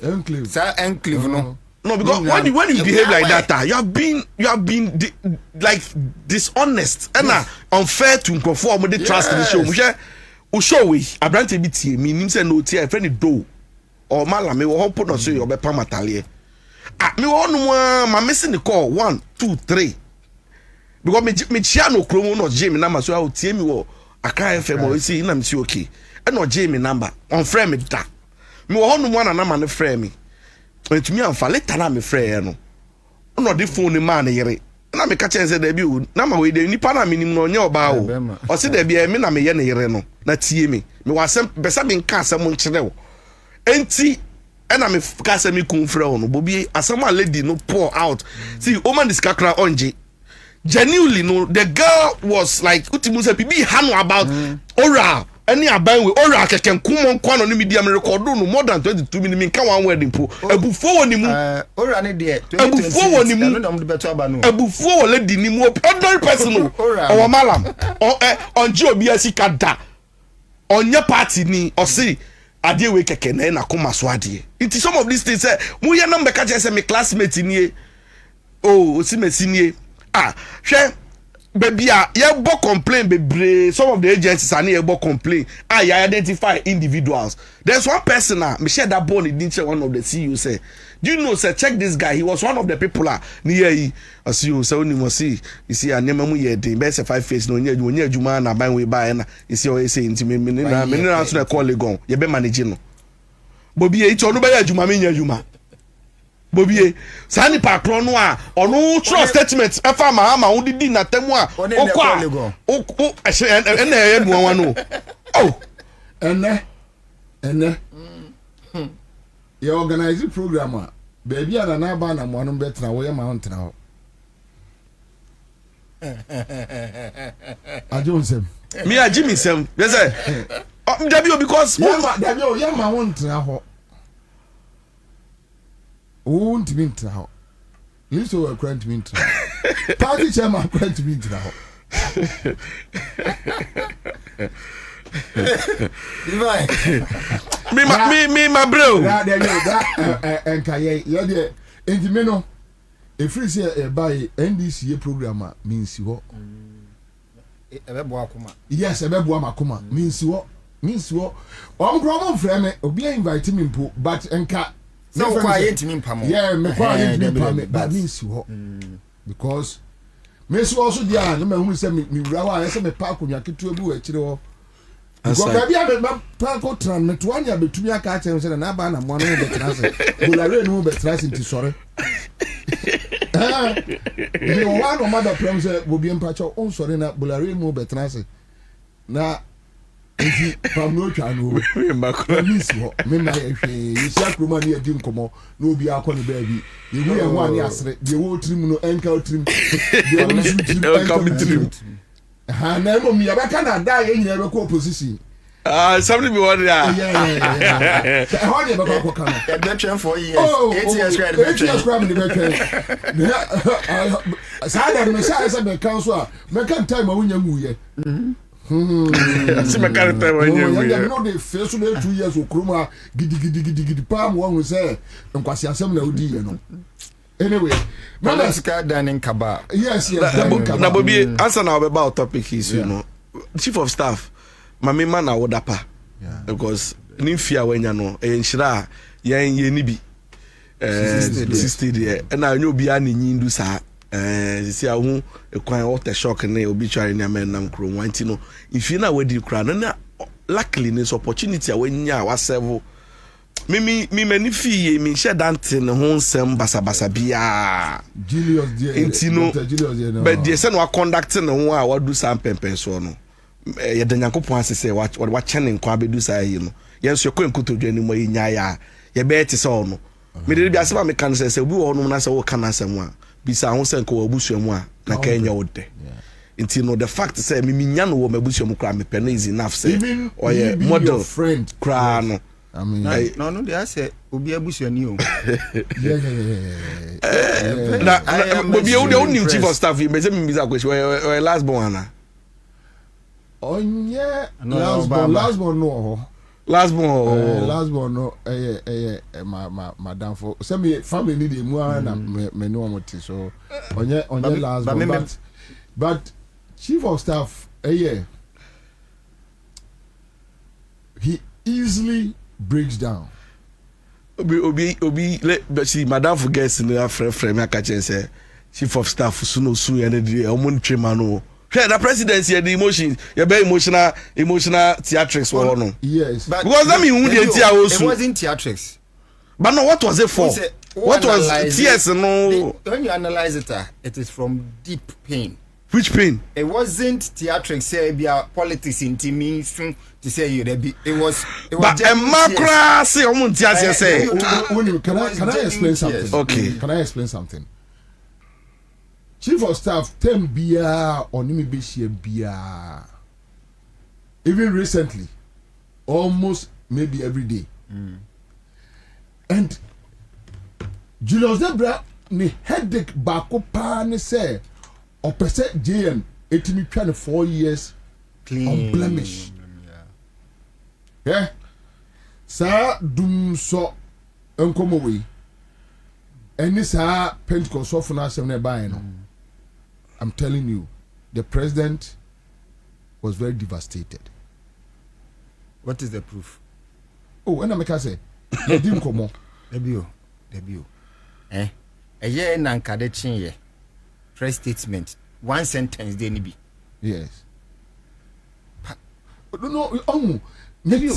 sa enclave no because when you behave like that you have been like dishonest and unfair to conform the trust in the show we show we abrante bi tie me nim say no tie e friend do or mala me wo put no so you be pamatale me wo no ma missing the call 1 2 3 because me chia no kromo no Jimmy number so I tie me wo Accra FM o see na me see okay e no Jimmy number on frame me da me wo no na na ne frame me entumi amfa later na me frame no the phone ni man yere na me ka chen say da bi o na ma we de nipa na me nim no onye oba o se da bi me na me ye ne yere no na tie me wasem besa me nka asem nkire wo enti ena me ka say me kun frɛ wo no Bobie asem a lady no pour out see woman this kakra onje genuinely no the girl was like utimu say bibi hanu about oral any aban we oral keken kumon kwa no ni media me record no more than 22 minutes me kan one wedding po ebufuo woni mu oral ne de 2020 no de beto aba no ebufuo wole di ni mu ordinary person no o malam onje obi asika da onye party ni o see ade we keke na koma so ade it is some of these things say mu ye number ka say me classmate ni o si me sinie hwe Babia, you bo complain bebre. Some of the agencies are near bo complain. You identify individuals. There's one person me share that bone didn't share one of the CEOs say. Do you know, sir, check this guy. He was one of the people near he as you say only must see. You see a name mu ye dey best 5 face no nye juma na ban we buy na. You see always say intime me na answer call legon. You be manage no. Bobie it onu be juma me nya juma. Bobie sani pa kro no a onu trust statement e fa ma wo didi na temu a okwa o ene e nu wan no oh ene you organize program baby ana na ba na mo no betra wo ye ma on tena ho ajonse me a Jimmy sem yes sir because ya ma won tena ho won't mean now. You so a grant mean now. Party chairman grant mean now. Me, my bro. That and Kaye, yeah, and the meno. A free say by NDC programmer means what? Yes, a Bebuama means what? Means what? I'm problem friend, Obi invite me, but enka. No quiet me pamo. Yeah, me quiet me pamo. But means you because me so also dia no me hu say me rawa I say me park on yaketu ebu e kire ho Because maybe I be Paco Tran, Metuania, Betumia Catcher, and Abana, one of the transit. Bulare no betraying into sorry. One of mother promises will be in patch of own sorry, not Bulare no betraying. Now, from no channel, miss what, you see, Rumania didn't come on, no be our corner baby. You will one yesterday, the old trim no ankle trim, the only trim. Never me, I cannot die in your position. Somebody be one there. Yeah. How do you a veteran for years? Oh, 8 years, 8 years, grabbing the veteran. Sada, Messiah, some council, make time when you're moving. See, my character when you're know the first 2 years of Kruma, giddy palm, one will say, and Quasia, some no D, you know. Anyway, let's get down in Kaba. Yes. Now, Bobie, answer now about topic is, you know, chief of staff, my man, I would up because Nymphia when you know, and Shira, Yan Yenibi, 60 there, and I know beyond in Yindusa, see, I won't acquire all the shock and they will be trying to man and crew. Want to know if you know where you crown, and luckily, this opportunity when you are several. Me many fee me share dancing hon sem basa bia Julius Intino but the sen wa conducting no a wa do sam pempen so no ye de Nyankopon asese wa chene kwa be do sa yi no ye so ko nkotodwa ni mo nya ya ye be ti se ono me de bia se ma me kan se obi wo no na se wo kan asem a bi sa ho se ko abusuamu a na ka nya wo de Intino the fact say me nya no wo mabusuamu kra me pe na is enough say or ye model friend kra no I mean, no, they say, Obi Abusiani. Bobie, you only chief of staff. You may say, "Mr. Question, where last born?" Oh yeah, last born no. Last born no. Madam for some family need more na me no amoti so. Onye last born, but chief of staff, he easily breaks down. Obi let see madam forgets in the frame I catch and say chief of staff suno su and the omon tremano. The presidency the emotion you be emotional theatrics for no. Yes. But because that mean who dey tia also. It wasn't theatrics. But no, what was it for? What was tears no? When you analyze it, it is from deep pain. Which pain? It wasn't theatrics, say be politics in me to say you it was but a macra say say can I explain something? Okay. Can I explain something? Chief of staff 10 bia or nimi be bia. Even recently, almost maybe every day. And Julius Debra ni headache bako pa ne say or percent JM 4 years clean unblemished. Yeah. Sa dum so enkomo we. Any sa Pentecost of na sem na buy no. I'm telling you, the president was very devastated. What is the proof? Oh, when I make say, they didn't come on. Debut. A year na nkade chinye. Press statement. One sentence they be. Yes. No. Maybe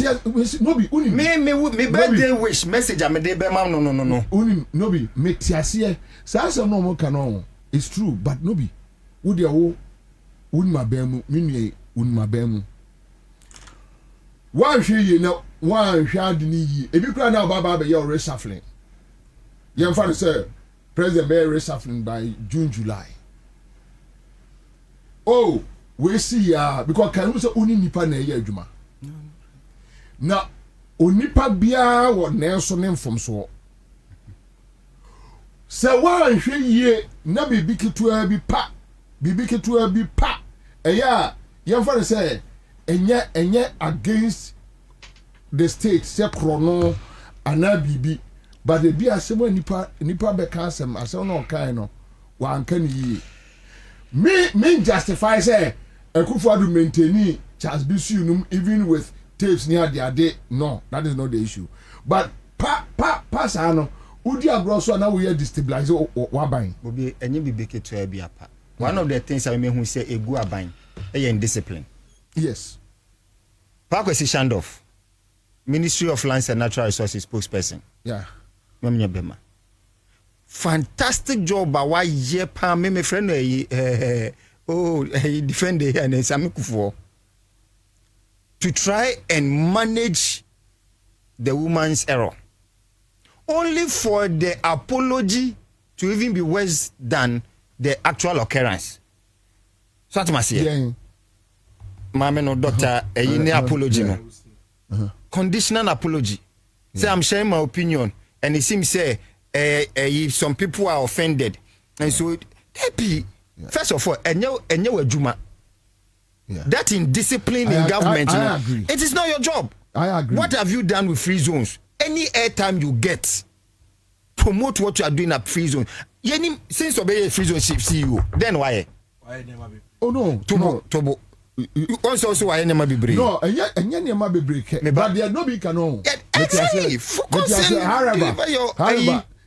me birthday wish message am dey be mam no. Uni no be me tiasie. Sa no mo kan. It's true, but no be. Wo dey wo unma bemu, minue unma bemu. One hwe ye na one hwe ade ni yi. Ebi kra na baba be your reshuffling. Yem fa say president be reshuffling by June July. Oh, we see because can we say uni nipa na ye adwuma. Na onipa bia wo nenso ne mfom so. Se wa hwe ye na bibi ketua bi pa. Eya yem fa say enye against the state se krono ana bibi but the bia se nipa be kan sem asem no kan no wa anka ni yi. Me justify say Akufo-Addo maintaining Charles Bisu even with tapes near their day. No, that is not the issue. But pass ano udi agroso na we destabilize wa ban. Bobie enye bibeke to e apa. One of the things I mean who say egu aban e indiscipline. Yes. Pakwesi Shandoff, Ministry of Lands and Natural Resources spokesperson. Yeah. Mamnya Bema. Fantastic job by why ye pa me friend defend the and Samikufo to try and manage the woman's error. Only for the apology to even be worse than the actual occurrence. So what must say? Mama no doctor, any apology no. Conditional apology. Say I'm sharing my opinion, and it seems say if some people are offended, and so first of all, juma. That indiscipline in government, I agree. It is not your job. I agree. What have you done with free zones? Any airtime you get, promote what you are doing at free zone. Since obey free zone CEO, then why? Oh no, Tobo. Also why never be brave. No, and yet never be break. But there no be canon. Exactly. However,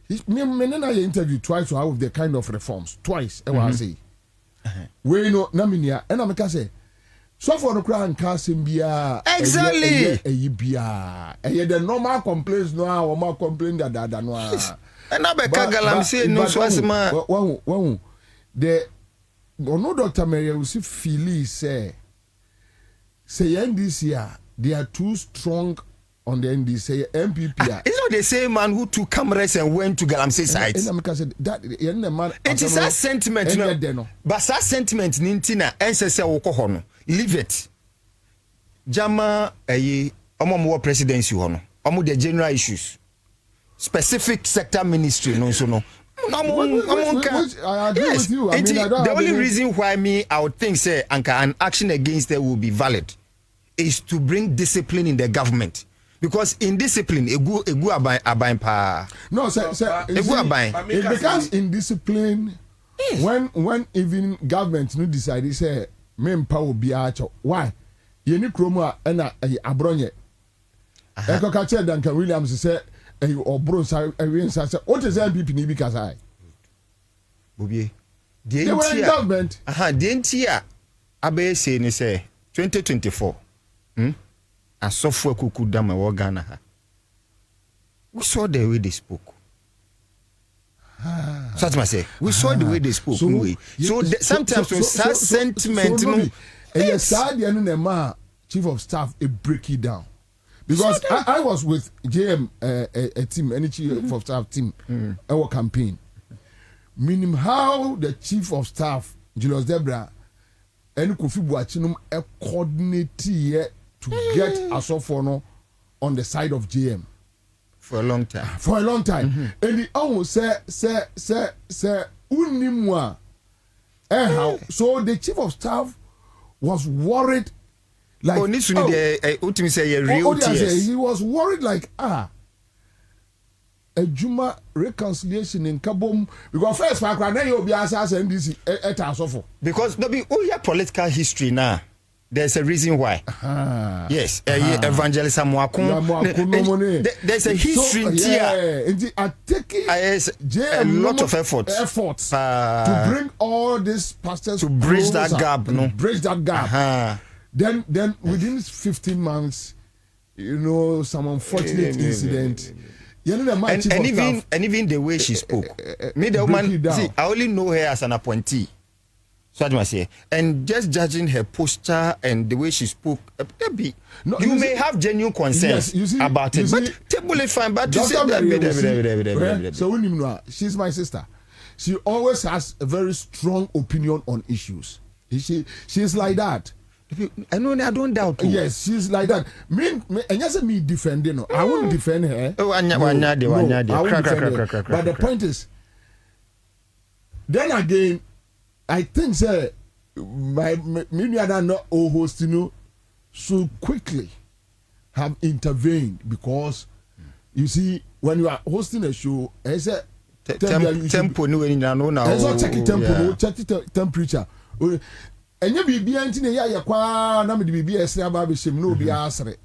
I interviewed twice to have the kind of reforms. Twice, I want to say. We know Naminia, and I'm say. So for the crown casting bia exactly the normal complaints no or more complain that no and I galam say no so asma the no Dr. Mary will see Philly say NDC they are too strong on the NDC MPP. It's not the same man who took cameras and went to Galamsey site. It is that sentiment no. But that sentiment nintina ensese woko no. Leave it. Jama omo presidency hono. Omo the general issues. Specific sector ministry no so no. I agree with you. I mean, the only reason why I would think say an action against it will be valid is to bring discipline in the government. Because indiscipline, egu abain pa. No, sir, egu abain. It becomes indiscipline when even government no decide say me power be acho. Why? Yeni kromo na abronye. Eko ka che Duncan Williams say obron sa ewin sa say what is MPP ni bi kasai. Bobie. They were in government. The entire abaye say ni say 2024. Asofo kuku dama wo Ghana. We saw the way they spoke. So what I say, we saw the way they spoke. Sometimes sentiment. Yes, chief of staff break it down because I was with JM a team, any chief of staff team, our campaign. Meaning how the chief of staff Julius Debra and Kofi Boachinum coordinate to get Asofono on the side of JM for a long time. And the almost say unimwa. So the chief of staff was worried like he was worried like a Juma reconciliation in Kabum because first then you'll be asking this at Asofo. Because no be political history now. There's a reason why. Yes, Evangelist Amwakun. There's a history here. A lot of efforts to bring all these pastors to bridge that gap. Bridge that gap. Then within 15 months, some unfortunate incident. And even the way she spoke. Me, the woman, see, I only know her as an appointee. So I say, and just judging her posture and the way she spoke, you may have genuine concerns about it. But table is fine. But you say so she's my sister. She always has a very strong opinion on issues. She's like that. I know. I don't doubt. Yes, she's like that. And yes, me defending her. I won't defend her. I won't defend her. But the point is, then again, I think that my not all hosting so quickly have intervened because you see when you are hosting a show, as a tempo check temperature. And you be anti ya kwa na me be be esra ba be shem no be asre.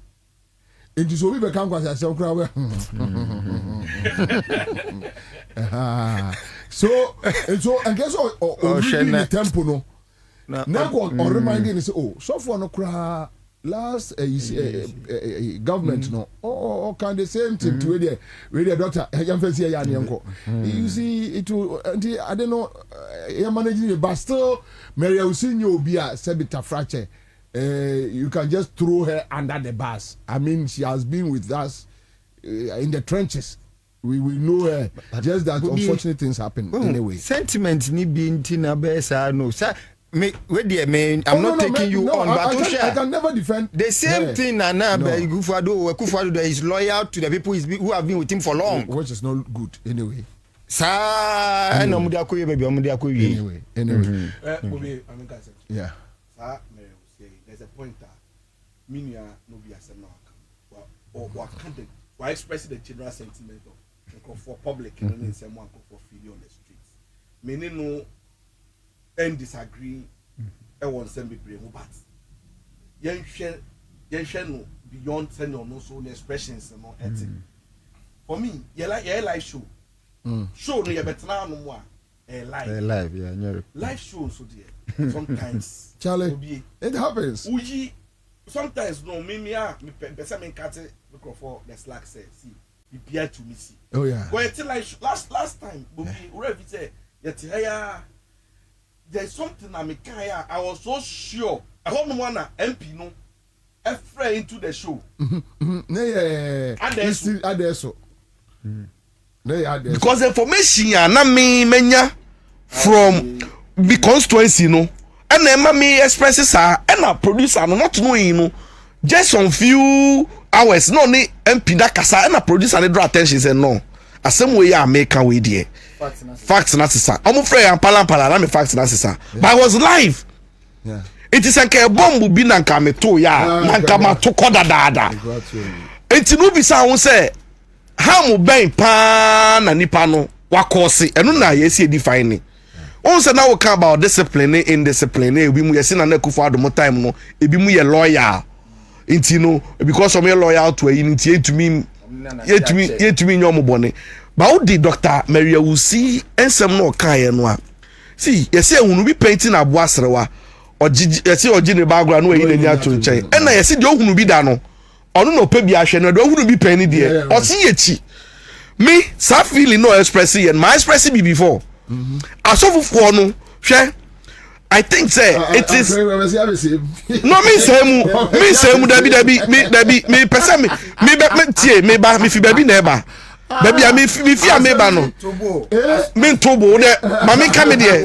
Enti so we be kan kwasa asem kra we. So and guess what really the tempo no. Now go on reminding say so for no kra government no or can the same thing to the doctor you see it will I don't know you're managing it but still Mary Usinyo Bia Sebita Frache you can just throw her under the bus. I mean she has been with us in the trenches. We know her just that unfortunate things happen anyway. Sentiment ni be intina besa no sir. Me, I'm not taking you on, but I can never defend the same thing. Nana Kufuado is loyal to the people who have been with him for long, which is not good anyway. Anyway. Yeah. There's a point that Minia no be as or why express the general sentiment of for public and then someone for feeding on the streets. Many no. And disagree won't send me brain but yen share no beyond send no so expressions no ethic for me you like show show no you better now no more live yeah live show so there sometimes Charlie it happens sometimes no me person me cut it for the slack say see be bear to me see oh yeah but it's like last time Bobie whatever say yet there's something I was so sure. I hope no one MP no afraid into the show. Because the information na me menya from the constituency no, and then me expresses and a producer no not knowing no, just some few hours no ni MP da kasa and a producer they draw attention say no. The same way I make a way there. Facts na sisa. I'm afraid I'm pala me facts na sisa. But I was live. Yeah. It is like a bomb bi nanka me to ya, nanka ma to koda dada. Enti no bi sa won say how mo ben pa na nipa no wakosi. Eno na yesi define. On say now we can about discipline indiscipline. Ebi mu yesi na na Kufuado mo time no, ebi mu ye loyal. Enti no because of me loyal to e nti etumi yetumi nyomo bone. But how did Dr. Maria will see and some no kind see, you say, when we painting a boasrewa or yesi or Jenny background way in the to chain. And I see you who be dano or no pebi ashen or don't be penny dear or see it. Me, some feeling no expressing and my expressing me before. I saw for no share. I think say it is no me say Debbie me person me tie me ba me fi baby neighbor baby me fi me ba no me tobo de mami ka me de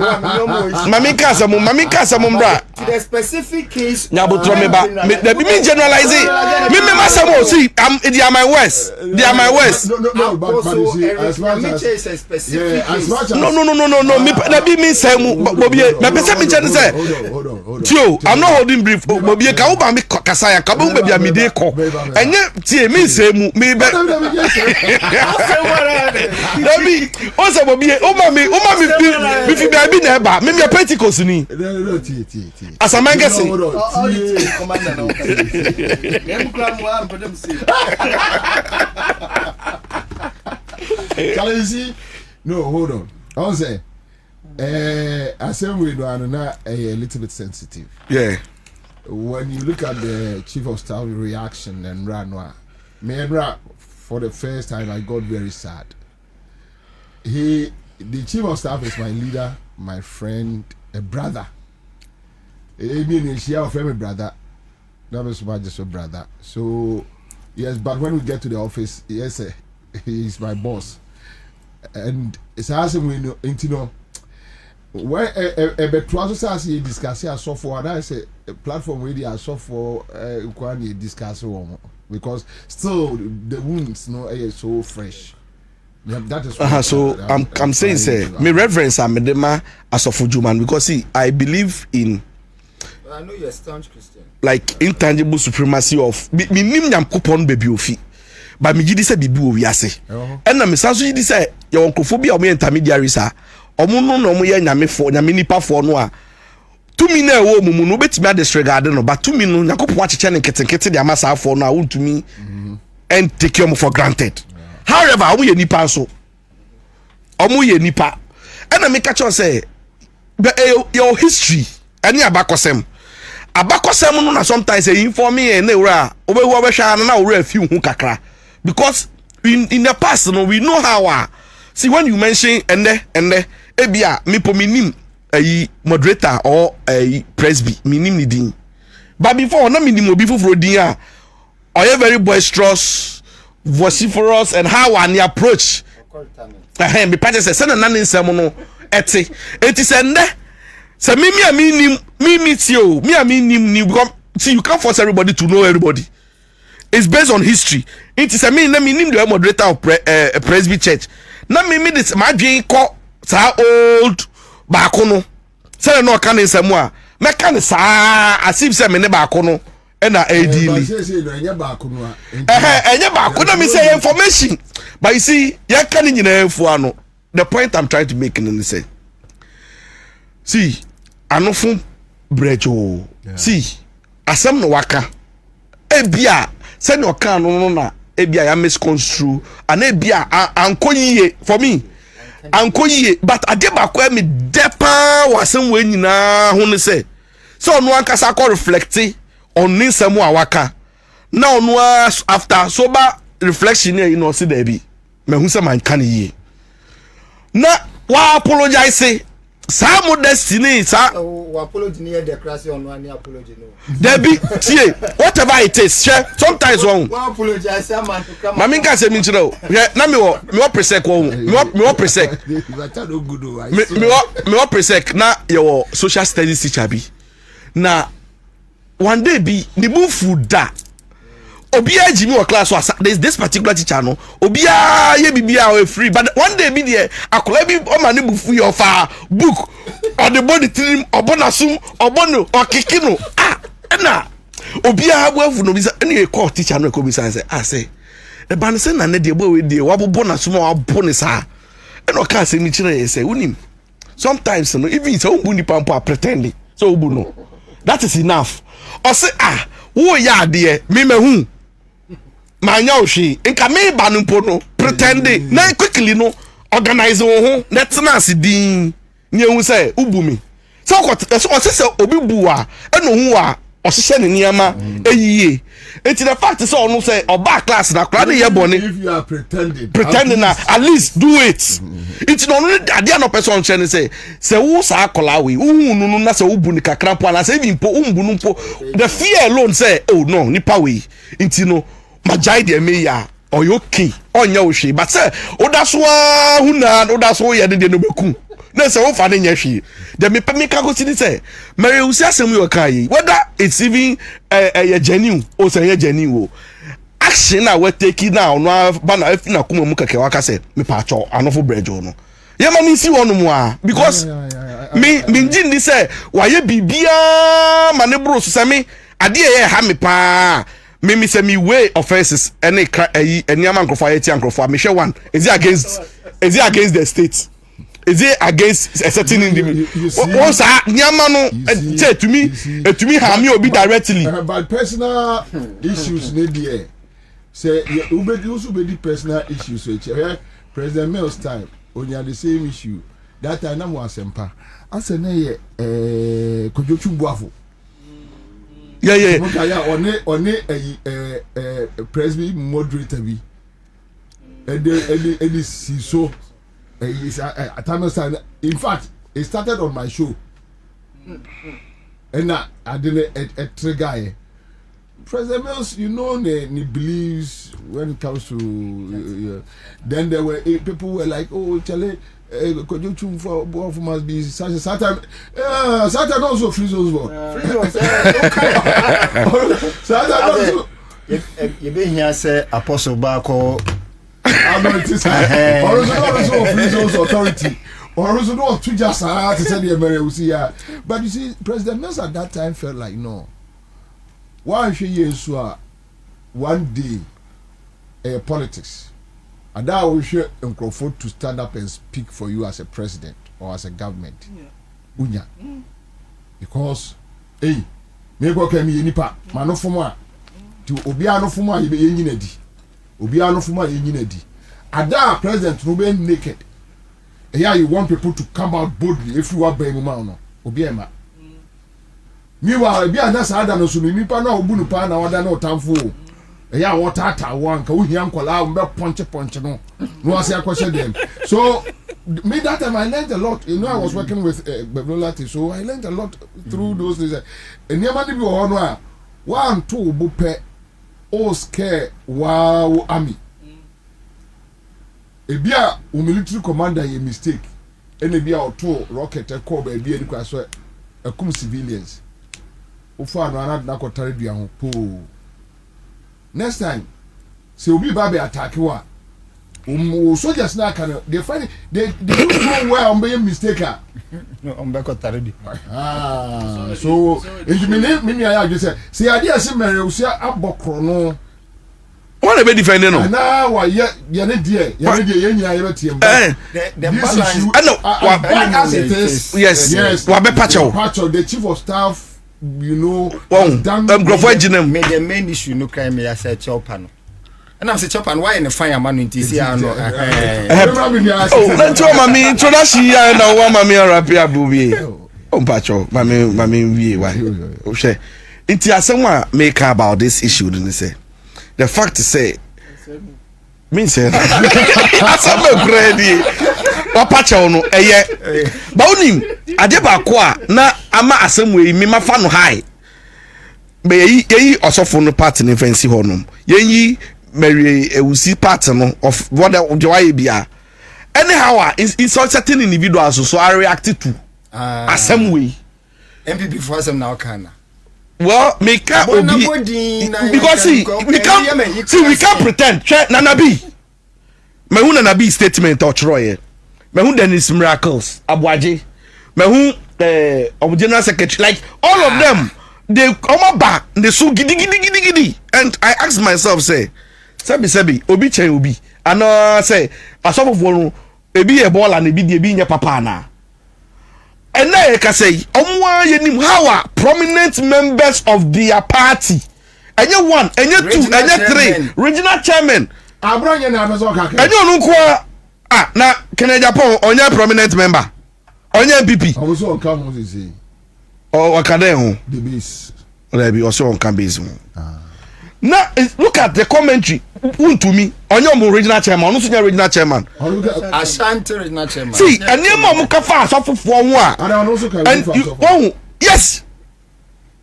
mami ka samo bra to the specific case nyabotro me ba Debbie me generalize me masamo see they are my words no but you see as much as a specific case no me Debbie me say Bobie me person me chen say hold on tio I'm not holding brief Bobie ka wo ba me kasaya ka bo baby me dey ko enye tie me say mu me be Debbie o say Bobie o ma me fi baby na eba me Pentecost ni no tie as a man get say commander no dem kra mo am dem say see no hold on I was say I say we do a little bit sensitive. Yeah. When you look at the chief of staff reaction and for the first time I got very sad. The chief of staff is my leader, my friend, a brother. I mean, she a friend, brother. That was just a brother. So yes, but when we get to the office, yes, he's my boss, and it's asking we know. Where a betrothal says he discuss here so for that is a platform where they are so for discuss because still the wounds so fresh. Yeah, that is so I'm saying say me reverence Amedema as of Juman because see I believe in I know you're a staunch Christian like intangible supremacy of me nim nyam kupon baby ofi but me gidi say bibi o wiase and na me sanso gidi say your onkophobia o me intermediaries are omuno no mo ye nyame nipa fo no a tumi na ewo mumu no betimi disregard no but tumi no yakopon acheche ne ketenkete de amasa afo no a wontumi and take you for granted however omu ye nipa so omu ye nipa and na me catch on say your history any abakosem abakosem no na sometimes e inform me na ura obehu obehwa na ura afi hu kakra because in the past no we know how see when you mention ende ebia me po minim a moderator or a presby minim ni din but before na minim obi foforo din a oye very boisterous vociferous and how an approach me pate say na nsem no eti say nde say me tio me nim because see you can't force everybody to know everybody. It's based on history. It is me nim the moderator of Presby Church. Na me this my dream call sa old bakono. Say no kan nsem a me kan sa asif say me ne bakono e na adili. Enye bakono me say information. But you see, ya kan nyina info ano. The point I'm trying to make in say. See, anofo brejo. See, asem no waka. Ebia say no kan no na ebia ya misconstrue and ebia ankoyiye for me. Ankoyiye but adeba kwa me depa wasem we nyina ho ne say. So no ankasa ko reflect on nsem waka. Now no after sober reflection here you know see there be. Me hu say man kan yiye. Na wa apologize sa modesty sa apology near the crash on one apology no there be tie whatever it is share sometimes one apologize man to come mami nka se mi nchire o na me wo presec wo me wo presec me wo presec na your social studies teacher bi na one day be the move food da obia jimi wa class was this particular teacher no obia ye bibia we free but one day be there akola bi o ma ne bufu your fa book or the body trim obonasum obono okikino na obia abuafu no bi say any call teacher no ko bi say say e ban say na ne de bo we de wabonasum wabone sa e no ka say mi kire say unim sometimes no even so ubu ni pampo pretending so ubu no that is enough or say wo ya de me mahu manya oshi nka me ba no mpo no pretending na quickly no organize wo ho let na sidin nyehu say ubumi so o se obi buwa eno hu a o hye ne niama eyiye enti the fact say onu say oba class na kra ne ye bone if you are pretending na at least do it enti no no ade no person chen say wo sa akola we hu nu na say ubu ni kakra po na say bi mpo umbu nu mpo the fear alone say oh no nipa we enti no majai de me ya oyoki onya ohwe but say odaso hu na odaso ye de no beku na say wo fa ne nya hwe de me ka go see say mary usi asem yo kai whether it's even a genuine or say a genuine action na we take now no ba na afi na kuma mu keke waka say me pa cho anofo brejo no ye ma mi si wonu mu a because me ngin ni say wa ye bibia ma ne bro so say me ade ye ha me pa me say me way offenses any any amankrofo ayeti ankrofo me share one is it against the state is it against a certain individual once nyama no say to me harm me obi directly but personal issues need there say you also be personal issues so President Mills time on the same issue that time na mo asempa ase na ye kojochu buafo yeah on Presby moderator bi and so in fact it started on my show and I didn't a trigger President Mills, you know, he believes when it comes to then there were people were like, oh Charlie, could you choose for both must be such a Satan also free zones you been here say Apostle Bako also free zones authority or also not to just to say the but you see President Mills at that time felt like no. Why should you so one day politics and that will show Nkrofo to stand up and speak for you as a president or as a government unya because hey me go kemi nipa manofoma to obi anofoma ye nyina di obi anofoma ye nyina di ada president no be naked here you want people to come out boldly if you are by mama no obi ema Meanwhile, be another side and so nipa na obu pa na wada na otamfo. Yeah, what tata one ka uhi ankola mbe punch no. No ase akwese dem. So me that time I learned a lot. You know, I was working with Bebelati, so I learned a lot through those days. And never be no a 1 2 bupe o scare wow army. Ebia o military commander ye mistake. And ebia o to rocket e call be bia ni kwa so akum civilians. Ofa no anad na kotare dua ho po. Next time, say obi ba be attack wa. Soldiers na can they find they don't know where on be mistake. No, on be kotare di. So if me I just say idea say mere usia abokro no. What be defending no? Na wa ye ne die ye nyina ye betie mba. The balance as it is. Yes. Wa be patcho the chief of staff, you know, the main issue no crime me as a chopper no. And I'm say chopper why in the fire man in TC no. Oh, let's go mami introduction ya na wa mami rapia Bobie. Oh patcho mami wie why. O she. Inti asem make about this issue then say. The fact to say mean say asem ready. Wa patcho no eye. Ba onim ade ba ko a na ama asem we mi mafa no high. Be yi osofo no part ni fancy honom. Yi Mary Ewusi part no of what the why bia. Anyhow, in certain individuals so I reacted to asem way. MPP for some now can. Well, make up because see we can't pretend. Nanabi. Me hu Nanabi statement or Troye. Me hu Dennis Miracles, Abuaje. Me hu General Secretary, like all of them, they come back, they so giddy. And I asked myself, say, Sebi, obi chen obi. And say, asopo fo ebi e ball and ebi nya papa na. And now I can say, how are prominent members of their party? And you 1, and you 2, and you 3, regional chairman. Abranya na amezoka. And you no kwa na Kenya Japan on your prominent member. On your MPP. Also on campus say. Oh, akade the base. There be also on campus. Now look at the commentary. To me, on your regional chairman, no senior regional chairman. Ashanti regional chairman. See, and you mama kafa so for one. And I also can. And yes.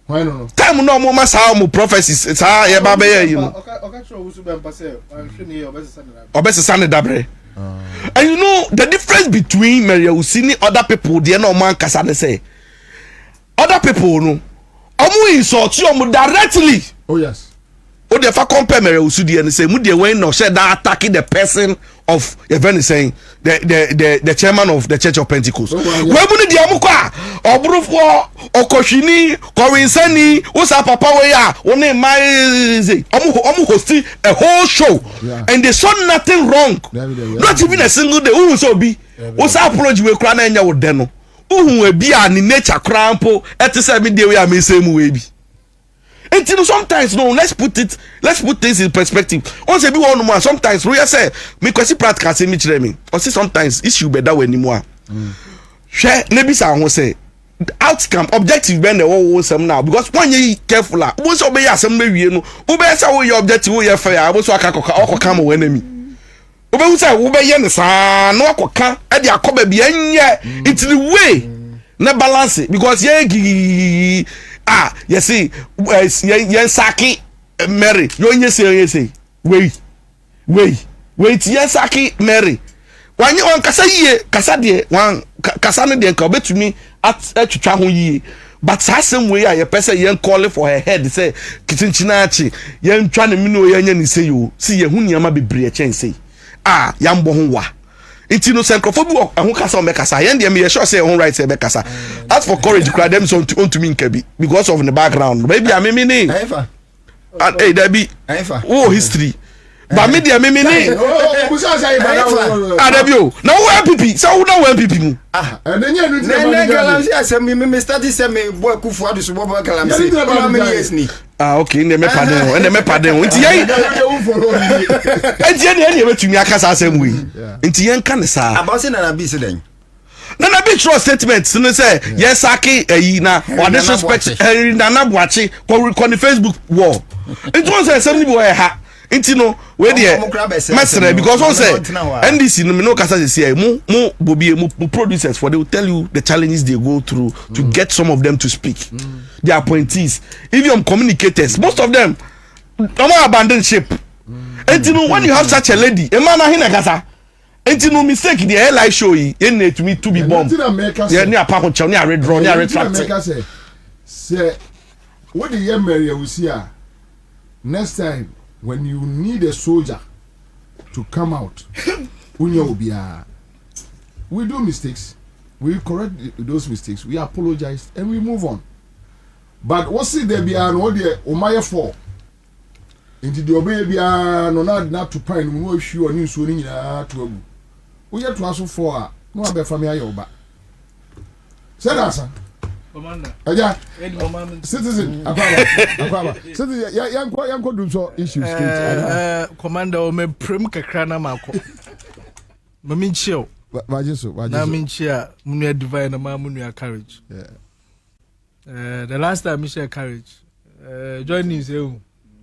Why no? Time no more masa mo prophecies. Sa ye ba be you know. Okay, sure we be pase. Obese sane dabre. And you know the difference between Maria Usini other people there no man kasa dey say. Other people no. Omo insult you directly. Oh yes. O de fa compare Maria Usudi and say mu de when no say that attacking the person of even saying the chairman of the Church of Pentecost. We mu de amukwa obrofo okohwini kowinsani wo sa papa we ya wo ne mai say omu hosti a whole show and they saw nothing wrong. Not even a single day who so be wo sa apology we kra na nya wo de no. Uhu e bia ni nature krampo etese me de we am say mu we bi. Until sometimes no, let's put things in perspective. Once you be one more, sometimes we say me kwesi practical say me chire me. Or say sometimes issue better when anymore. Share nebi sa won say outcome objective ben the wo some now because when you careful ah, wo so be ya some wie no, wo be say wo your objective wo ye fair, wo so akakoka okoka mo enemy. Wo be say wo be ye ne sa no akoka e de akoba bi enye it's the way na balance it because ye you see, yen saki Mary. You say, wait, yen saki Mary. When you on kasa die, one kasane de nka bet to me at twitwa ho yie. But same way a person yen call for her head say kitinchinachi yen twa ne mino yen ni say you see ye hu niama bebre e chen say yam bo ho wa. It's no xenophobia and who kasa me kasa yen dem ye sure say on right say be kasa. As for courage cry them so to me nkebi because of the background maybe I mean me and hey there be history but me there me adebio now who MPP so who know MPP mu and then you me start say me boy kufu adu so boy galamsey how many years ni okay ne me pardon nti yen e die ne betumi akasa asem we nti yen kan sa about say na be say den Nana be true statements no say yes saki na or disrespect Nana Boachi on the Facebook wall. It was say somebody boy ha. Inti no we dey mesre because one say NDC no kasa say mo Bobie mo producers for they will tell you the challenges they go through to get some of them to speak. Their appointees, even communicators, most of them don't abandon ship. And you know when you have such a lady, a man hina kasa. And you know mistake the air live show you need to me to be bomb. Yeah, near Paco Chow, near red draw, near red track. Say what the young Mary will see next time when you need a soldier to come out. We do mistakes, we correct those mistakes, we apologize and we move on. But what's it there be an order Omaya for? Into the obey be not to pine, no issue or new swinging to we have to ask for no other family over. Said answer. Commander. Citizen. Citizen, young could do so issues. Commander, me prim kakrana mako. Mamin chill. Namin chia, Munia divine and Mamunia courage. The last time I share courage, join news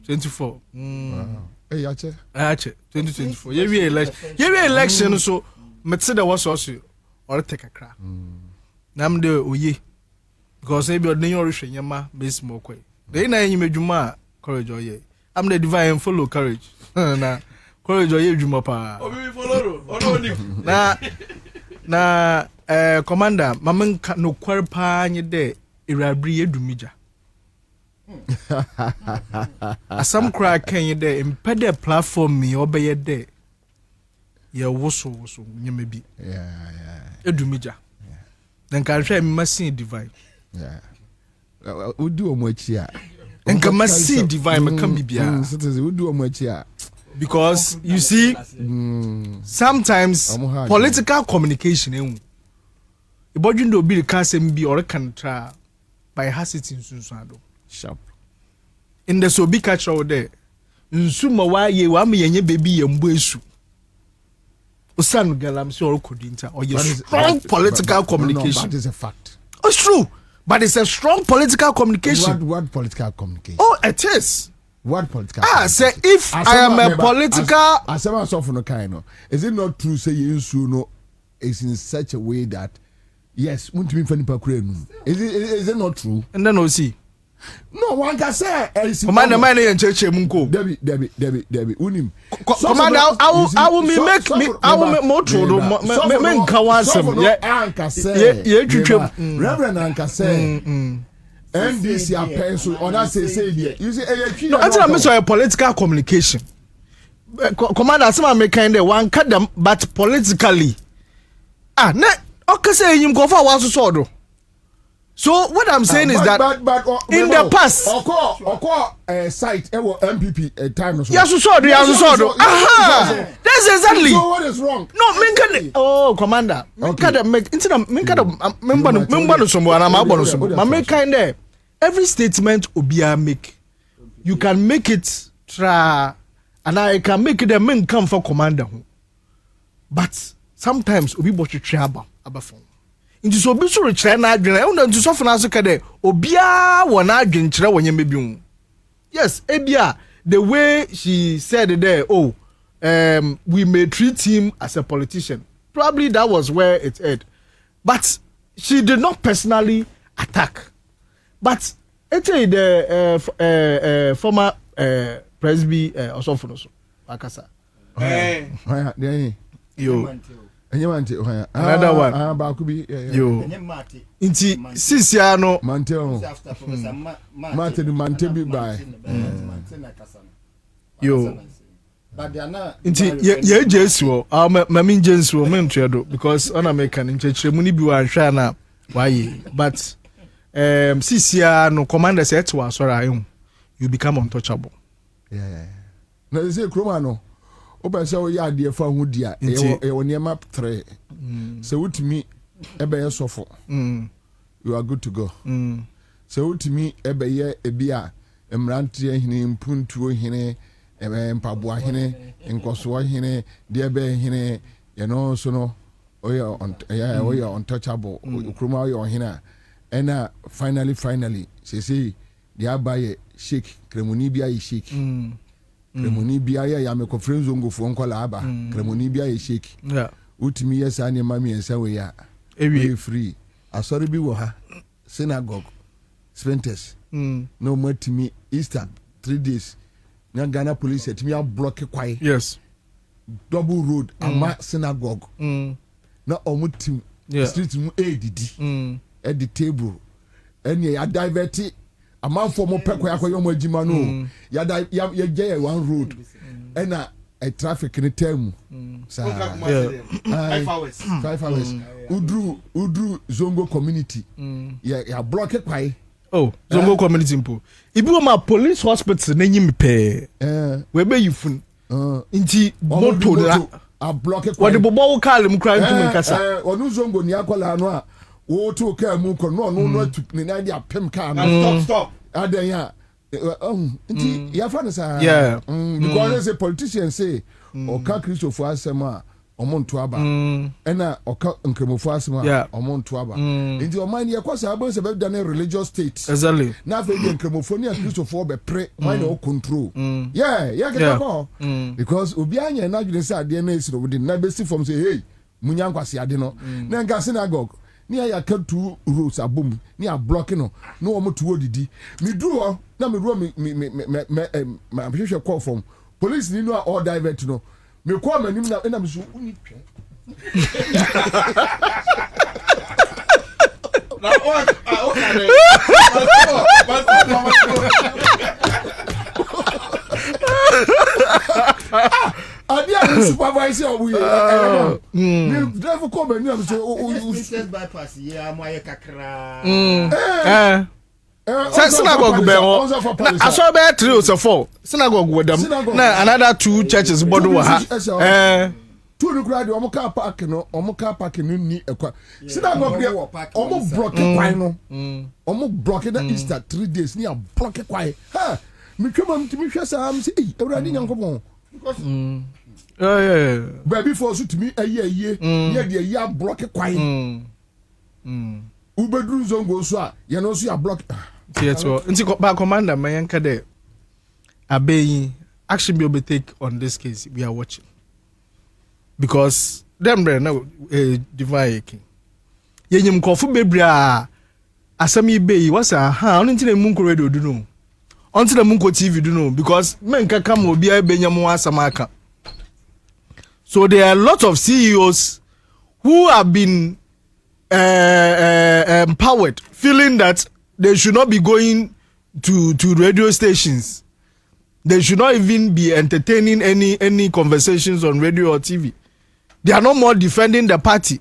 24. Hey, Ache. 2024. Yewe election so metsida was also or take a crack. Nam de oye because maybe ordinary orishin yama base more quay. They na you juma courage or ye. I'm the divine follow courage. Na courage or ye juma pa. Na commander, maman no kwarpa nye de irabri edumija. Asam crack can you there impede a platform me obey there. Ya woso maybe. Yeah. Edumija. Then can try must divine. Yeah. We do much here. And can must see divine can be bia. We do much here. Because you see sometimes political communication Ibojun do be the can be or can try by hasitin sunsado. Sharp. In the Sobi catch out there, Nsuma wa ye wa me yenye baby yembuesu. Osan galam so okudinta or strong political communication. No, that is a fact. It's true, but it's a strong political communication. What political communication? Oh, it is. What political? Say if I am a political. As someone suffer no kind of. Is it not true? Say you no is in such a way that yes, want to be funny is it not true? And then we'll see. No one can say. Commander, and church munko. Debbie, unim. Commander, I will make more trouble. Men kawansem. Reverend Anka say. NDC a pencil on that say you see. No, I'm saying a political communication. Commander, some make kind of one cut them, but politically. Okay, say him go for what so. So what I'm saying is that in the past, site MPP time. Yes, aha, that's exactly. So what is wrong? No, Commander. Every statement Obia make, you can make it try, and I can make it a men come for Commander. But sometimes Obi bochi try about phone. Into so be so rich na adwene e unto so fana so kade obia wona adwene kire wonye mebiun. Yes, ebia the way she said there, we may treat him as a politician. Probably that was where it ended. But she did not personally attack. But the former Presby Osofonoso Akasa. Another one. Yo. Inti Sisiano Manteo. Mante be by. Yo. Inti ye Jesu. Mamin Jesu mentredo because on American in church muni bi wan hwa na why. But Sisiano commander said to us you become untouchable. Yeah. No, they say Kromano. Oba say we ya de fa hu dia e woni map 3 so wutimi ebe ye sofo you are good to go so wutimi ebe ye ebia emrantie hene mpuntuo hene ebe mpaboa hene nkoso hene de ebe hene ye no so no oh yeah untouchable ukruma oh hina and finally say the abaye shake kremoni bia ye shake kremoni bia ya me conference zongo fo nkola aba kremoni bia ye shake utimi yes ani mami ensa we ya we free asori bi wo ha synagogue Spenters no matimi Easter 3 days na Ghana police etimi a block kwai yes double road ama synagogue na omutim street mu ADD at the table and ya divert ama for mo pekwa akoyo mo agima no ya je one road and a traffic in term 5 hours udru zongo community ya block kwai zongo community mpo ibi wo ma police hospital na nyim pe we be yifun nti moto na a block kwai what the bobo call mu crime to nkasa onu zongo ni akola no a wo to ka mu ko no ni na dia pem ka no stop adan ya nti ya fa no sa because as a politician say o ka Christopher asema omonto aba ena o ka nkremofo asema omonto aba nti o man ye kwasa abon se be done religious state exactly na fa de nkremofo ni Christopher be pre man o control get go because obi anya na dwene say ade na esiro within na be si from say hey munya nkwase ade no na nga synagogue ni ya ka two roads abom ni a block no no o moto odidi mi duro na mi ro me hwehwe call from police ni no all divert no me call manim na me so uni twa na Adia supervisor obuye me drive call manim so bypass ya moye kakra synagogue be wo aso be 3 or 4 synagogue with them na another 2 churches bodo wa ha two no grade omo car park no ni ekwa synagogue de omo block kwan no omo block na Easter 3 days ni a block kwan ha me twema mtimi hwesa am say eh ewrade nyankopon baby for so timi aye ye de ya block kwan ubedru zongo so a ye no so ya block so nti ba commander mayanka de abeyi action be take on this case we are watching because them now divine king yenyim kofu bebra asami beyi wasa ha on nti na munko radio do no on nti na munko TV do no because menka kam obi abenyam asama aka. So there are a lot of CEOs who have been empowered, feeling that they should not be going to radio stations. They should not even be entertaining any conversations on radio or TV. They are no more defending the party.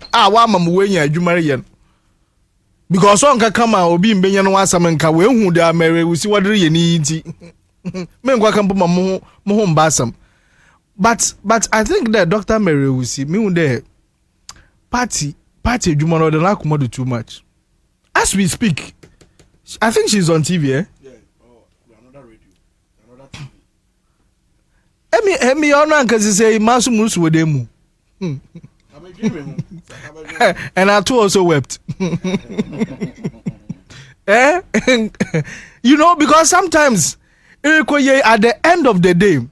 Because on kama obi mbenya no asama nka we hu da mere we see wadre ye ni nti. Men kwa kampo ma mo mbasam. But I think that Dr. Mary will see me the party adwuma no dey like come too much. As we speak, I think she's on TV, eh? Yeah. Oh, another radio, another TV. Emi ono ankazi say masu musu we demu. And I too also wept. You know, because sometimes at the end of the day,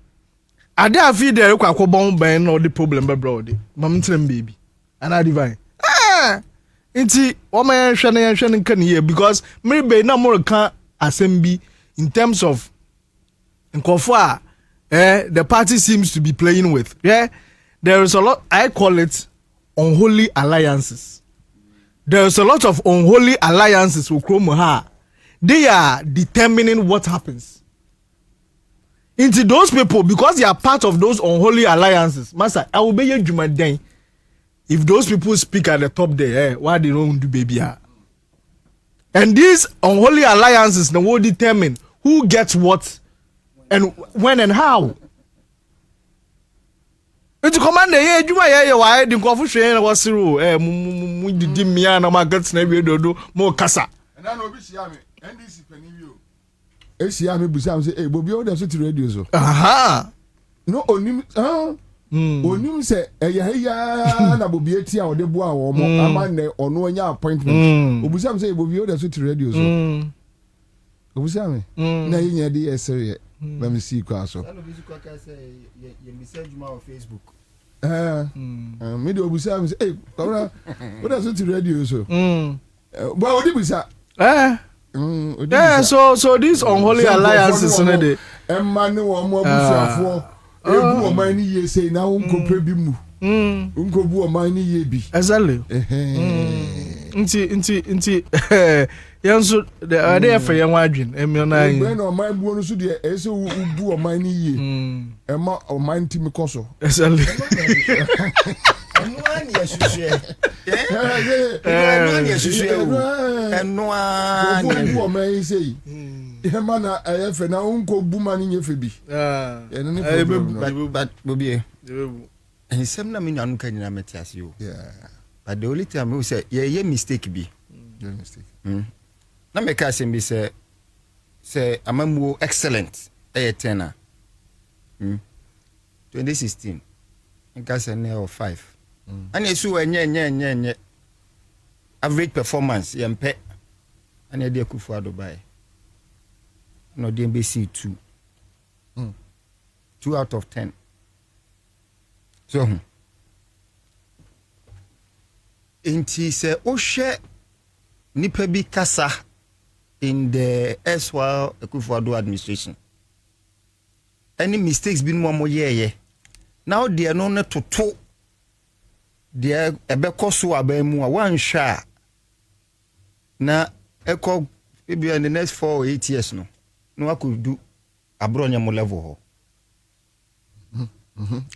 I dare feel there kwa bomb ban or the problem bro. Mama baby. And I divine. Inti woman shane kan here because maybe na more can assembly in terms of nkofo the party seems to be playing with. Yeah, there is a lot, I call it unholy alliances. There is a lot of unholy alliances with Kromoha. They are determining what happens. Into those people, because they are part of those unholy alliances, Master, I will be your Jumaden. If those people speak at the top there, why they don't do baby? And these unholy alliances now will determine who gets what and when and how. It's commander, yeah, you why the confusion was zero. We did me and my guts never do more casa. And I know Bishami, and this is Penivio. ACM Busam say, hey, Bobie, that's what radio so. Aha. No, only, onim se eya na Bobie ti a ode bua wo mo ama ne ono anya appointment obusam say Bobie o da so ti radio so obusam na yinya de esere let me see kwa so no bisu kwa ka say ye message ma on Facebook me de obusam say Kwabena o da so ti radio so but odi busa yeah, so these unholy alliances in the emma ne wo mo abusuafo ebu o man ni ye say na unko prebi mu unko bu o man ni ye bi exactly nti yanso the idea for yan wadwin emi na yin when o man bu no so de ese bu o man ni ye emma o man ti mi koso exactly eno ani asusu eno ani asusu eno ani bu o man say emma na efe na unko bu man ni ye fe bi eno ni problem but Bobie and some na me nanu kan na metias yo but the only time we say ye mistake bi na me ka say be say amamu excellent tenor 2016 nka say na 5 and esu enye average performance yempe and e dey kufu adobai no dey be 2 out of 10 so inti se ohwe nipa bi kasa in the Ansah Akufo-Addo administration any mistakes bin mo yeye now they no na toto they ebeko so abamu a wan hwa na eko maybe in the next 4 or 8 years no akudu abronya mo level ho.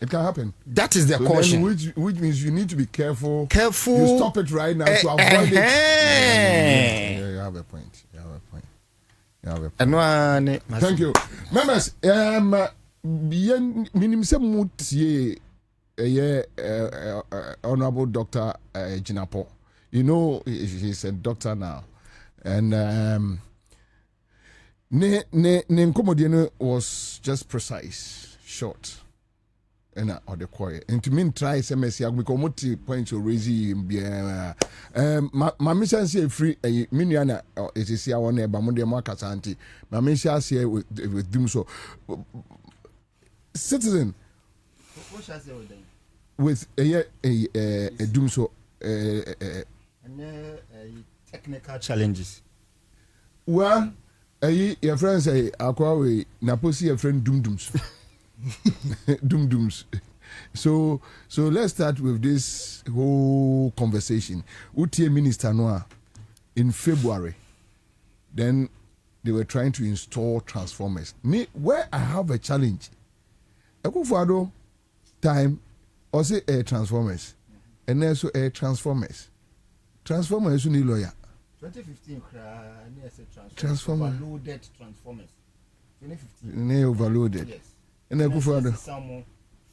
It can happen. That is the caution. Which means you need to be careful. You stop it right now to avoid it. Yeah, you have a point. Thank you. Members, minim se mutie Honorable Dr. Jinapo. You know, he's a doctor now. And ne nkomodie was just precise, short. Or the choir. And to mean try SMS agmiko point to raise my mission say free a miniana it is our neighbor Monday Marcus Auntie. My mission say with doom so citizen what shall I say with a doom so technical challenges. Well, your friends say akwa na posi your friend doom dooms. So let's start with this whole conversation. Utie Minister Noah in February, then they were trying to install transformers. Me, where I have a challenge, Akufo-Addo time also air transformers, and also air transformers. Transformers you need lawyer. 2015 transformer overloaded transformers. 2015. Overloaded. Yes. And Akufo-Addo some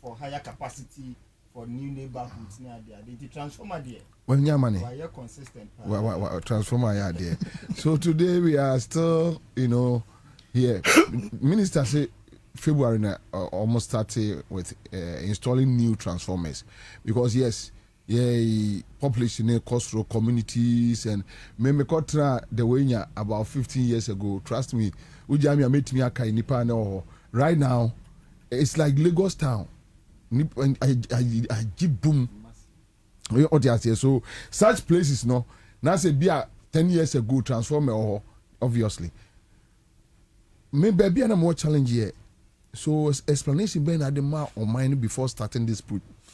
for higher capacity for new neighborhoods near there. The transformer there. Well, yeah, money. Why consistent? Transformer yeah there. So today we are still, here. Minister say February almost started with installing new transformers because yes, population coastal communities and me kotra the way about 15 years ago. Trust me, ujami met me akai nipa no right now. It's like Lagos town. I give boom. So such places no. Now say be 10 years ago transformer or obviously. Maybe be a more challenge here. So explanation being at the mar or mind before starting this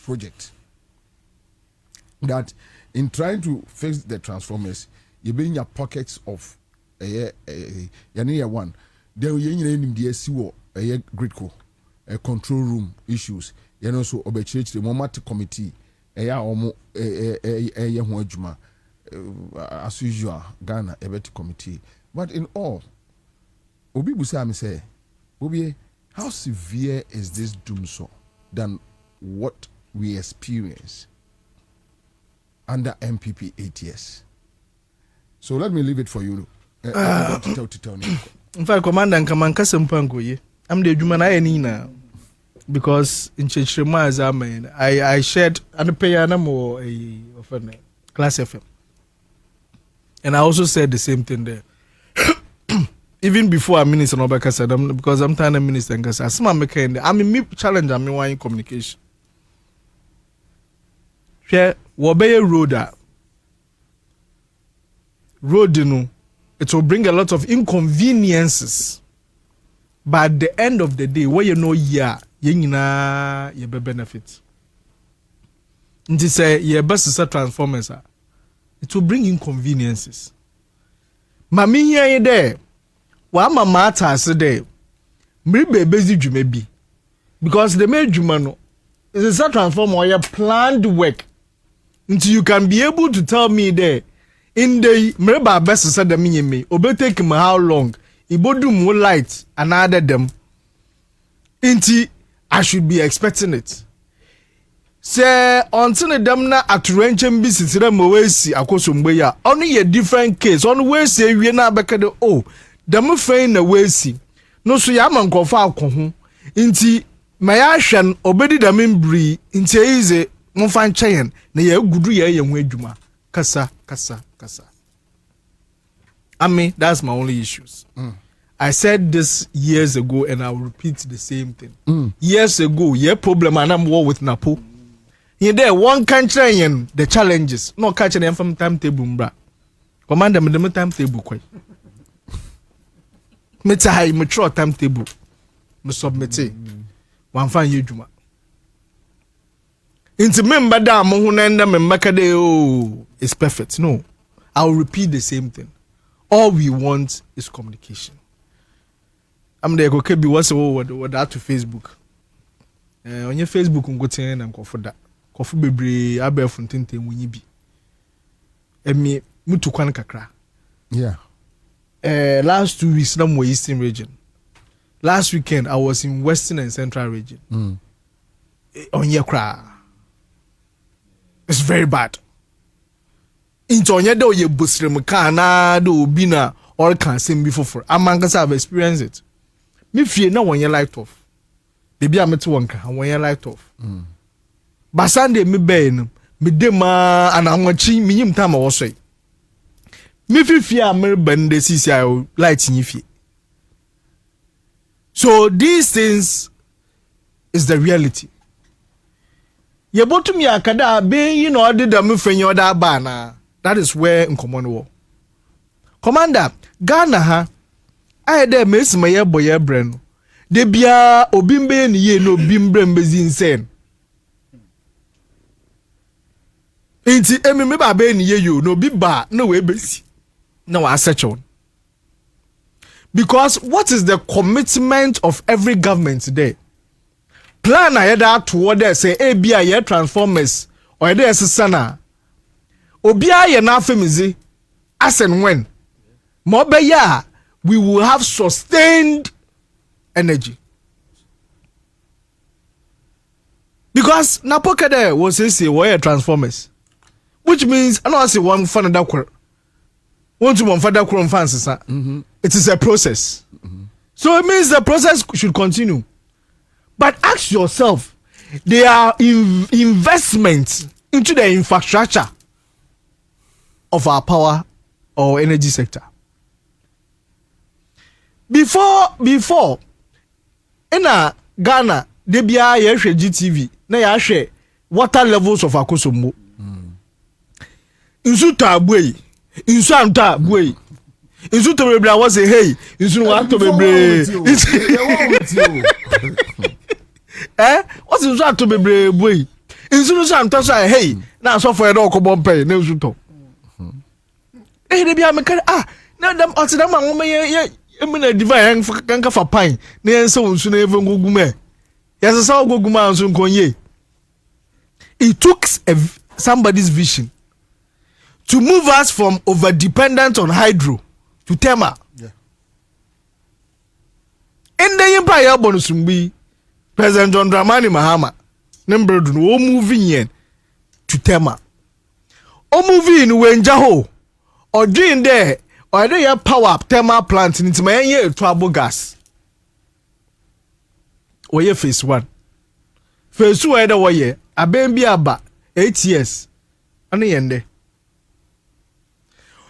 project. That in trying to fix the transformers, you be in your pockets of one. Then you in the SEO a gridco. Control room issues, so obechurch the moment committee, as usual, Ghana ebet committee. But in all, Obi Busami say, Bobie, how severe is this doom so than what we experience under MPP 8 years? So let me leave it for you. To tell me. In fact, Commander Kamanka Sempango, I'm the human I need now. because in Chechirema as I shared and pay a Class FM. And I also said the same thing there. Even before a minister Nobeka said, because I'm tired of minister and I me challenge me wine communication. Here, Wobeye road, you know, it will bring a lot of inconveniences. But at the end of the day, what you know, you be benefit. And to say, your best is a transformers. It will bring inconveniences. Mami here there. Wa mama ta there. Mribe busy jume bi. Because the main jumano is a transformer or your planned work. Until you can be able to tell me there. In the mriba best is a me. Obe take him how long? Ibodu more light and added them. Inti I should be expecting it. Say until them na aturenchen business them wesi akosombe ya. Only a different case. On we say we na bekade oh them friend na wesi. No so ya man kofa akohu. Inti maya hwen obedi dem mbri inti ize monfa nchen na ya gudu ya hu adwuma. Kasa. I mean, that's my only issues. I said this years ago and I will repeat the same thing. Years ago, yeah, problem and I'm war with Napo. In there, one country and the challenges. No catching them from timetable, bra. Commander, me the timetable quite. Me high mature timetable. Me submit it. One fine you juma. Into member da mo hunenda me makade oh it's perfect. No. I will repeat the same thing. All we want is communication. I'm there okay be what's what that to Facebook. On your Facebook go ten and go for that. Kofu bebre abe funtente munyi bi. Emi mutu kwan kakra. Yeah. Last 2 weeks na mo Eastern region. Last weekend I was in Western and Central region. On your kra. It's very bad. Into on your do ye busrem kana do bina or can sing before for. Amangasa have experienced it. Me fear na one year light off. Baby I'm to one can one year light off. But Sunday me ben me dema and I'm watching me him time I was say. Me fear me ben the CCI light in you. So these things is the reality. Ye bottom ya kada be you know did the me fenyo da bana. That is where in common war. Commander, Ghana ha I there miss my boy brand. De bia obimbe ni ye no bimbre mbezi insane. Inti emi me ba be ni ye yo no bi ba no we besi. No I search on. Because what is the commitment of every government today? Plan ayeda toward there say bia ye transformers or there sana. Obia ye na afemizi as and when. Mobeya we will have sustained energy. Because Napoka there was say wire transformers. Which means I don't say one fan of that one to one father crown fans. It is a process. So it means the process should continue. But ask yourself, there are investments into the infrastructure of our power or energy sector. Before in Ghana, they be a GTV, na ya share water levels of Akosombo. Insu tabwe, insu antabwe. Insu to bebre was say hey, insu want to bebre. What's insu to bebre boy? Insu so anta say hey, na so for e do ko bompe na insu to. They be am na dem otidam anwo ye emina divine kan ka fa pan na yen so nsu na even gogume. Yes so gogume ansu nkonye. It took somebody's vision to move us from over dependent on hydro to thermal. Yeah. In the empire bonusumbi President John Dramani Mahama number no moving in to thermal. O moving when Jaho or doing there or do you power up thermal plant in my trouble gas. Or your phase one. phase 2 eda woye aben bi aba 8 years ane yende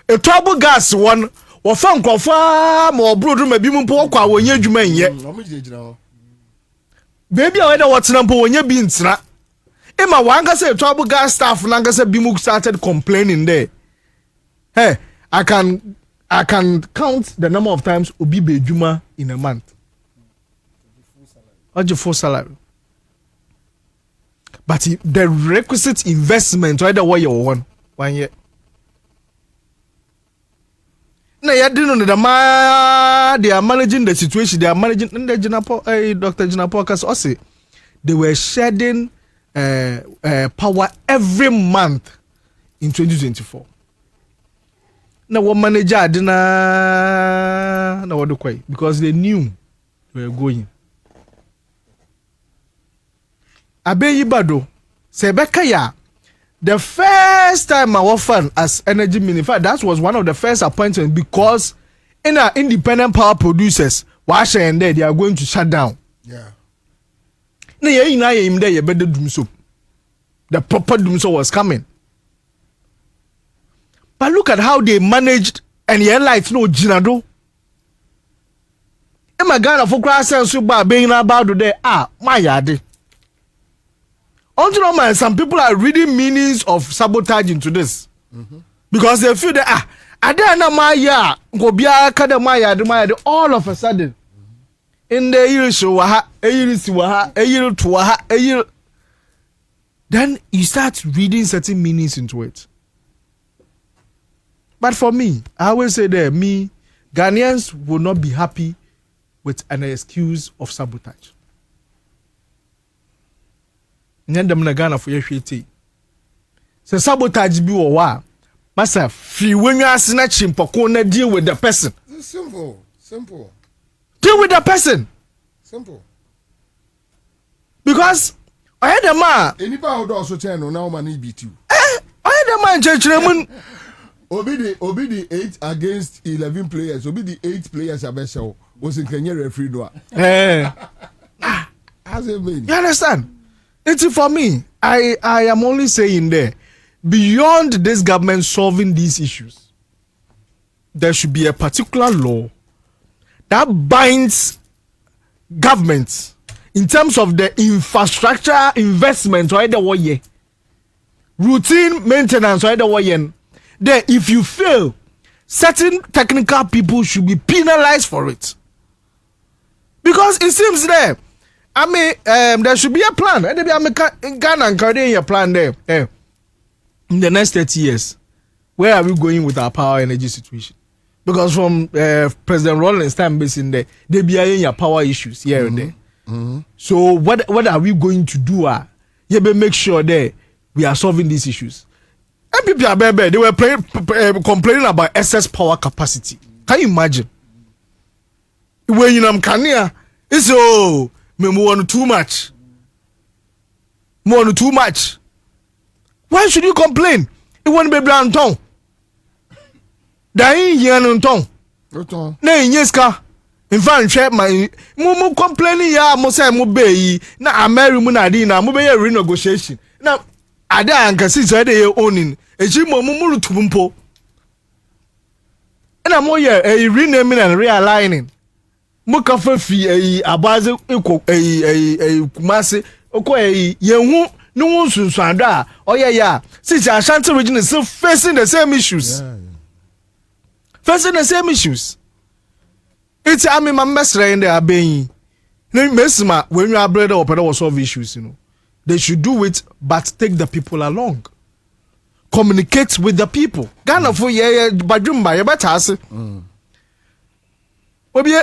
a trouble gas one wo fa nkofa ma obrodo ma bi mu po kwa wonye adwuma nye baby a weda wotena po wonye bi ntra ima wanga say trouble gas staff nanga say bi mu started complaining there. Hey, I can count the number of times obi be adwuma in a month. Or full salary. But the requisite investment right the way you want 1 year. Na ya didn't know they are managing the situation. They are managing the Dr. Jinapo Kasi they were shedding power every month in 2024. Na what manager didn't na what do quite because they knew they were going. Abeyi Bado Sebeka ya the first time I was as energy minister, that was one of the first appointments because in our independent power producers, wash and they are going to shut down. Yeah. The proper doomso was coming. But look at how they managed and the lights no Jinado. Emma Ghana for grass and super being about today. My yard. Man, some people are reading meanings of sabotage into this because they feel that all of a sudden in the year then you start reading certain meanings into it. But for me, I always say that Ghanaians will not be happy with an excuse of sabotage. Nyandam na Ghana for yehwete se sabotage bi wo wa masa fi wenwa asena chimpoko na deal with the person. Simple Deal with the person. Simple. Because I had a man anybody who does so channel now man beat you. I had a man chechremun obi the 8 against 11 players obi the 8 players abesho was in Kenya referee do. As it mean. You understand? It's for me. I am only saying there, beyond this government solving these issues, there should be a particular law that binds governments in terms of the infrastructure investment or the way, routine maintenance or the way. There, if you fail, certain technical people should be penalized for it. Because it seems there. I mean, there should be a plan. In Ghana and Caribbean plan there. In the next 30 years, where are we going with our power energy situation? Because from President Rawlings' time based in there, they be having power issues here and there. So what are we going to do? You better make sure that we are solving these issues. And people are bad. They were complaining about excess power capacity. Can you imagine? When you know Kenya, it's so. More too much. Why should you complain? It won't be brown tongue. Dying yan tongue. Nay, yes, car. In fact, share my mumu complaining ya mosa mube na Ameri munadina mube renegotiation. Now, Ada and Cassis are they owning a jimo mumuru tumpo. And I'm more a renaming and realigning. Mukafa fi abaze eko kumase oko yehu no sunsuando a oya since Ashanti region is still facing the same issues. Facing the same issues. It's I mean my mesra in there abeyin. No mesma when you are brother or brother solve issues, you know. They should do it but take the people along. Communicate with the people. Ghana for badumba ye better ase. Bobie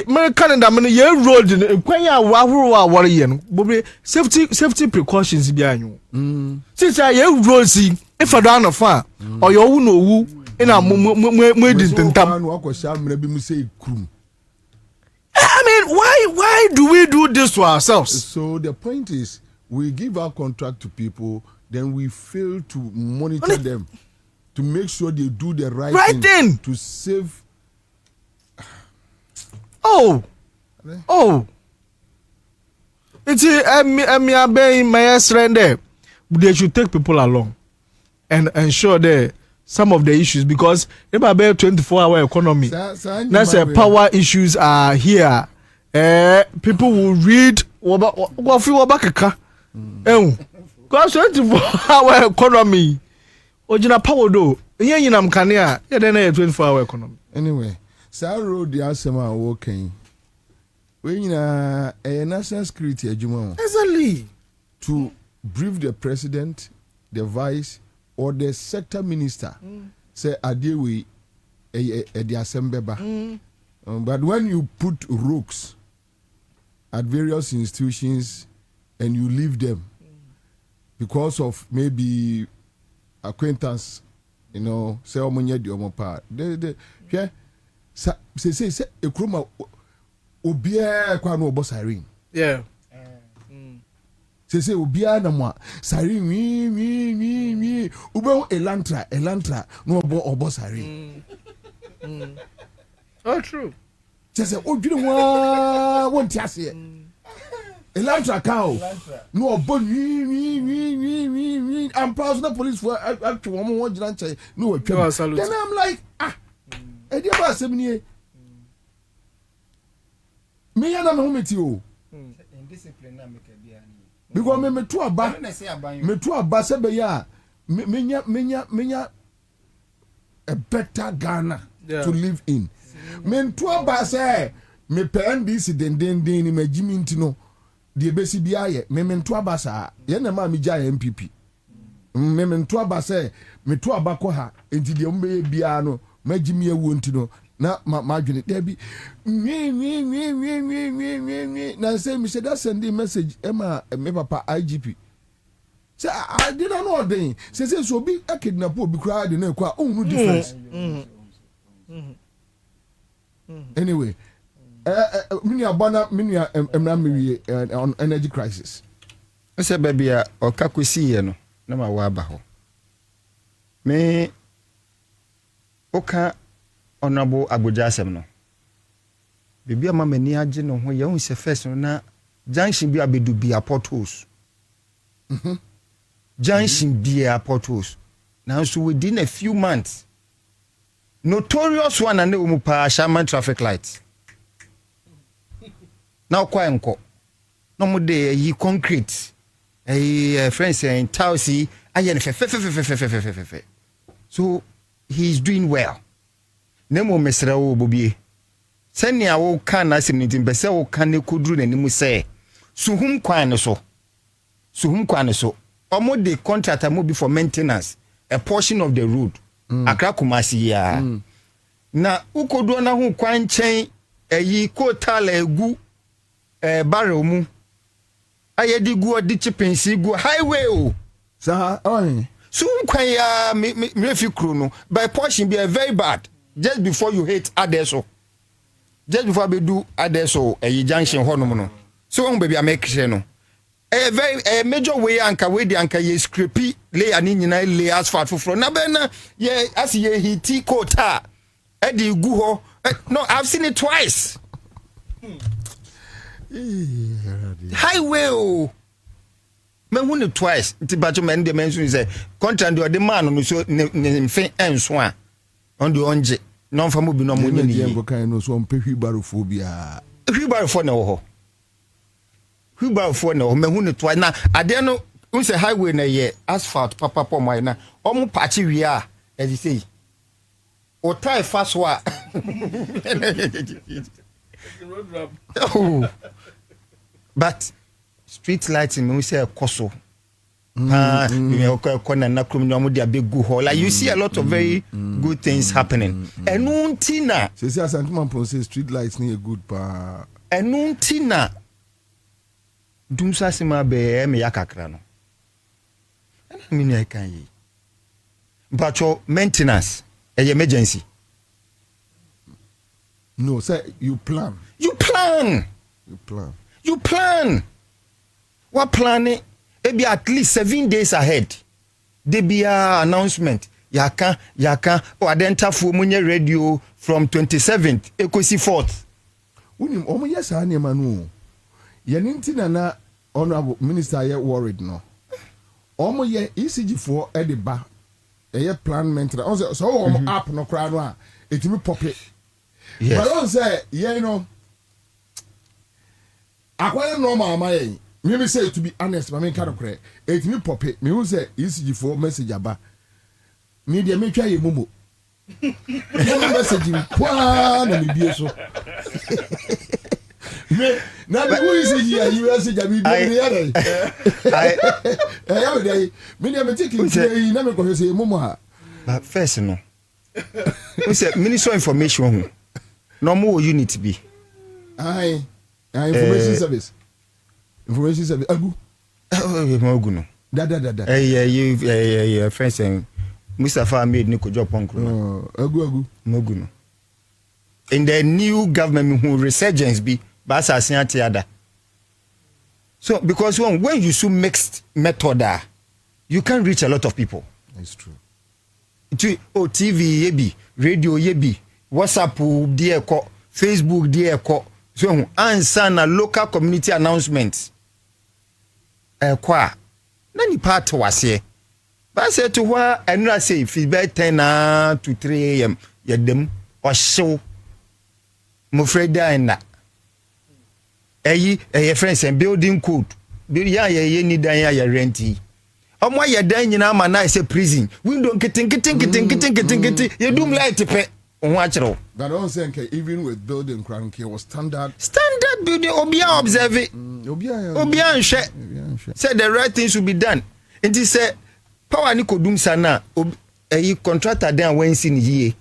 me Canada me ye road kwan ya wahoro a wore ye no Bobie safety precautions bi anyo since ye road si if I don't know fa or your wu no wu ina mo di tentam I mean why do we do this to ourselves? So the point is we give our contract to people, then we fail to monitor them to make sure they do the right thing to save. It's they should take people along and ensure that some of the issues, because if I bear 24-hour economy, that's power issues are here. People will read what feel about because 24-hour economy. Ojina power do. Yeah, I'm kania. Yeah, then 24-hour economy. Anyway, so road the asema working. When a national security adjument exactly to brief the president, the vice, or the sector minister, say adewe the assembly. But when you put rogues at various institutions and you leave them because of maybe acquaintance, you know, say omonye di omopa. Say ekroma obia kwa no obo siren. Yeah. Say obia na mo siren wi ube elantra no obo siren. Oh true. Say odwire wa wonti ase. Elantra cow no obo wi I'm proud the police for actually one more giant no then I'm like e dey ba asem ni me ya na me humeti o indiscipline na make bia ni because me to aba se be ya menya a better Ghana to live in me to aba se me pe NDC den ni magimi ntino de besi bia ye me to aba sa ye na ma me ja MPP me to aba se me to aba ko ha enti de mbe bia no magimi ewu ntino na ma dwene there be na say me say that send the message ema me papa IGP say I didn't know then say so be a kidnap obi kra de na kwa no difference anyway mini abana mini emna me on energy crisis say baby o kakosi ye no na ma wa aba ho me oka honorable Abuja asem no bibia ma mani age no ho ye hu se first no na junction bi abedu bi portals junction bi portals now so within a few months notorious one and we pa Shaman traffic lights now kwa enko no mo de yi concrete friends in Tausi ayen fe so he's doing well nemo mesra wo Bobie senia wo kan na sim nitim bese wo kan ne koduru nanimu se suhum kwan so omo de contractor mo be for maintenance a portion of the road Accra Kumasi ya na ukodu na hu kwan chen eyi kotala egu barrel mu ayedi gu odi chipensi gu highway o sa so kwan ya me fi kro no by portion be very bad just before you hit Adeso just before we do Adeso junction honom no so on baby I make sure no a very major way anka we the anka ye scrapy lay ani nyina lay asphalt for na be na ye as ye hiti kota e di gu ho no I've seen it twice highway o me hu it twice ntibacho me ndem mention say contract the man no so ne mfe enso a on the onje non fa mo bi no mo ni ni ngo kan no so on pe hwibarofobia hwibarofo na wo ho hwibarofo na wo me hu ne twice na ade no un say highway na ye asphalt papa pom ai na omo pachi wi a e di say o tai faso a but street lighting me say koso like you see a lot of very good things happening. Enuntina. Say Asanteman say street lights need a good pa. Enuntina. Dumsa sima be me yakakra no. I mean I can yi. But your maintenance, emergency. No, say you plan. You plan. What planning? Maybe at least 7 days ahead. There be a announcement. Yaka or adenta fu munye radio from 27th ekosi 4th. Unim omo yes ani manu. Yaninti na Honorable Minister, you worried no. Omo ye ECG for Ediba. A plan maintenance. So up no crowd. It will pop it. Yes. But I say, you know, I quite normal, my maybe say to be honest, my main kind of credit. It will pop it. Me who say ECG for message about media make try a mumu. Message in Kwan and be so. Now, who is it here? You are saying, I'm taking say, never go say, Mama. But first, no. We said, Minister Information. No more unit be. Aye, information service. Information service. Agu. Moguno. Da. You, friends saying, Mustafa made Nico job on Agu. Moguno. In the new government, who resurgence be. So, because when you so mixed method, you can reach a lot of people. It's true. TV yebi, radio yebi, WhatsApp dear ko, Facebook dear ko. So, Ansah na local community announcements. Kwa, nani part was here. But I said to her, I know I say if it's by 10 to 3 a.m. Yedem or so. Mufreda and that. Friends and building code. Building ya need ya renti. Omo ya dan nyina ma na say prison. Window kitting. You do like to pay. Watch it. But don't say even with building crank was standard building obia observe it. Obia share. Said the right things should be done. And he said power ni kodum sana contractor then when sin here.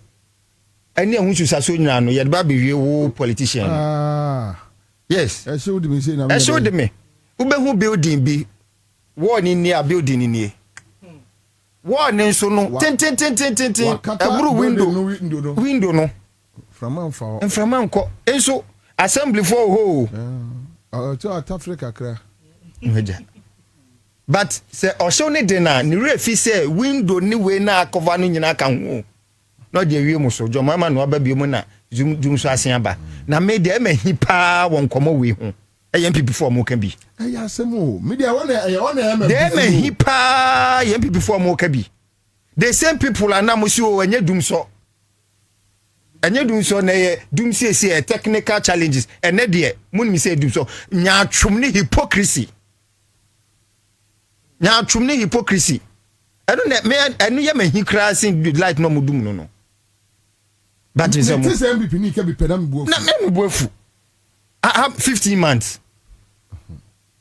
Any who should so nyina no ye ba be wo politician. Yes. I showed me say I showed me. Ube who building be one in near building in here. One in so no. Ten. Window no. From Ansah. And from Anko. And so assembly for who? To Africa cra. But say also ne dena ni refi say window ni we na cover no nyina kan ho. No de wie mo so jo mama no aba bi mu na dum so asen aba. Na me de me hipa won komo we ho. MPP for mo kan bi. Ya asemo. Me de wona MPP. De me hipa MPP for mo kan bi. The same people are now musi o enye dum so. Enye dum so na ye dum see technical challenges. Ene de mun mi say dum so. Nya twum ni hypocrisy. Nya twum ni hypocrisy. I don't know me enu ye me hikra sin light no mudum no. But is MPP ni ke bi pedam buofu. Na me buofu. I have 15 months.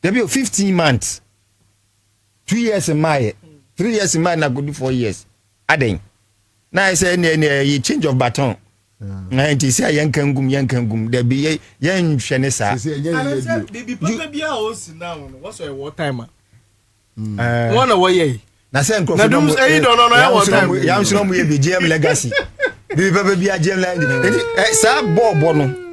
There be 15 months. 2 years in my 3 years in my na go do 4 years. Aden. Now I say you change of baton. Na enti say yankangum there be yen hwene sa. I say baby papa bia o si now what's your war timer? One away. Na say nkro na dum say don't know your war time. Ya nso mo ye be GM legacy. Baby papa bia GM legacy. Sa bobo no.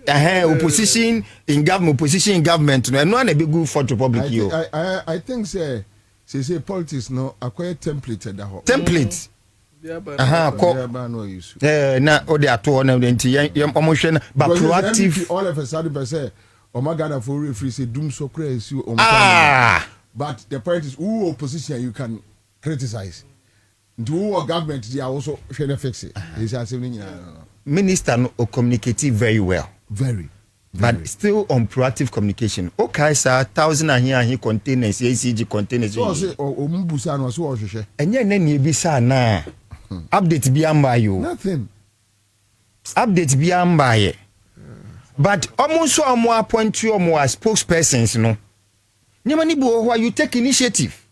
Opposition in government no no na be good for the public yo. I think say politics no acquire template da ho. Template. Na o de ato na enti yem omohwe na but proactive all of a sudden per say o magana for referee say dum so crazy o but the point is who opposition you can criticize. Do our government they are also trying to fix it. Minister no communicative very well. Very. But still on proactive communication. Okay, sir, 1,000 and here containers, ECG containers. So say ombusa no so ohwehwe. Enye na ne bi sa na. Update bi amba yo. Nothing. Update bi amba ye. But almost omo appoint you omo as spokespersons no. Nyama ni bo who you take initiative.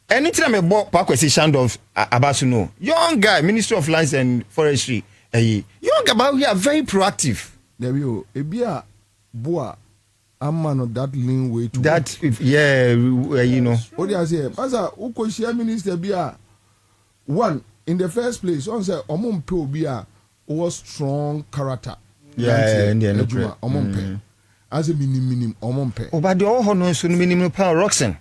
Anytime I bought Pakwesi Shandov Abasuno, young guy, Minister of Lands and Forestry, young about we are very proactive. There we go. Ebia boa amano that lean way to that you know. What do I say? Asa uko share minister bia one in the first place on say omompe obia was strong character. Yeah, Indian omompe. As a minim omompe. Oh, but the all no so minimum power Roxen.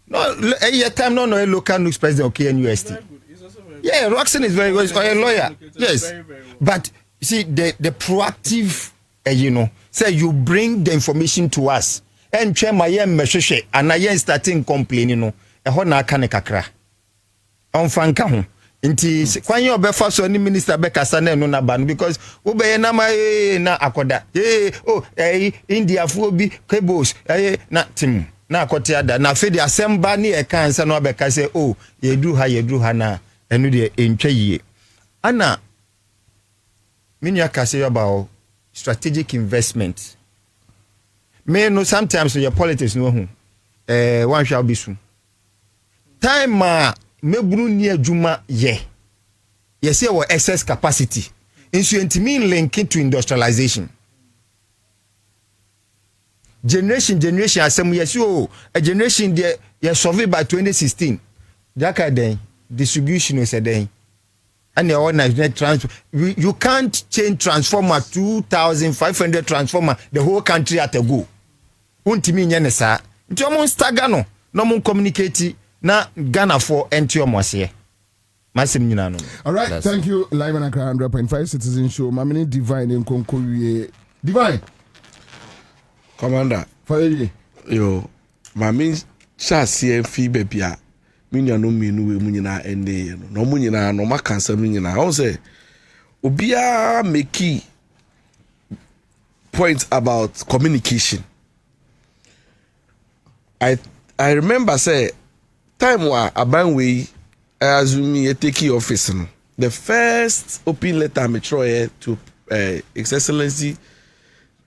No, a time no local news president of KNUST. Yeah, Roxen is very good. A lawyer. Yes, but you see the proactive, you know, say you bring the information to us. entwe ma ye mmehwehwe ana ye starting complaining no ho na aka ne kakra onfa nka ho nti kwan ye obefa so ni minister be kasa na enu na ba no because wo be ye na ma na akoda India fu obi cables na tim na akote ada na fe di asemba ni e kan se no be ka se ye dru ha na enu de entwa yie ana minya ka se about strategic investment me no sometimes your politics no hu one shall be soon time meburu ni adwuma ye say we excess capacity insuentimi link to industrialization generation asem yes a generation there you survey by 2016 jaka den distribution is a den and your net transfer you can't change transformer 2500 transformer the whole country at a go untimi nya ne sa nti omo stagger no mo communicate na Ghana for entio mose masim nyina no. All right, thank you live and 100.5 citizen show mamini divine en konkowie divine commander for you yo mami chase fi bebia minya no minu we munyina ende no munyina no makansa munyina how say obia make point about communication. I remember say time wa abanwe azumi take office no the first open letter me throw to His Excellency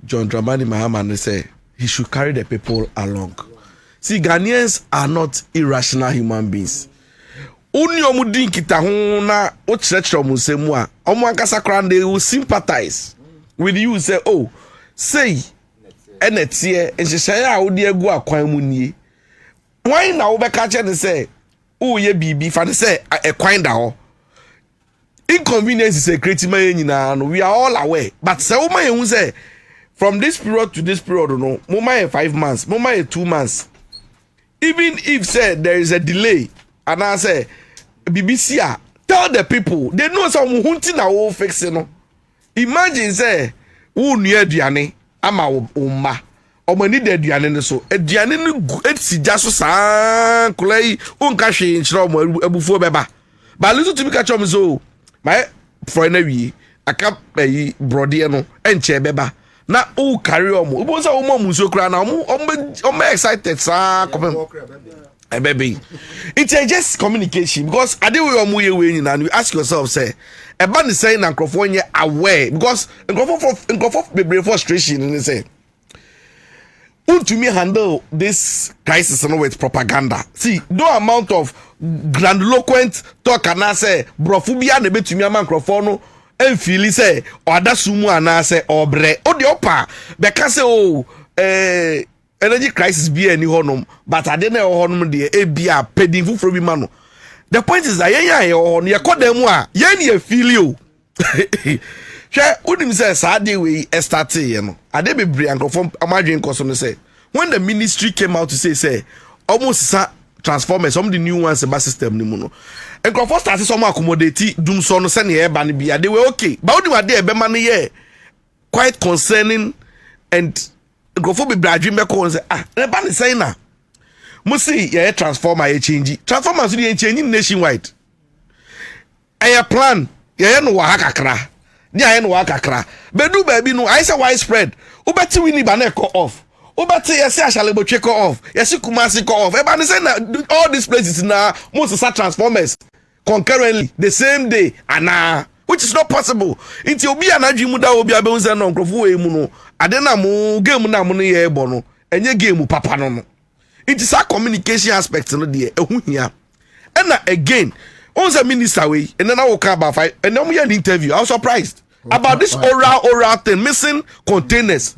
John Dramani Mahama say he should carry the people along. See, Ghanaians are not irrational human beings. Only omudin kita ho na o church mu semu a omo ankasa kran they will sympathize with you say say enetie enhyehyɛ a wo de agu akwan mu nie. Why na wo be ka che say ye bibi fa say ekwan da ho. Inconvenience is a creative man nyina no we are all aware but say wo man hu say from this period to this period no mo man 5 months mo man 2 months even if say there is a delay and I say BBC tell the people they know some hunting na wo fix no imagine say wo nua aduane ama wo ma omani de aduane ne so aduane ne etija so saa kolai onka hwe nkyira omo abufuo beba but listen to me catch am so my friend awie aka yi brode no enche beba na o carry omo bo say omo muso kra na omo excited saa come baby it's just communication because I dey we omo ye we nyina you ask yourself say eba ne say na nkrofo nye aware because nkrofo bebre frustration ni say to me handle this crisis with propaganda. See, no amount of grandiloquent talk and I say, brofubia ne betumi ama microphone and feel say, or adasumu and say, or bre, or the opa, because energy crisis be any honum, but I didn't know honum the ABA pedding for me mano. The point is that on your code them ye feel you. Udim say Saturday we started, you know. I did be brilliant from imagine cause say when the ministry came out to say almost transformers some of the new ones about system ni muno. And Crawford started some accommodate doom so no send here ban be they were okay. But what they be man here quite concerning and Crawford be bradging me call say the ban is saying na. Musi yeah transformer e change. Transformers dey change nationwide. Aya plan yeah no wa kakra. Dia no akakra bedu baby no I say widespread ubeti wini ba na call off ubeti yesi ashalebo che call off yesi kumasi call off e ba say na all these places na most of transformers concurrently the same day and which is not possible inti obi anadwi mu da obi abe unse no nkrofo we mu no ade na mu game na mu no ye ebo no enye game papa no it is a communication aspect no de ehu hia and again once a minister way and then I will come about five and then we had an interview. I was surprised about this oral thing missing containers.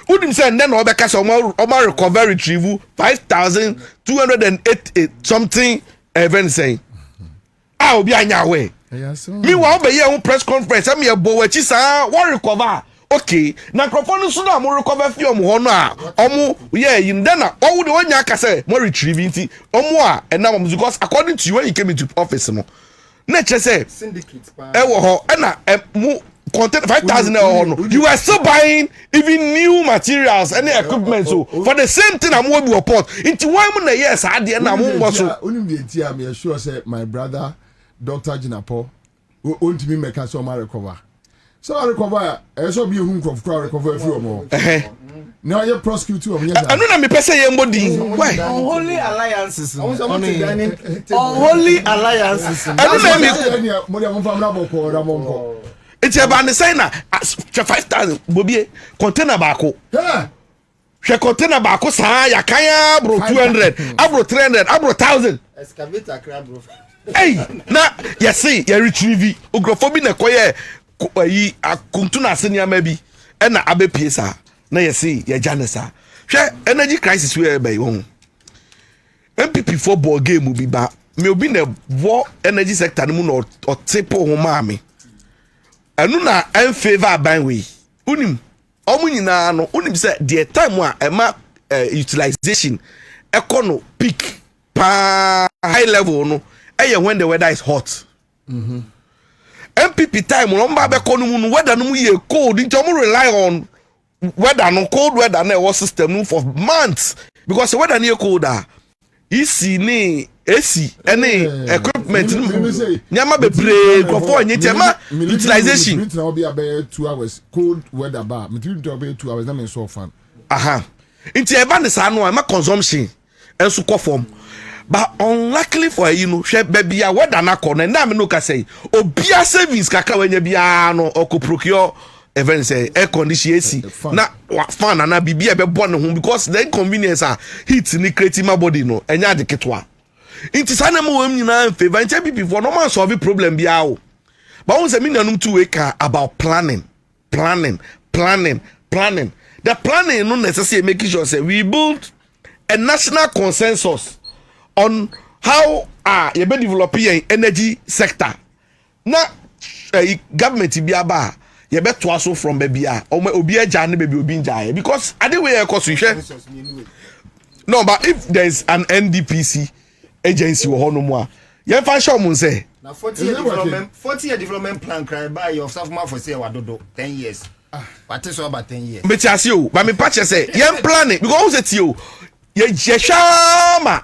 Wouldn't say and then all because of my recovery retrieval 5,208 something event saying I'll be on your way. Meanwhile, be here press conference. I'm here, boy. What recover? Okay, na microphone so na mo recover fi omo ho no a omo yeah you then all the one yaka say mo retrieving ti omo a and now because according to you when you came into office no na che say syndicate pa e wo ho na mu content 5,000 you are still buying even new materials and equipment so for the same thing I'm going to report into one month yes I did na mo so only the I'm sure say my brother Dr. Jinapo won't me make us my recover so I recover so be who crowd recover a few more now you prosecute you I know me person ye mbodi why unholy alliances unholy alliances I don't know me it's about the sign na 5,000 Bobie container baako hwe container baako saa ya kan bro 200 abro 300 abro 1000 excavator crab bro hey na you see you retrieve ogrofobi na koye yi akuntu na asenia ma bi e na abepie saa na you see you janesa hwe energy crisis we be won MPP football game bi ba me obi na wo energy sector no mu na otepo ho ma me anu na en favor ban we unim omu nyina no unim say the time a ema utilization econo peak pa high level no when the weather is hot MPP time no mba be kono mu no weather no mu ye cold nti omu rely on weather no cold weather na was system no for months because the weather near colder ni AC any equipment nyama be pray for nyema utilization it will be about 2 hours cold weather bar between to be 2 hours na me so fan aha nti e ba ne sa no ma consumption enso ko form but unluckily for you know hwe baby a weather na ko na me no ka say obia savings kaka wanya bia no oko procure even say air condition AC na fan na bibia be born ho because the inconvenience heat ni create my body no enya de ketwa inti sana mo wam nyina favor nche people for no man solve problem bia o but won say me nanum two week about planning the planning no necessarily making sure say we build a national consensus on how you be developing energy sector na government bia ba you better also from baby obi eja ne baby obi nja because ade we e koso hwe no but if there is an NDPC agency wo hono mu a ye fa show mun say na 40 year development plan cry by yourself ma for say wadodo 10 years what is about 10 years me tiase o ba me patch say ye plan it because who say ti o ye shama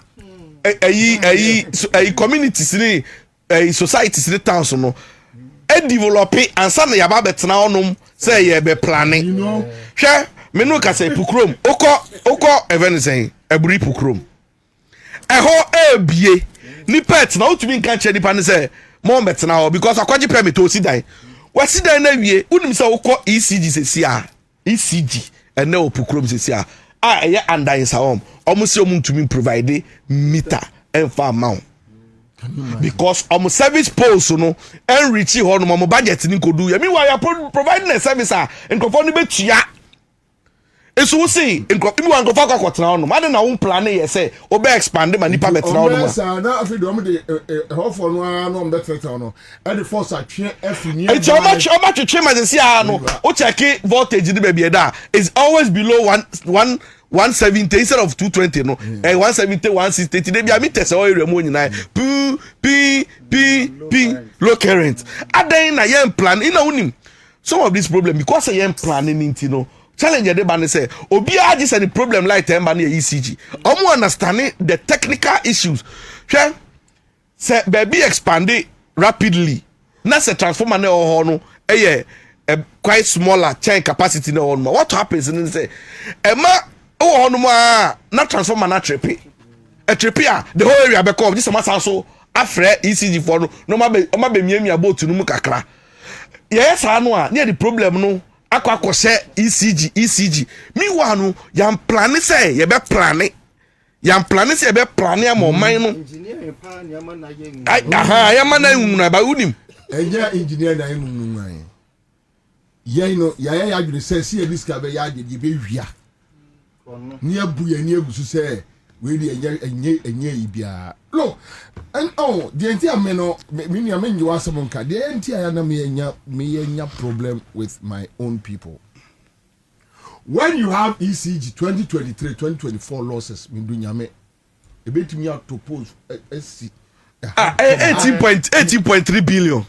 communities ni societies ni towns no e develop Ansah na yaba betena onum say ye be planning hwe me no ka say pukrom okọ even say eburi pukrom eho ebie ni pet na otumi nka che nipa ne say mo betena ho because akwaji permit o si dan wasi dan na wie unim say okọ ECG sesi a ECG and na opukrom sesi a eye under Ansah omo se omo ntumi provide meter and farm amount because service poles no enrich ho no budget ni kodu ya meanwhile you providing a service and confirm betua eso wo say me wan go for kwatena ho no ma na wo plan ye say obe expand ma nipa betena ho no ma na afi do de ho for no no betena no e the force atwe afini e how much twe ma say no o check voltage ni be da is always below 170 instead of 220 no 170 160 they be a meter say area mo nyina p low current adan na yen plan ina unim some of this problem because yen planning into no challenge dey ban say obi agi say the problem like temba na ECG omo understanding the technical issues say baby expand rapidly na say transformer na ho no quite smaller chain capacity na ho no what happens in say oh no na transformer na trippy a the whole area be come this matter so afre ECG for no ma be miamia boat no mu kakra yes anu a near the problem no akwa ECG me wa no yam plan say ye be plan say be plan am man no engineer plan yam na ye yam na unu ba unim engineer na unu nwan ye no ya adwene say see this ka be ya de be wia ni abu ya ni egusu say we dey enye ibia look and the entire me no me ni amenyi wasem nka the entire na me enya problem with my own people when you have ECG 2023-2024 losses me do nyame e betumi to pose 18.3 billion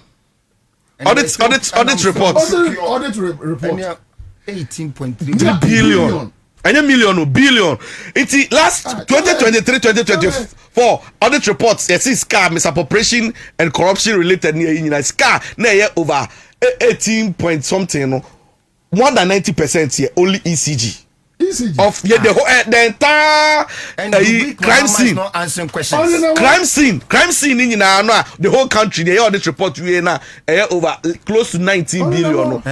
Audit report. Audit report. 18.3 billion. And a million or billion. It's last 2023-2024 audit reports. Yes, SCA misappropriation and corruption related near in SCA near over 18 point something. More than 90% here only ECG. Of the entire crime scene. Not answering questions. Crime scene in the whole country. The audit report we na over close to 19 billion.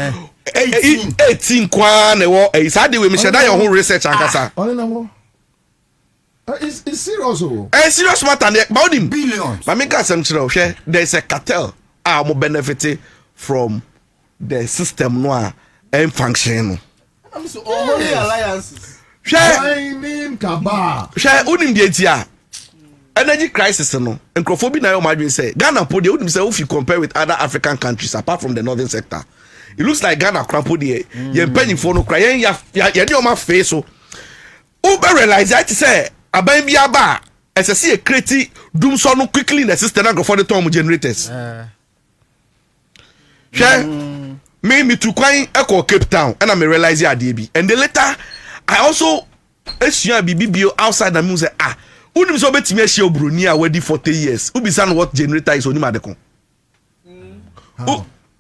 18 kwan is how we share your whole research and kasa. It's serious. Serious matter about him billions. But make us share there's a cartel mo benefit from the system no and function. So only alliances. Share unim the etia. Energy crisis no. Encrophobia na your margin say Ghana po dey unim say if you compare with other African countries apart from the northern sector. It looks like Ghana crampo there. You penny for no cry. You do my face so. Uber realize that say aban bi aba. As I see a create doom so no quickly in the system and go for the term generators. Share me to quite echo Cape Town and I may realize ya DB. And then later I also BBBO outside the music unim so bet me share Brunia already 40 years. Ubi san what generator is only madeko.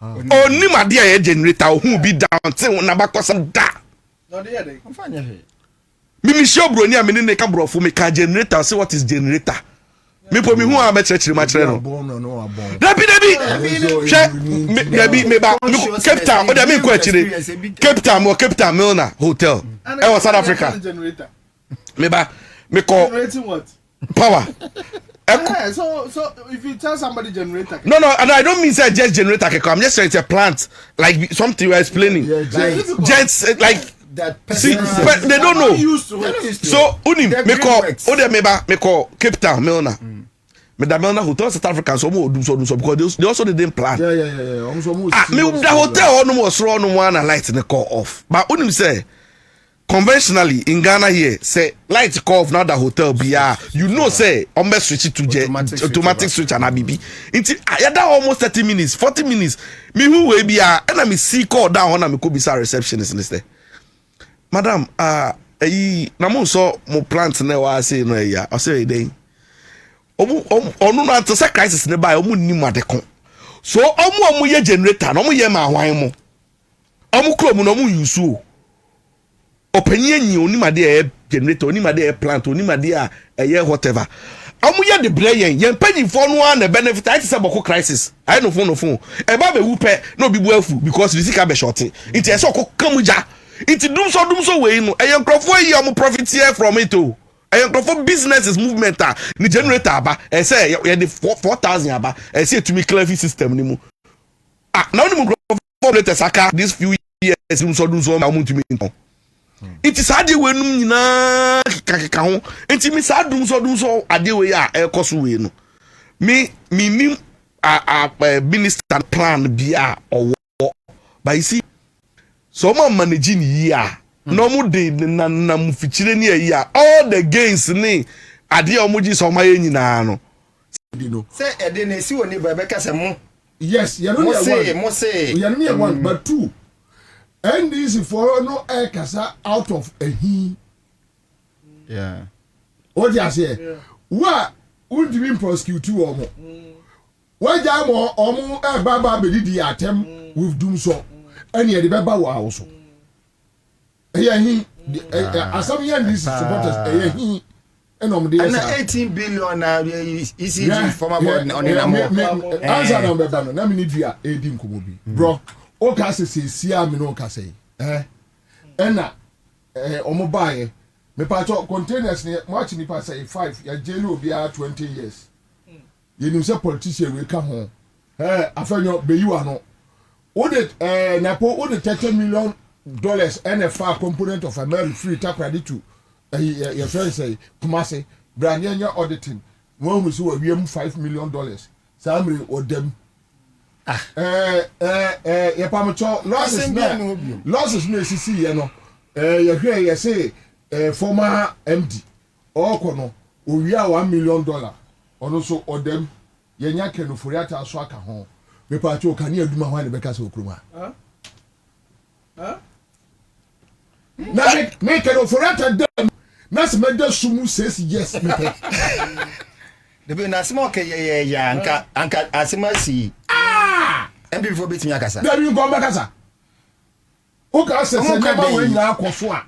Only my dear generator who be down till Nabakosam da. No, they come find here. Mimi show Bronia meaning can bro for me can generator say what is generator. Me po me who am church my channel. Debi. Cape Town. O dey me question. Cape Town or Cape Town Milner Hotel. I was South Africa. Me call generating what? Power. So if you tell somebody generator. No, and I don't mean say just generator can come. I'm just saying it's a plant like something you're explaining. Jets like that. See, but they don't know. So unim me call Cape Town Milner. Me da Milner Hotel South African so mo do so because they also didn't plan. Yeah. Me the hotel no was run one and light in the call off. But unim say conventionally in Ghana here say light call off now the hotel be you know say switch it to automatic switch and abibi into that almost 30 minutes 40 minutes me who will be and I me see call down on me could be sa receptionist in this madam na mo so mo plant na wa say no ya I say dey onu na to say crisis ne buy omu ni madekon so omu ye generator no omu ye ma hwan mo omu kro mu no omu use opinion ni onimade generator onimade plant onimade whatever amuye the brain yen pagin for no na benefit I say boko crisis I no phone e ba be wupe no bi buafu because the sika be short it e say kamuja it dum so we no e nkrofo yi am profit here from it o e nkrofo business is movement ni generator aba e say ye the 4000 aba e say to me clever system ni mu now ni mu nkrofo let saka this few years dum so ma mu to me it is ade we num nyina kaka ho enti mi sa dum so ade we a ekoso we no me minister plan bia owo but you see so man managing here no mu de na mu fichire ni here all the gains ni ade omoji so maye nyina no say ede na si woni ba be ka se mo yes you know one but two. And this for no air kasa out of a he. Yeah. What you say? What would you prosecute you or more? Why jam or baba belidi attempt with doom so? And yet the baba also. He as some young this supporters he and on the 18 billion ECG former board on the answer number done. Let me need you 18 kumobi. Bro. O ka se sia me no ka say ena omo bae me pa cho containers ne mo achi ni pa say 5 ya jeli obi 20 years ye ni say politician we ka ho afanyo be you ano o de na po o de $30 million and a far component of American free tap credit to your friend say Kumasi brand new auditing mo mu so we $5 million samre o dem ye pamacho losses no sisi ye no ye hwe ye say former MD okono owia $1 million ono so odem ye nya kenufori ata so aka ho me pa cho kan ya duma hwan be ka so kruma na me can for that dem na se me da sumu says yes me pe de be na small ke ya anka asimasi mb before bit me akasa da bi go makasa o ka se se na ba we nyina akoso a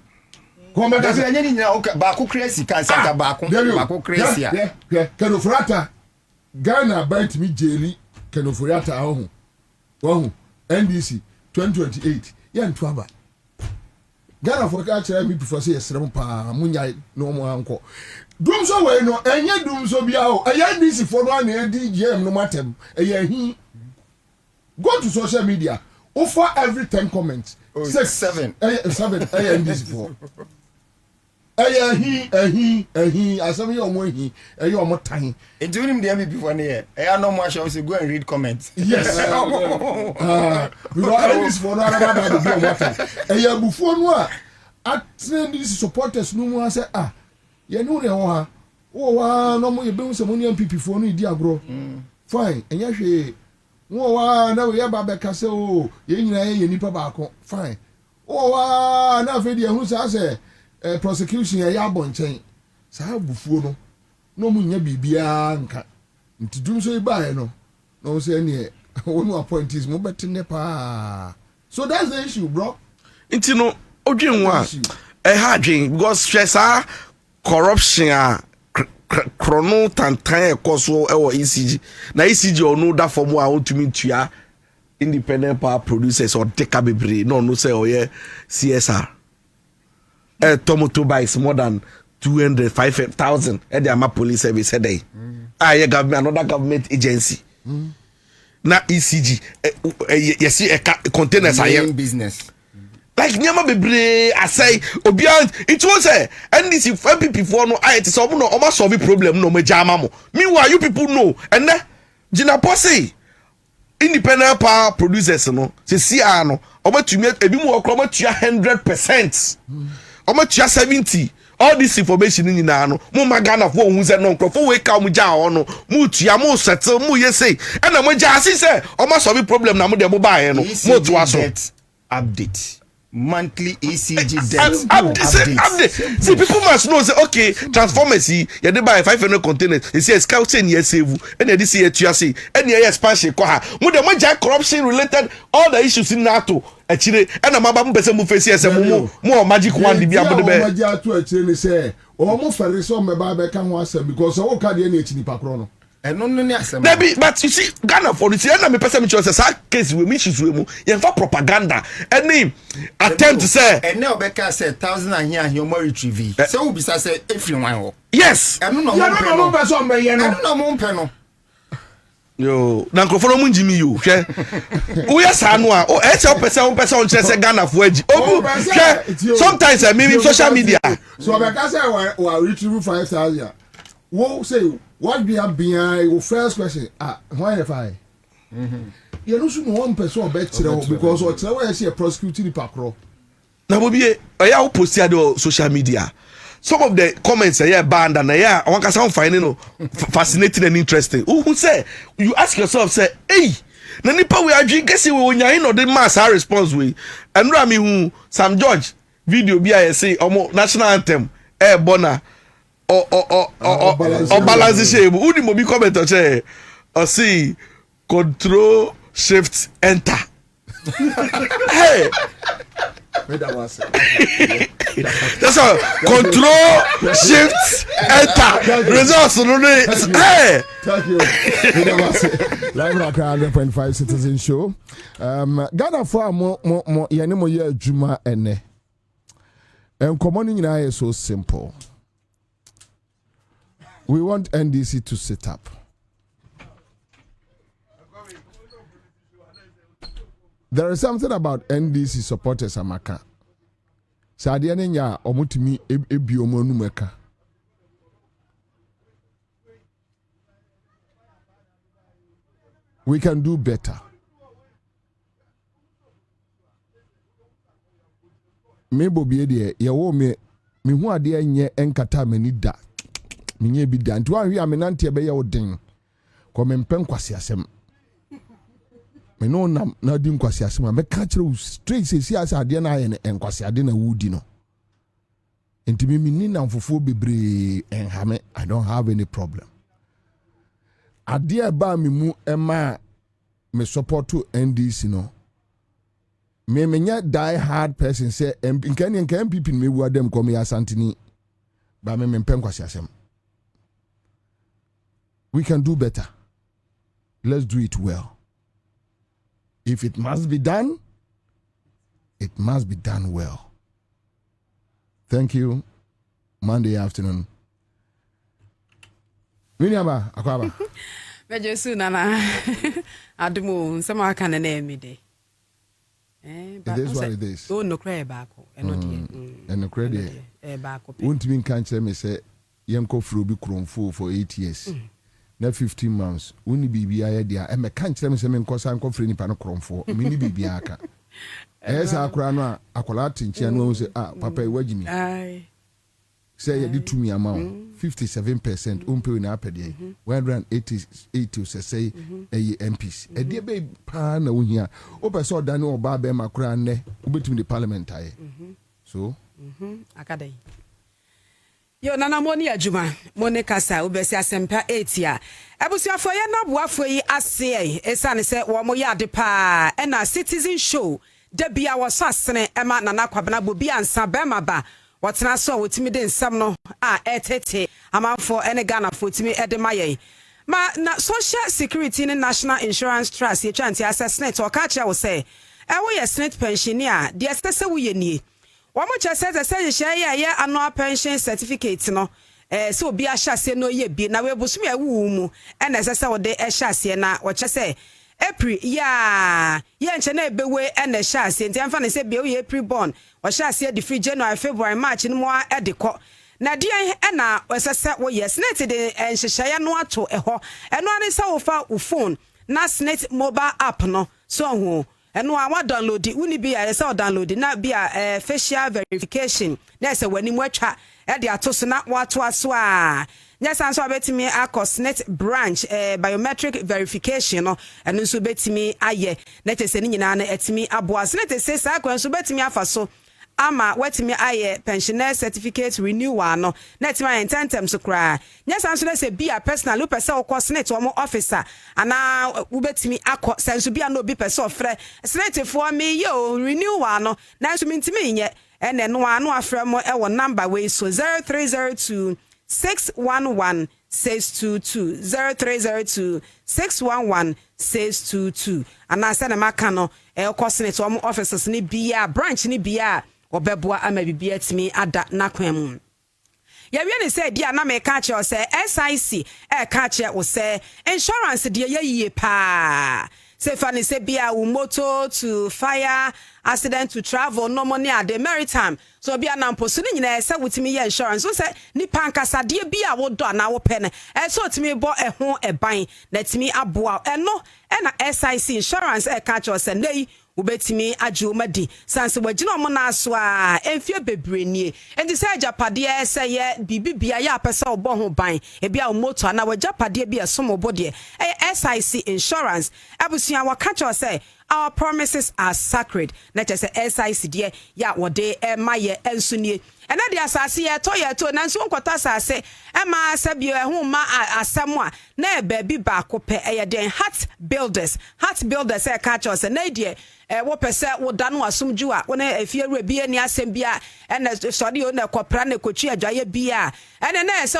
go makasa da bi nyina o ba ko crazy kan saka ba ko crazy a can for that Ghana bite me jeli can for that ahu wahu NDC 2028 yan twaba Ghana for ka chere me before say yesrem pa munya no mo anko dum so we no enye dum so bia o eye NDC for no na DGM no matem eye hi go to social media offer every 10 comments 6 7 NDC for hi asem ye omo hi eye omo tan during the MVP for near no more shall say go and read comments yes we are NDC for no na be omo tan eye bufuo no a atrend these supporters no mu say ye no re ho ha wa no mo ye be se mo ni MPP for no idi agro fine enya hwe wa na we ba be ka se o ye nyina ye nipa ba ko fine wa na fe di hu sa se prosecution ya bonchen sa bufuo no mu nya bibia nka ntidum so ibae no say ne wonu appointees mo betene pa so that's the issue bro intino odwenwa ha dwen because stressa corruption a chrono tantan ekoso ewo ECG na ECG onu da form a otumi tua independent power producers or deka bebre no say oye CSR tomato buys more than 205,000 at the ama police service headache. Government, another government agency. Na ECG, you see a containers are business. Like Nyama Bebre, I say, Obian, it was a NDC MPP for no, I it's almost solve problem no me jamamo. Meanwhile, you people know, and then Jina Posse. Independent power producers no, se CR no, oba tumi ebi mu okro tua 100%. Omo tua 70. All this information in na no, mo magana for hu se no nkrofo we ka mu ja ho no, mu tua mo settle mu ye say. E na mo ja asi se omo solve problem na mo de mo ba ye no, mo to aso. Update. Monthly ECG debt update. See, people must know say okay, transformers you dey buy 500 containers. You see scout say near save and you see you see and you expansion ko ha. Mo dey mo corruption related all the issues in NATO. Achire and maba mo pese mo face ese mo magic one di bia mo de be. Mo ja to achire ni say o mo fere so me ba be ka ho asem because o ka de na echi ni pakro no. No asem. But you see Ghana for the na me pese me choose say case we me issues we mu ye fa propaganda any attempt to say and now Becca said 1,000 and here you more retrieve. So we be say if you want. Yes. No person me ye no. No mo mpe no. Yo, na nkrofo no munjimi yo hwe wo yesa no a o e che person on say Ghana for agi hwe sometimes I mean social media so be ka say we retrieve 5,000 wo say what be your first question why if I you know so one person bet because or tell where see a prosecuting pakro na Bobie ya wo post ya do social media. Some of the comments are banned and I want to sound finding fascinating and interesting. Who say you ask yourself, say, hey, Nanipa we are drinking, guess we are in or the mass our response we and Rami who Sam George video BISA or national anthem, air bona or balance the shape. Who the mobi comment or see control shift enter. Hey. That's all. Control shift enter. Results no hey. Thank you. Live rock 100.5 Citizen Show. Ghana for mo yene mo ye adwuma ene. Enkomo ni nyina is so simple. We want NDC to sit up. There is something about NDC supporters Amaka. Sadia nenya omutimi ebi omonu meka. We can do better. Me Bobie de ye wo me hu ade anye enkata mani da. Me nye bi da. Nti wan wi amenante be ye odin. Ko me mpem kwase asem. me no na di nkwasi asema me ka kire straight say as ade na aye nkwasi ade na wudi no enti me ni na mfofo bebre enhame I don't have any problem ade ba me mu ema me support to NDC no me menya die hard person say nkani MPP me wu adem ko me asantini ba me mpem kwasi asem. We can do better. Let's do it well. If it must be done, it must be done well. Thank you. Monday afternoon. Miniaba, akwaba. Mejesu nana. Adumu nsema aka na eme de. It is what it is. Oh no cry baako. Eno de. Eno cry de. Baako. Untimi kan kire me say yenko fro bi kromfo for 8 years. Na 15 months uni bibia ya dia e me kan kire me say me nkosa nko fre nipa no kromfo me ni bibia aka. Esa akura no akola tinchia no say papa e wagimi. Ai. Say you did to me amount 57% umpe na apede 180 say MPs e dey be pa na wohia o pese odane oba be makura ne obetumi the parliament aye so akadai yo nana moni adwuma moni kasa obesi asempa 8 ya ebusuafo ye na boafo yi ase esane se wo mo ya de pa e na citizen show da bia wo so asene e ma nana Kwabena Bobie Ansah bema ba watena so wotimi de nsam no etete amanfo ene Ghana fo timi edemaye ma na social security ni national insurance trust ye twanti assessment o ka kya wo se wo ye snit pensioner de estese wo ye nie wo mo kya se ye annual pension certificate no so obi ahyase no ye bi na we busum ya wu mu ene sese wo de ahyase na wo kya se April ya nche na ebewe ene hyase nti amfa ne se be we April born o hyase di free January February March ni mo edekọ na die ena osese wo yes net de enhyehyaya no ato eho eno ani sa wo fa wo phone na Snit mobile app no so ho eno a wa download uni bi ya se o download na bia facial verification na se wani mu atwa e de ato so na wato aso a yes anso abetimi akọ Snit branch biometric verification no eno nso betimi aye na tese ni nyina na etimi aboa Snit se sa akọ nso betimi afaso ama wetimi aye pensioner certificate renewal no na etimi aye tentem so kra yes anso na se bia personal lu pese okọ Snit omo officer ana ubetimi akọ senso bia no obi pese ofre Snit for me yo renewal no na nso mintimi nye ene no anu afre mo e wo number we so 0302 611 622 0302 611 622 ana se na maka no ekọ Snit omo officers ni bia branch ni bia obeboa ama bibia timi ada nakwam ya wie ne say dia na me ka che o say SIC ka che o say insurance dia ye pa say fani say bia u motor to fire accident to travel no money at the maritime so bia na mposo ni nyina say wutimi ye insurance so say ni pankasa dia bia wo do na wo pene so timi bo ho eban na timi aboa eno na SIC insurance ka che o say nei ubetimi ajumadi sanse wagina omo na aso a enfie bebrenie enti se ajapade se ye bibibia ya pesa obo ho ban e bia motor na wajapade bia somobo de SIC insurance abusia wakacho say our promises are sacred na say SIC de ya wode maye ensunie ena de asase ye to nanso nkota asase ma sabio ehu ma asem a na ba bi ba ko pe den heart builders e ka cho say na de wo pese wo da no asomju a wo na afie ru bi ani asem bia ena sori o na kopra na kochi adwaye bia ena na se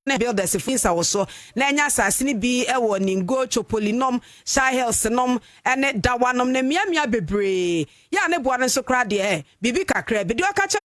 na builders finsa wo so na nya asase ni bi wo ningo chopolinom shahels nom ene dawanom na miamia bebre ya ne boa nso kra de bibi kakra bi de okacha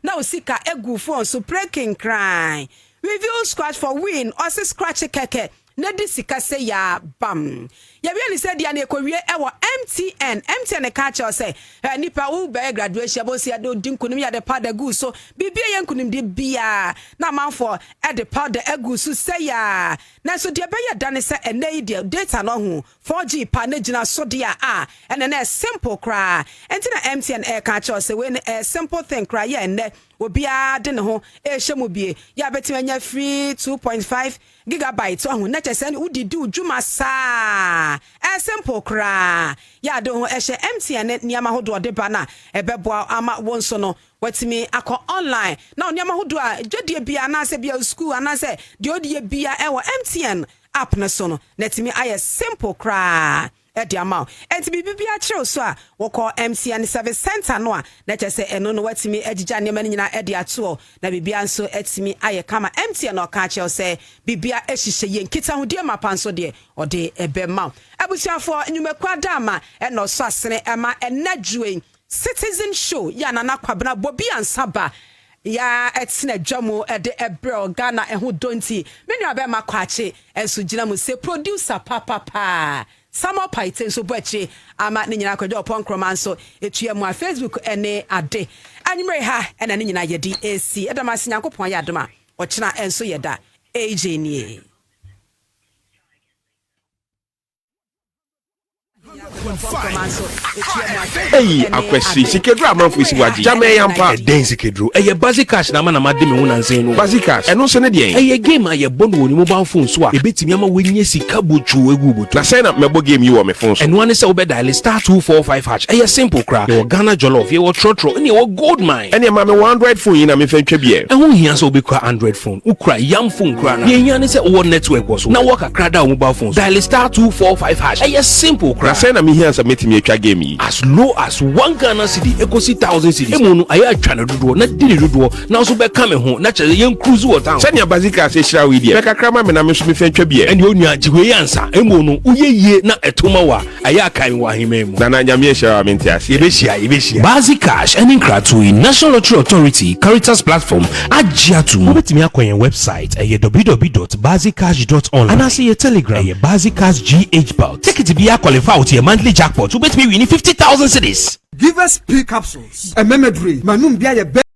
na osika egu phone so breaking cry review scratch for win or scratch keke na di sika se ya bam ya bi ni se dia na ekowie ewo MTN ka cha say nipa wo be graduation bo se ade odinkunim ya de pada gu so bibia ye nkunim de bia na manfo e de pada egu so se ya na so de be ya dane se enai de data no ho 4G pa na gina so de a ene na simple cry enti na MTN ka cha say we simple thing cry ya ene obia de ne ho ehye bie ya betime nya free 2.5 gigabyte ohun na chese ni udidi udwuma saa simple kra ya de ho ehye MTN niama hodo de ba na ebeboa ama wonso no watimi akọ online na niama hodo a dwodie bia na se bia school ana se de odie bia ewo MTN app na so no netimi aye simple kra Ediamau. And to be a so we call MTN Service Center no na chese eno no watimi ejija ne mani nyina edia to na bibia nso etimi aye kama MTN no ka che say bibia ehihye ye nkita hodie mapanso de ode ebema abusuafo nyumekwa dama eno so asene ema enadwue citizen show ya nana Kwabena Bobie Ansah ya etina dwamo ede ebrel Ghana eho donti menu abema kwache enso gina mu se producer papa Samo paite so bwache ama ne nyina kwadwo ponkroma so etue mu a Facebook ene ade anyimre ha ena ne nyina yedi AC edamase nyankopon ya adoma ochina enso yeda AJ nie Hey, akwesi sikedru amanfo isiwaji jame yampa den sikedru eye basic cash na mana made me hunansen no basic cash eno so ne de eye game aye bono woni mobile phone so a ebetimi ama wenye sika bochu egu botu na say na mebo game yi wo me phone so eno ane se obe dial *245# eye simple crack your Ghana jollof ye wo trotro ene wo gold mine ene ma me 100 phone yi na me fa twa bie ehun hia so obe kwa Android phone ukra yam phone kra na ye hia ne se wo network wo so na wo kakra da mobile phone dial *245# eye simple crack say na me hia metimi atwa game yi as low as 1 Ghana cedi ekosi 1000 cedis emunu aya atwa na dodo na dini dodo na so be ka me ho na chere yen cruise water sani abazika se hira we die be kakra ma me na me so me fa twa bie ene onu ajiwe Ansah emunu uyeye na etoma wa aya kan wa himemu na nyame hira me ntiase yebehia basic cash and inkratu National Lottery Authority Caritas platform agiatu obetimi akwen website www.basiccash.online and as your telegram basic cash GH take it to be a qualify with your monthly jackpot to bet me winning 50,000 cedis. Give us P capsules. A memory. Manum bia ye